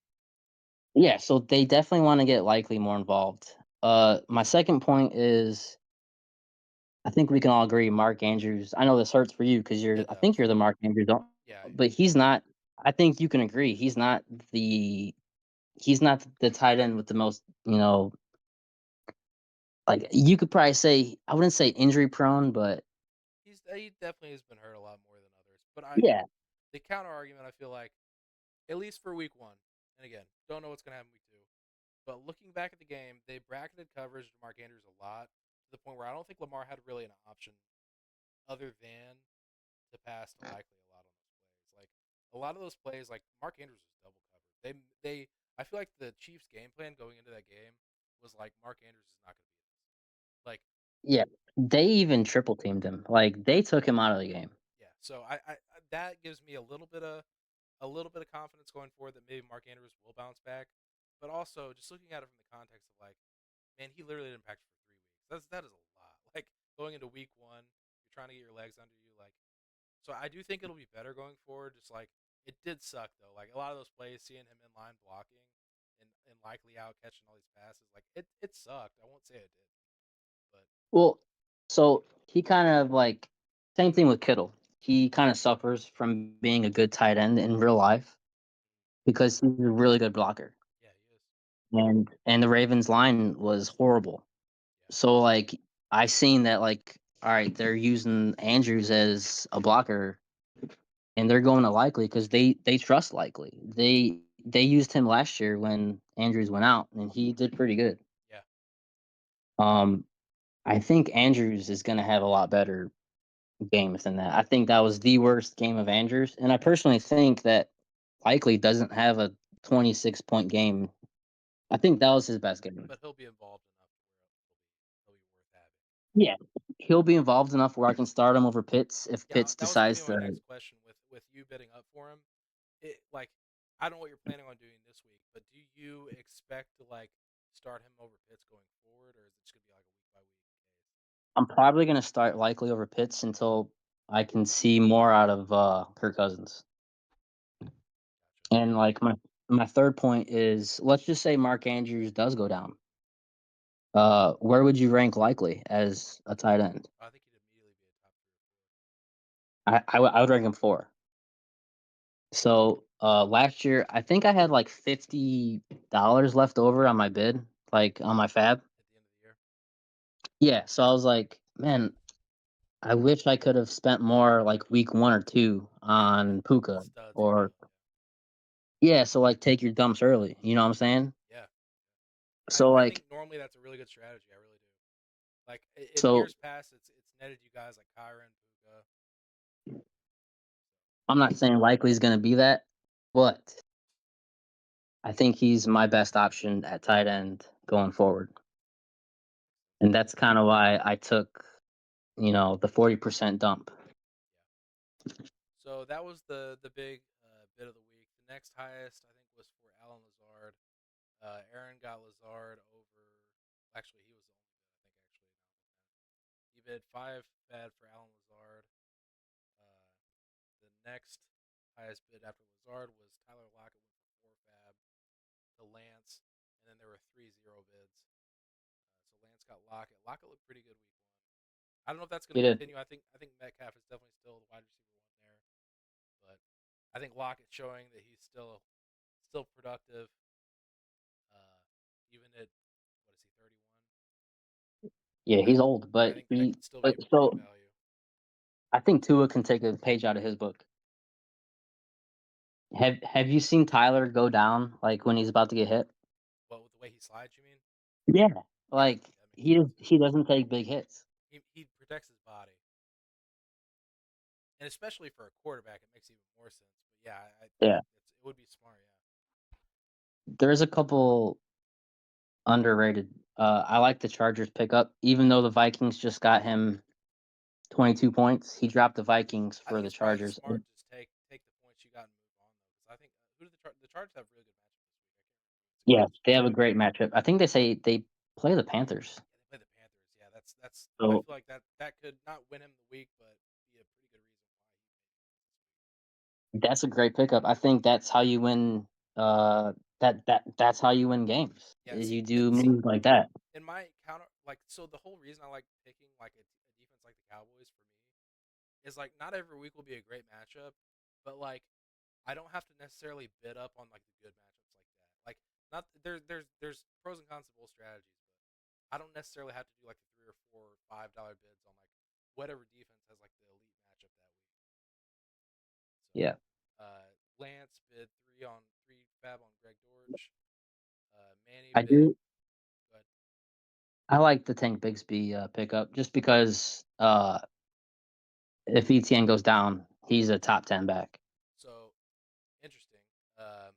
Yeah, so they definitely want to get Likely more involved. My second point is I think we can all agree Mark Andrews. I know this hurts for you because It I think does. you're the Mark Andrews, don't, Yeah, but he's not. I think you can agree the he's not the tight end with the most. Like you could probably say I wouldn't say injury prone, but he definitely has been hurt a lot more than others. But yeah. the counter argument, I feel like, at least for week one, and again, don't know what's gonna happen week two. But looking back at the game, they bracketed coverage to Mark Andrews a lot to the point where I don't think Lamar had really an option other than to pass to Likely a lot on those plays. Like a lot of those plays, like Mark Andrews was double covered. They I feel like the Chiefs' game plan going into that game was like Mark Andrews is not going to be in this. Like Yeah, they even triple teamed him. Like they took him out of the game. yeah, so that gives me a little bit of confidence going forward that maybe Mark Andrews will bounce back. But also just looking at it from the context of like, man, he literally didn't practice for 3 weeks. That is a lot. Like going into week one, you're trying to get your legs under you. Like so I do think it'll be better going forward. Just like it did suck though. Like a lot of those plays, seeing him in line blocking and Likely out catching all these passes, like it sucked. I won't say it did, but Well, so he kind of like same thing with Kittle. He kind of suffers from being a good tight end in real life because he's a really good blocker. yeah, he is. And the Ravens line was horrible. Yeah, So like I seen that like all right, they're using Andrews as a blocker and they're going to Likely because they trust Likely. They used him last year when Andrews went out and he did pretty good. yeah, Um I think Andrews is going to have a lot better games than that. I think that was the worst game of Andrews, and I personally think that Likely doesn't have a 26-point game. I think that was his best game. but he'll be involved enough to where he'll be worth having. Yeah, he'll be involved enough where I can start him over Pitts if Yeah, Pitts that was gonna be decides my to. next question with you bidding up for him. It like I don't know what you're planning on doing this week, but do you expect to like start him over Pitts going forward, or is it just gonna be like a week by week case? I'm probably going to start Likely over Pitts until I can see more out of Kirk Cousins. Gotcha. And like my third point is, let's just say Mark Andrews does go down. Where would you rank Likely as a tight end? I think he'd immediately be a top 3 or 4. I would rank him four. So last year, I think I had like $50 left over on my bid, like on my fab. At the end of the year. Yeah, so I was like, man, I wish I could have spent more like week one or two on Puka Studs or early. yeah. So like take your dumps early. You know what I'm saying? Yeah. So I think like normally that's a really good strategy. I really do. Like in so years past, it's netted you guys like Kyron, Puka. I'm not saying likely is going to be that, but I think he's my best option at tight end going forward, and that's kind of why I took the 40% dump. Yeah. So that was the big bit of the week. The next highest I think was for Alan Lazard. Aaron got Lazard over. Actually, he was the only bid I think actually. Now he bid five bad for Alan Lazard. Uh, the next highest bid after Lazard was Tyler Lockett went for four fab to Lance, and then there were 3-0 bids. So Lance got Lockett. Lockett looked pretty good week one. I don't know if that's going He to did. continue. I think Metcalf is definitely still the wide receiver one there, but I think Lockett showing that he's still productive, uh, even at what is he 31. Yeah, I he's old, I but think that could still be but a pretty good so value. I think Tua can take a page out of his book. Have you seen Tyler go down like when he's about to get hit? But with the way he slides, you mean? Yeah. Yeah, Like that makes sense. he doesn't take big hits. He protects his body, and especially for a quarterback, it makes even more sense. But yeah, I Yeah. think it would be smart. Yeah, There's a couple underrated. I like the Chargers pickup, even though the Vikings just got him 22 points. He dropped the Vikings I for think the it's probably Chargers. smart to just take the points you got and move on though, because I think who do the Chargers have a really good matchup this week? I can't remember. It's Yeah, against they have a great matchup. I think they say they play the Panthers. yeah, they play the Panthers. Yeah, that's I So feel like that could not win him the week, but be a pretty good reason why he may win this week. that's a great pickup. I think that's how you win. That's how you win games. Yeah, Is see, you do see, moves like that. in my counter, like, so the whole reason I like picking like a defense like the Cowboys for me is like not every week will be a great matchup, but like I don't have to necessarily bid up on like the good matchups like that. Like not there's pros and cons to both strategies, but I don't necessarily have to do like the $3 or $4 or $5 bids on like whatever defense has like the elite matchup that week. So Yeah. Lance bid three fab on Greg Dortch. Manny I bid, do. but I like the Tank Bigsby pickup just because if ETN goes down, he's a top 10 back. so interesting. Um,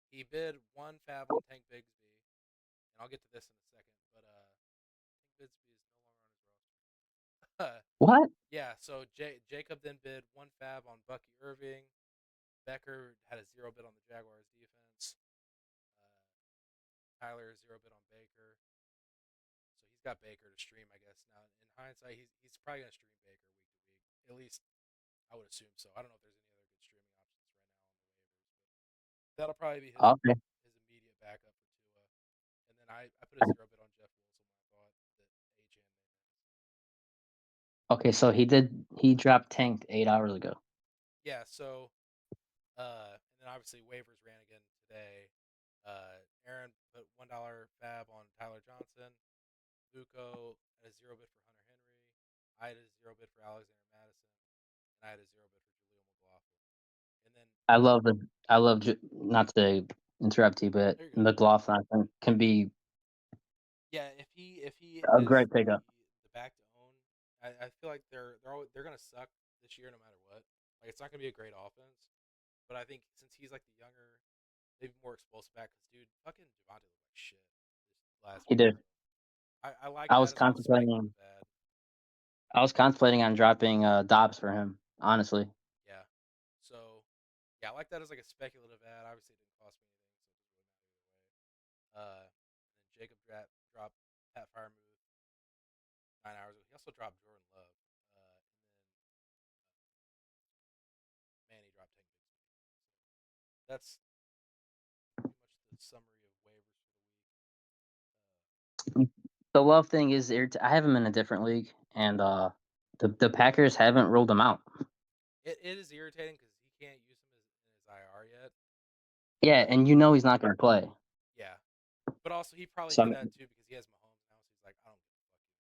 he bid one fab on Tank Bigsby, and I'll get to this in a second. But Tank Bigsby is no longer on his roster. What? Yeah, so Jacob then bid one fab on Bucky Irving. Becker had a zero bid on the Jaguars defense. Uh, Tyler zero bid on Baker. So he's got Baker to stream, I guess. Now in hindsight, he's probably gonna stream Baker week to week. At least I would assume so. I don't know if there's any other good streaming options right now on the waivers, but that'll probably be Okay. his immediate backup for Tua. And then I put a zero bid on Jeff Wilson when I thought that HN may miss. Okay, so he dropped Tank 8 hours ago. Yeah, so and then obviously waivers ran again today. Aaron put $1 fab on Tyler Johnson. Buko had a zero bid for Hunter Henry. I had a zero bid for Alexander Madison, and I had a zero bid for Jaleel McLaughlin. And then I love not to interrupt you, but there you go. McLaughlin I think can be Yeah, if he a is great pickup. the back to own, I feel like they're gonna suck this year no matter what. Like it's not gonna be a great offense, but I think since he's like the younger, maybe more explosive back, because dude, fucking Javante looked like shit this last He week. did. So I like I that was as like a contemplating speculative ad. I was contemplating on dropping Dobbs for him, honestly. Yeah. So yeah, I like that as like a speculative ad. Obviously, it didn't cost me anything, so it doesn't really matter either way. And then Jacob dropped Pat Firemuth 9 hours ago. He also dropped Jordan Love, and then Manny dropped Tank Bigsby. So that's pretty much the summary of waivers for the week. The love thing is I have him in a different league, and the Packers haven't ruled him out. It is irritating because he can't use him in his IR yet, Yeah, but and you know he's not going to play. yeah. But also, he probably So did that too because he has Mahomes now, so he's like, I don't give a fuck either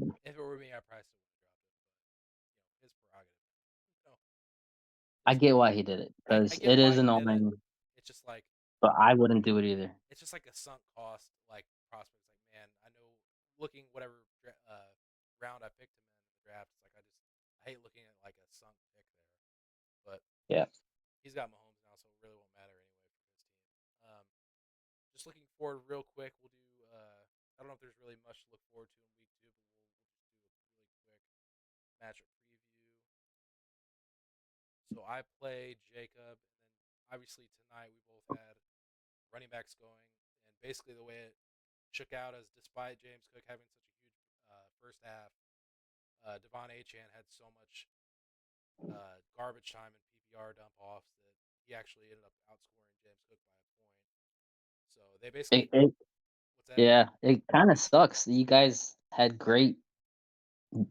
way. But if it were me, I probably still would have dropped him. But his prerogative. No, I his get why he did it I because get it why is he did it. annoying, It's just like but I wouldn't do it either. it's just like a sunk cost like prospect. It's like man, I know looking whatever round I picked him in the draft. It's like I hate looking at like a sunk pick there. But Yeah. he's got Mahomes now, so it really won't matter anyway for his team. Just looking forward real quick. We'll do. I don't know if there's really much to look forward to in week two, but we'll just do a really quick matchup preview. So I play Jacob, and then obviously tonight we both had running backs going, and basically the way it shook out is despite James Cook having such a huge first half, Devon Achan had so much garbage time and PPR dump offs that he actually ended up outscoring James Cook by a point. So they It, basically, it what's that? yeah, it kind of sucks. You guys had great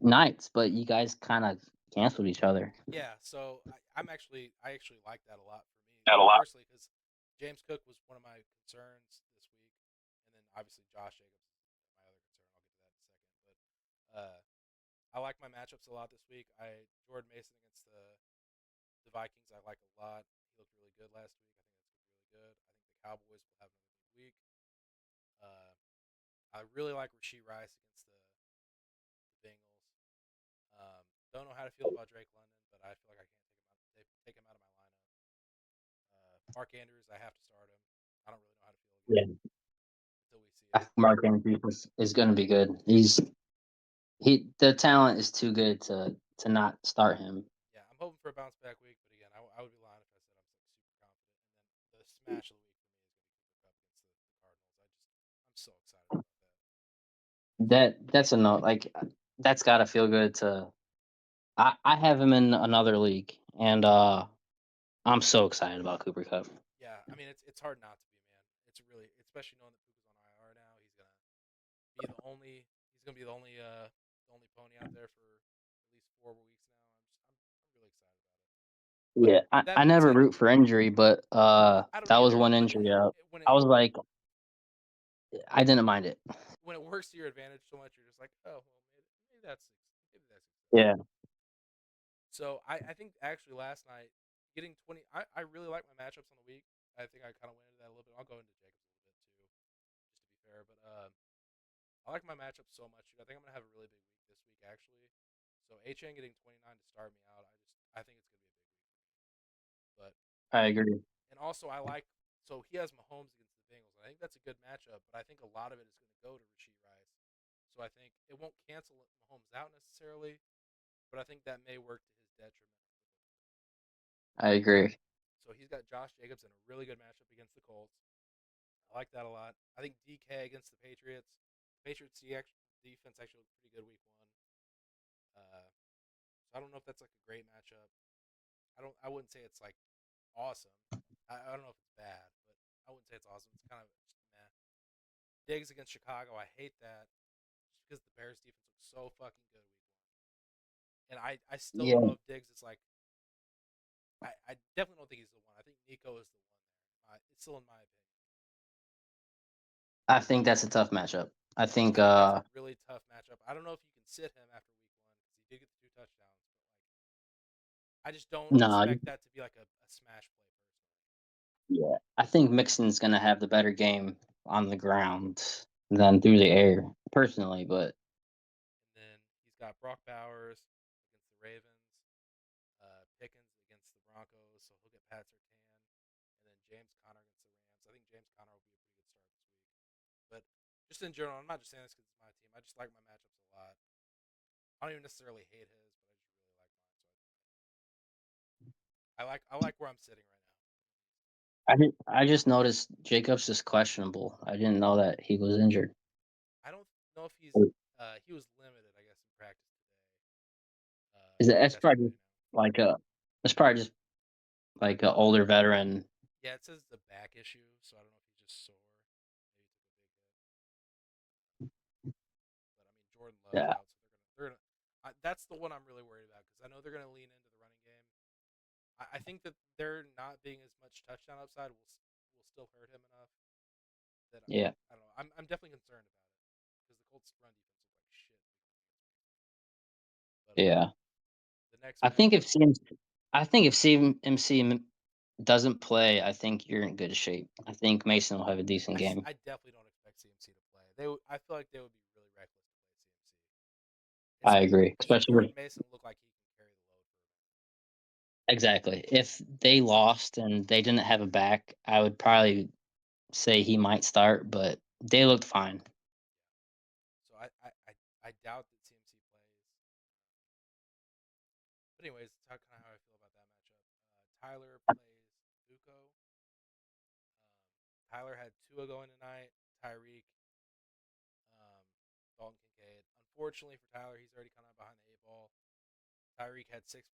nights, but you guys kind of canceled each other. Yeah, so I actually like that a lot for me Got a lot. personally because James Cook was one of my concerns this week, and then obviously Josh Jacobs is my other concern. I'll get to that in a second, but I like my matchups a lot this week. I Jordan Mason against the Vikings I like a lot. He looked really good last week. I think that's really good. I think the Cowboys will have another good week. Uh, I really like Rasheed Rice against the Bengals. Don't know how to feel about Drake London, but I feel like I can't take him out. They take him out of my lineup. Mark Andrews, I have to start him. I don't really know how to feel against Yeah, him until we see I it. think Mark Andrews is going to be good. The talent is too good to not start him. Yeah, I'm hoping for a bounce back week, but again, I would be lying if I said I'm super confident. And then the smash of the week for me is going to be Cooper Cup against the Cardinals. I'm so excited about that. That's a no. Like that's got to feel good to. I have him in another league, and I'm so excited about Cooper Cup. Yeah, I mean it's hard not to be, man. It's really, especially knowing that Puka's on IR now. Be the only he's gonna be the only pony out there for at least 4 weeks now. I'm really excited about it. But Yeah, that I being never said, root for injury, but I don't that was either. one But injury. when I it was like, I didn't mind it. when it works to your advantage so much, you're just like, oh well, maybe that's acceptable. Yeah, So I think actually last night getting 20. I really like my matchups on the week. I think I kind of went into that a little bit. I'll go into Jacobs a little bit too, just to be fair. But I like my matchups so much. Dude. I think I'm gonna have a really big week this week actually. So HN getting 29 to start me out. I think it's gonna be a big week. But I agree. and also I like so he has Mahomes against the Bengals. I think that's a good matchup. But I think a lot of it is gonna go to Rasheed Rice. So I think it won't cancel Mahomes out necessarily, but I think that may work to his detriment. I agree. So he's got Josh Jacobs in a really good matchup against the Colts. I like that a lot. I think DK against the Patriots. The Patriots defense actually looked pretty good week one. So I don't know if that's like a great matchup. I don't. I wouldn't say it's like awesome. I don't know if it's bad, but I wouldn't say it's awesome. It's kind of just meh. Diggs against Chicago. I hate that just because the Bears defense looks so fucking good week one, and I still don't Yeah, know if Diggs is like. I definitely don't think he's the one. I think Nico is the one there. It's still in my opinion. I think that's a tough matchup. I think I think that's a really tough matchup. I don't know if you can sit him after week one because he did get the two touchdowns, but like I just don't no, expect that to be like a smash play personally. yeah. I think Mixon's gonna have the better game on the ground than through the air, personally. But And then he's got Brock Bowers against the Ravens, Pickens against the Broncos, so he'll get Pat Surtain, and then James Conner against the Rams. I think James Conner will be a pretty good start this week. But just in general, I'm not just saying this because it's my team. I just like my matchups a lot. I don't even necessarily hate his, but I just really like mine. So I like where I'm sitting right now. I just noticed Jacobs is questionable. I didn't know that he was injured. I don't know if he was limited, I guess, in practice today. Is it? That's probably Yesterday just now. like a. It's probably just like an older veteran. Yeah, it says the back issue, so I don't know if he's just sore. Maybe he took a big hit. But I mean, Jordan Love's Yeah, out, so they're gonna. That's the one I'm really worried about because I know they're gonna lean into the running game. I think that there not being as much touchdown upside will still hurt him enough that yeah, I don't know. I'm definitely concerned about it because the Colts run defense looked like shit. But yeah. the next I think matchup, if CMC doesn't play, I think you're in good shape. I think Mason will have a decent game. I definitely don't expect CMC to play. I feel like they would be really reckless to play CMC. I Especially agree, because especially Jordan with Mason looked like he can carry the load for him. exactly. If they lost and they didn't have a back, I would probably say he might start, but they looked fine. So I doubt that CMC plays. But anyways, that's kind of how I feel about that matchup. Tyler plays Buko. Tyler had Tua going tonight. Tyreek, um, Dalton Kincaid. Unfortunately for Tyler, he's already kind of behind the eight ball. Tyreek had 6.6.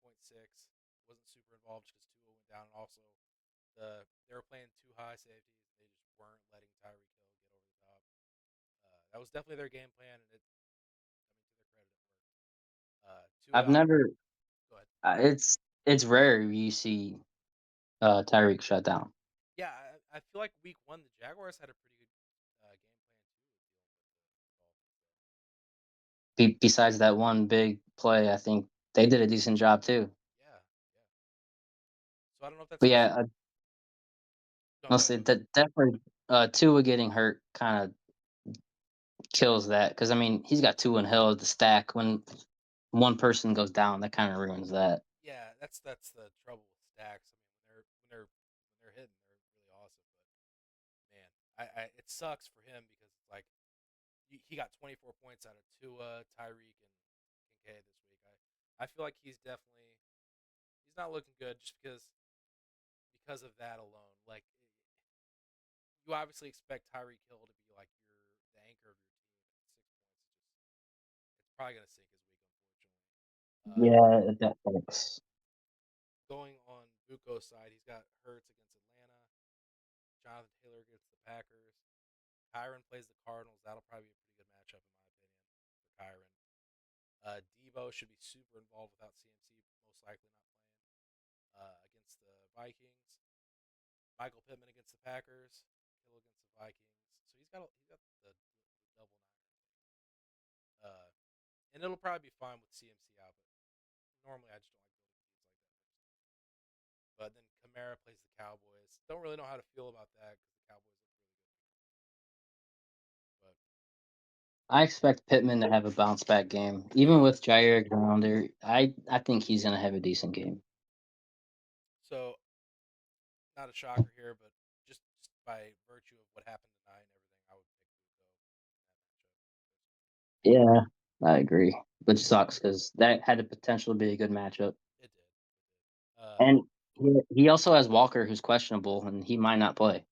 Wasn't super involved because Tua went down, and also they were playing two high safeties. They just weren't letting Tyreek Hill get over the top. That was definitely their game plan, and to their credit, it worked. I've Tua, never. go ahead. It's rare you see Tyreek shut down. Yeah, I feel like week one the Jaguars had a pretty good game plan too with dealing with the Dolphins. Besides that one big play, I think they did a decent job too. Yeah, yeah. So I don't know if that's But because yeah, no, I'll go ahead, say go ahead. that definitely Tua getting hurt kind of kills that because I mean he's got Tua and Hill at the stack. When one person goes down, that kind of ruins that. Yeah, that's the trouble with stacks. I mean, when they're hitting, they're really awesome. But man, it sucks for him because it's like he got 24 points out of Tua, Tyreek, and Kincaid this week. I feel like he's not looking good just because of that alone. Like you obviously expect Tyreek Hill to be like the anchor of your team, and 6 points is just it's probably gonna sink his week, unfortunately. Uh, Yeah, that hurts. Going on Buko's side, he's got Hurts against Atlanta, Jonathan Taylor against the Packers. Kyron plays the Cardinals. That'll probably be a pretty good matchup in my opinion for Kyron. Debo should be super involved without CMC, most likely not playing against the Vikings. Michael Pittman against the Packers. Hill against the Vikings. So he's got the double nine, I think. And it'll probably be fine with CMC out, but normally I just don't like building teams like that personally. But then Kamara plays the Cowboys. Don't really know how to feel about that because the Cowboys look really good. But I expect Pittman to have a bounce back game, even yeah, with Jair Alexander. I think he's gonna have a decent game. so not a shocker here, but just by virtue of what happened tonight and everything, I would pick Buko in that matchup. Yeah, I agree. Which sucks because that had the potential to be a good matchup. It did. It did. And he also has Walker, who's questionable, and he might not play.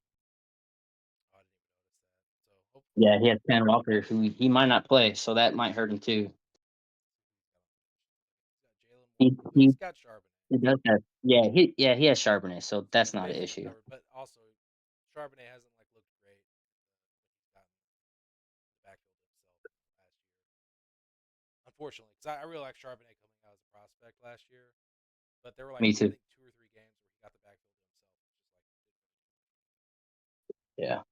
Oh, I didn't even notice that. So hopefully, Yeah, he has Ken Walker, who he might not play, so that might hurt him too. he's got Jalen He Warren, but he, he's got Charbonnet. he So does have he has Charbonnet, so so that's he's not an basically issue. covered. But also, Charbonnet hasn't like looked great when he's gotten the backfield himself last year. Unfortunately, because I really like Charbonnet coming out as a prospect last year, but there were like Me I too. think 2 or 3 games where he got the backfield to himself, and just like didn't really do anything. Yeah,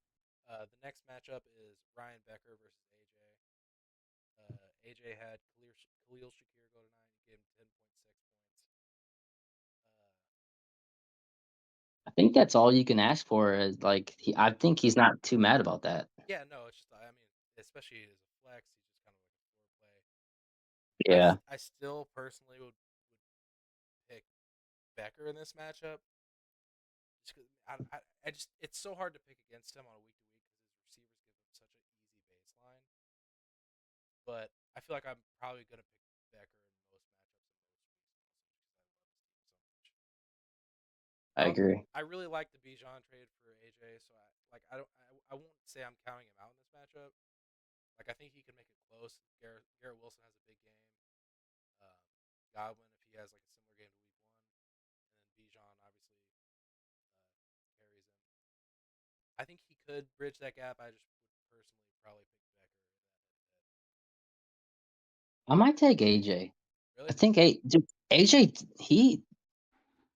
The next matchup is Ryan Becker versus AJ. AJ had Khalil Shakir go tonight. He gave him 10.6 points. I think that's all you can ask for. Is like I Yeah, think he's not too mad about that. yeah, no, it's just I mean, especially as a flex, he's just kind of like a floor play. Yeah, I still personally would pick Becker in this matchup. Just 'cause I just it's so hard to pick against him on a week to week because his receivers give him such an easy baseline. But I feel like I'm probably gonna pick Becker in most matchups in most weeks, also just because I love his team so much. I agree. I really like the Bijan trade for AJ, so I won't say I'm counting him out in this matchup. Like I think he can make it close. Garrett Wilson has a big game. Um, Godwin if he has like a similar game to week 1, and then Bijan obviously carries him. I think he could bridge that gap. I just would personally probably pick Becker in that head to head. I might take AJ. I Really? think AJ he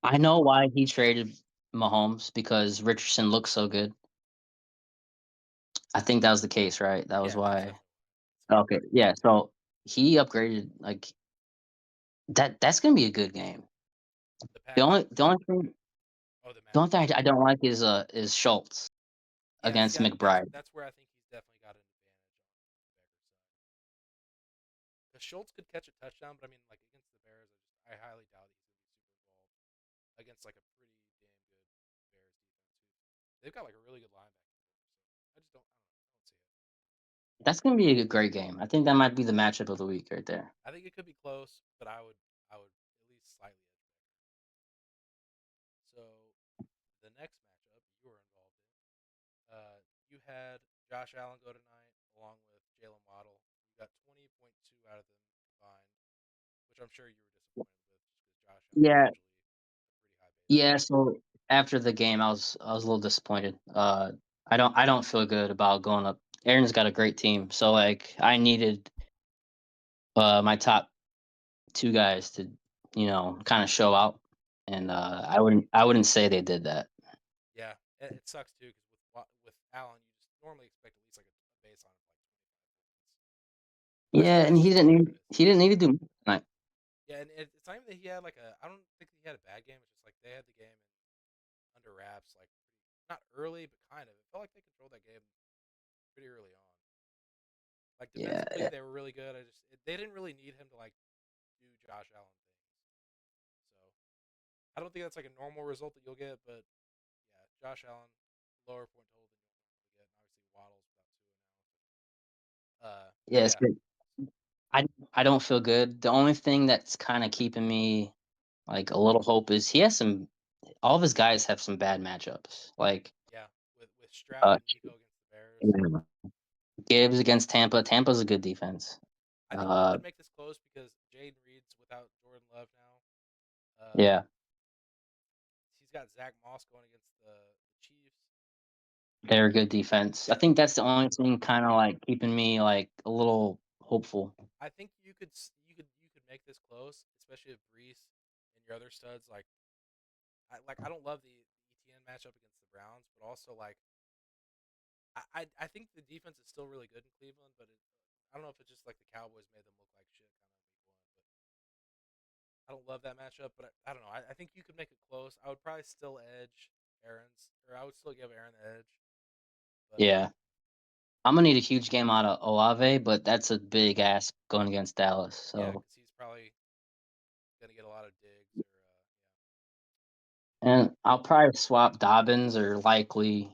I know why he traded Mahomes because Richardson looks so good. I think that was the case, right? That was Yeah, that's why. definitely why. That's definitely Okay, yeah. So he upgraded like that. That's gonna be a good game. the The Packers. only the only thing Oh, the the only matchup. thing I don't like is Schultz Yeah, see, against McBride. that's where I think he's definitely got an advantage on the Bears side. Because Schultz could catch a touchdown, but I mean, like against the Bears, I highly doubt he's going to be super involved against like a pretty damn good Bears defense. They've got like a really good linebacking core, so I don't see it. That's gonna be a great game. I think that might be the matchup of the week right there. I think it could be close, but I would at least slightly edge Becker. So the next matchup you were involved in, you had Josh Allen go tonight along with Jalen Waddle. You got 20.2 out of them combined, which I'm sure you were disappointed with, just because Josh Allen's Yeah, usually a pretty high yeah. baseline. So after the game, I was a little disappointed. I don't feel good about going up. Aaron's got a great team, so like I needed my top two guys to kind of show out, and I wouldn't say they did that. Yeah, it sucks too because with Allen, you just normally expect at least like a baseline of like 25 points. That's Yeah, and that's he just didn't kind of what need it is. he didn't need to do much tonight. Yeah, and it's not even that he had like a. I don't think he had a bad game. It's just like they had the game under wraps, like pretty not early, but kind of. It felt like they controlled that game pretty early on. Like Yeah, defensively, they were really good. They didn't really need him to like do Josh Allen things. So I don't think that's like a normal result that you'll get, but yeah, Josh Allen lower point total than you'll normally get, and obviously Waddle's about 2 now. But yes. yeah, I don't feel good. The only thing that's kind of keeping me like a little hope is he has some. All of his guys have some bad matchups. Like yeah, with Stroud uh, and Nico against the Bears, yeah. Gibbs against Tampa. Tampa's a good defense. I think he Uh, could make this close because Jaden Reed's without Jordan Love now. yeah, He's got Zach Moss going against the Chiefs. they're a good defense. I Yeah, think that's the only thing kind of like keeping me like a little hopeful. I think you could make this close, especially if Brees and your other studs I don't love the ETN matchup against the Browns, but also like I think the defense is still really good in Cleveland, but I don't know if it's just like the Cowboys made them look like shit kind of week 1, but I don't love that matchup, but I don't know. I think you could make it close. I would probably still edge Aaron's, or I would still give Aaron the edge. But Yeah. I'm gonna need a huge game out of Olave, but that's a big ask going against Dallas. yeah, So, because he's probably gonna get a lot of digs or and I'll probably swap Dobbins or likely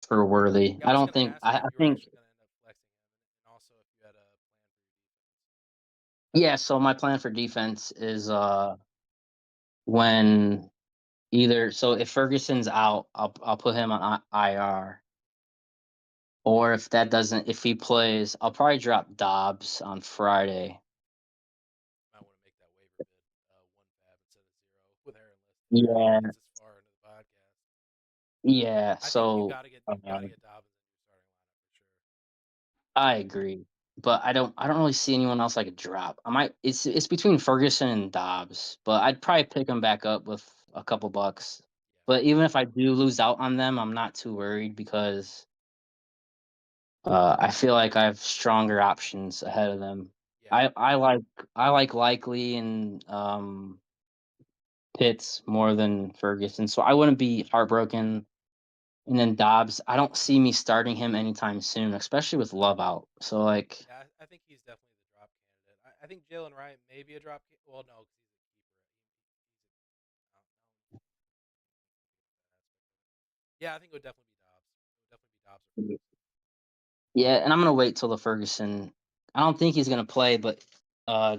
for Worthy. yeah. I I was don't gonna think. ask you if I you were think. actually gonna end up flexing him, and also if you had a plan for your defense. Yeah. So my plan for defense is when either if Ferguson's out, I'll put him on IR. Or if he plays, I'll probably drop Dobbs on Friday. Might want to make that waiver bid one fab instead of zero with Aaron listed. If it Yeah, gets this far into the podcast, yeah. I think So you gotta get Dobbins in your starting lineup for sure. I agree, but I don't really see anyone else I could drop. I might. It's between Ferguson and Dobbs, but I'd probably pick him back up with a couple bucks. Yeah, But even if I do lose out on them, I'm not too worried because I feel like I have stronger options ahead of them. yeah, I like Likely and Pitts more than Ferguson, so I wouldn't be heartbroken. And then Dobbs, I don't see me starting him anytime soon, especially with Love out. So like, yeah. I think he's definitely the drop candidate. I think Jalen Wright may be a drop. Well, no, because he's a keeper. He's a I don't know. Yeah, I think it would definitely be Dobbs. It would definitely be Dobbs or Ferguson. yeah, and I'm gonna wait till the Ferguson. I don't think he's gonna play, but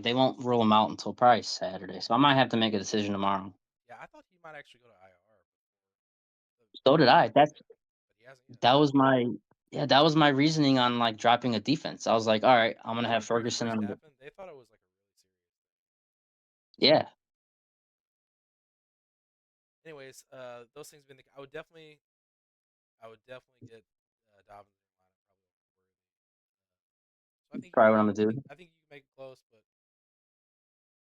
they won't rule him out until probably Saturday. So I might have to make a decision tomorrow. Yeah, I thought he might actually go to IR before So did the I. week, but he hasn't yet. That was my yeah, that was my reasoning on like dropping a defense. I was like, all right, I'm gonna have When it Ferguson first on the happened, they thought it was like a really serious thing. yeah. Anyways, those things been. I would definitely get Dobbins in your lineup probably over Worthy. So Probably what I'm gonna do. I think you can make it close, but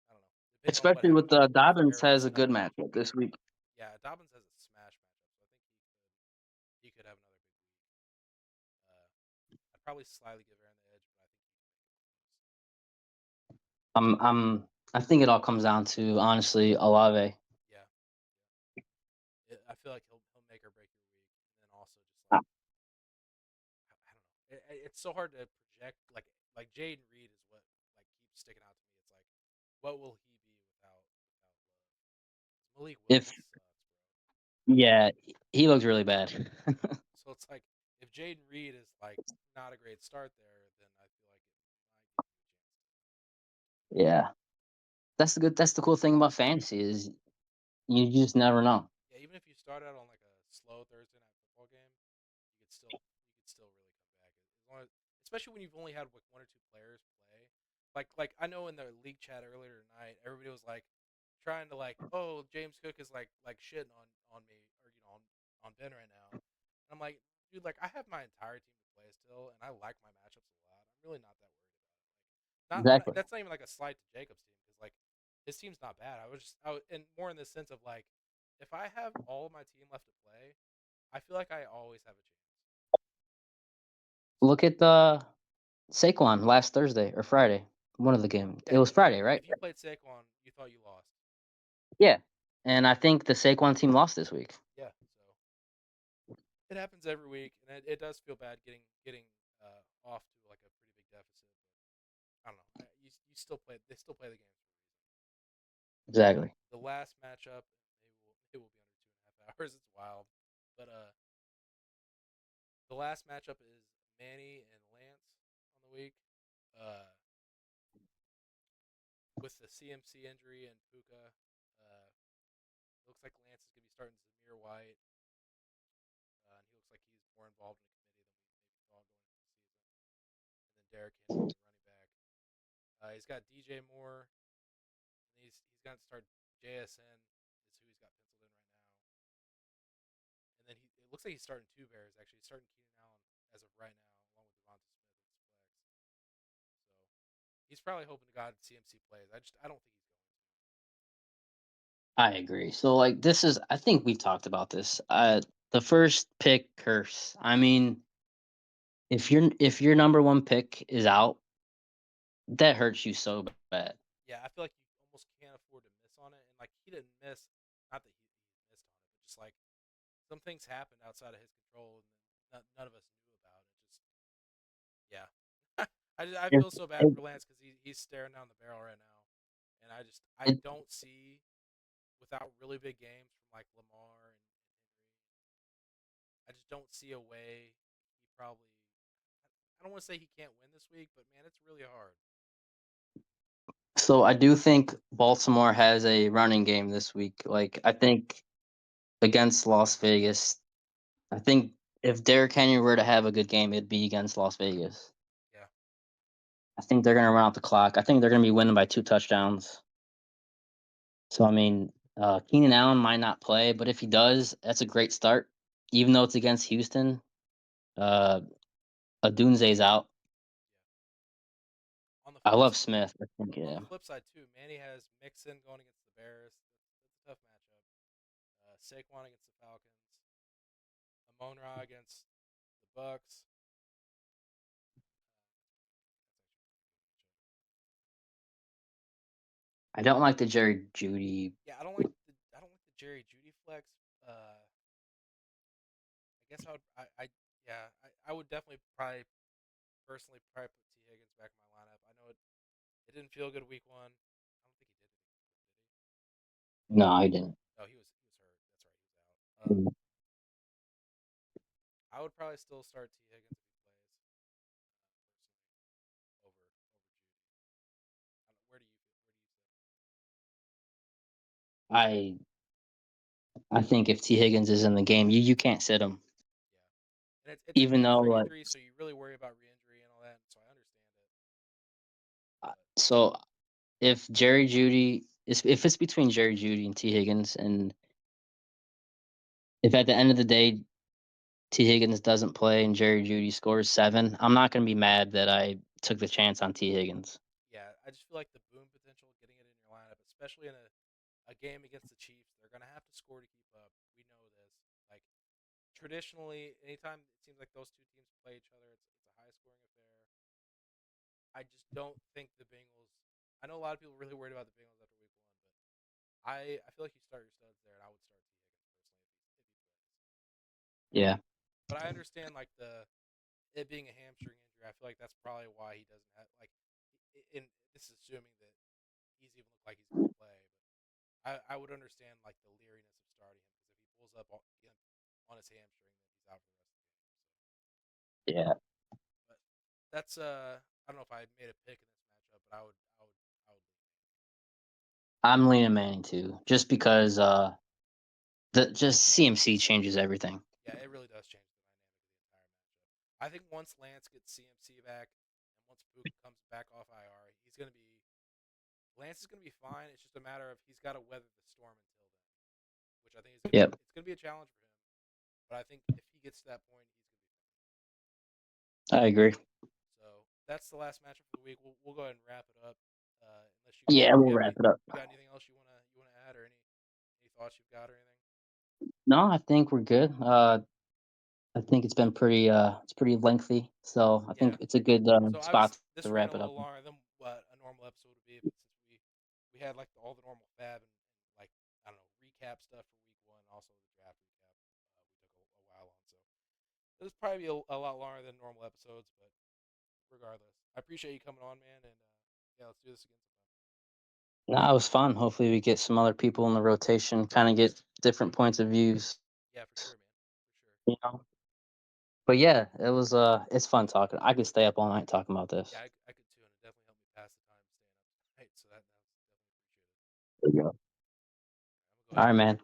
I don't know. Depending on what Especially with happens if Dobbins Aaron has a listed good out. matchup this week. Yeah, Dobbins has a smash matchup, so I think he could have another big week. I'd probably slightly give Aaron the edge, but I think he can make it close. I'm I think it all comes down to honestly Olave. Yeah, I feel like he'll make or break your week, and then also just like I don't know. It's so hard to project. Like Jaden Reed is what like keeps sticking out to me. It's like, what will he be without Love? 'Cause Malik If Willis sucks, bro. yeah, he looks really bad. So it's like if Jaden Reed is like not a great start there, then I feel like it might give you a chance to. Yeah. That's the cool thing about fantasy is you just never know. Yeah, even if you start out on like a slow Thursday night football game, you could still really come back as long as, especially when you've only had like one or two players play. Like I know in the league chat earlier tonight, everybody was like trying to like, oh, James Cook is like shitting on me or on Ben right now. And I'm like, dude, like I have my entire team to play still, and I like my matchups a lot. I'm really not that worried about it. Not Exactly. that's not even like a slight to Jacob's team because like his team's not bad. And more in the sense of like if I have all of my team left to play, I feel like I always have a chance. So Look at Saquon last Thursday or Friday. One of the games. yeah, It was Friday, right? if you played Saquon, you thought you lost. Yeah. And I think the Saquon team lost this week. Yeah, so it happens every week, and it does feel bad getting off to like a pretty big deficit. But I don't know. You still play. They still play the games for a reason. Exactly. The last matchup, it will be under 2.5 hours. It's wild, but the last matchup is Manny and Lance on the week. Uh, with the CMC injury and Puka, it looks like Lance is going to be starting Zamir White, and he looks like he's more involved in the committee than we maybe thought going into the season. And then Derrick Henry, the running back. He's got DJ Moore, and he's going to start JSN is who he's got penciled in right now. And then it looks like he's starting two bears actually. He's starting Keenan Allen as of right now, along with Devonta Smith as his flex. So he's probably hoping to God CMC plays. I don't think he's going to. I agree. So like this is I think we talked about this. The first pick curse. I mean, if your number one pick is out, that hurts you so bad. Yeah, I feel like you almost can't afford to miss he didn't miss. Not that he missed on it, but just like some things happened outside of his control, and none of us knew about it. Just yeah, I It, feel so bad it, for Lance because he's staring down the barrel right now, and I it, don't see without really big games from like Lamar and Henry. I just don't see a way he probably. I don't want to say he can't win this week, but man, it's really hard. so I do think Baltimore has a running game this week. Like I think against Las Vegas, I think if Derrick Henry were to have a good game, it'd be against Las Vegas. Yeah, I think they're gonna run out the clock. I think they're gonna be winning by 2 touchdowns. So I mean, Keenan Allen might not play, but if he does, that's a great start. Even though it's against Houston, uh, Adunze's out. yeah. On the I flip love Smith. I think on yeah. the flip side too, Manny has Mixon going against the Bears. That's a tough matchup. Saquon against the Falcons. Amon Ra against the Bucks. That's actually I don't like the Jerry Judy. yeah. I don't like the Jerry Judy flex. I guess I yeah I would definitely probably personally probably put T Higgins back in my lineup. I know it didn't feel good week one. I don't think he did anything. Did No, I didn't. he? No, he was hurt. That's right, he was out. I would probably still start T Higgins if he plays personally over Judy. I don't, where do you feel? Where do you sit? I I think if T Higgins is in the game, you can't sit him. Yeah, and it's a Even though hamstring like injury, so you really worry about re-injury and all that. So I understand it, but so if Jerry Judy is if it's between Jerry Judy and T Higgins, and if at the end of the day T Higgins doesn't play and Jerry Judy scores 7, I'm not gonna be mad that I took the chance on T Higgins. yeah, I just feel like the boom potential getting it in your lineup, especially in a game against the Chiefs, they're gonna have to score to keep up. We know this. Like traditionally, anytime it seems like those two teams play each other, it's a high scoring affair. I just don't think the Bengals. I know a lot of people are really worried about the Bengals after week one, but I feel like you start your studs there, and I would start T Higgins personally if he plays. Yeah, But I understand like the it being a hamstring injury. I feel like that's probably why he doesn't have like. In this is assuming that he's even looked like he's going to play, but I would understand like the leeriness of starting him because if he pulls up on his hamstring, then he's out for the rest of the game. yeah. So, but that's I don't know if I made a pick in this matchup, but I would lean I'm leaning Manning too, just because the just CMC changes everything. Yeah, it really does change the dynamic of the entire matchup. I think once Lance gets CMC back and once Puka comes back off IR, he's going to be Lance is going to be fine. It's just a matter of he's got to weather the storm until then, which I think is Yep, it's going to be a challenge for him. But I think if he gets to that point, he's going to be fine. I agree. So that's the last matchup for the week. We'll go ahead and wrap it up. Unless Yeah, you we'll have wrap it up. you got anything else you wanna add or any thoughts you've got or anything? No, I think we're good. I think it's pretty lengthy, so I Yeah. think it's a good So spot obviously to this ran wrap a it up. little longer than what a normal episode would be, since we had like all the normal fab and like I don't know recap stuff for week one, also the draft recap. We took a while on, so this will probably be a lot longer than normal episodes, but regardless, I appreciate you coming on, man, and yeah, let's do this again sometime. No, it was fun. Hopefully, we get some other people in the rotation, kind of get different points of views. Yeah, for sure, man, for sure. You know. But yeah, it's fun talking. I could stay up all night talking about Yeah, this. I could too, and it definitely helped me pass the time staying up tonight, so that was definitely appreciated. There you go. I'm gonna go All ahead right, and man.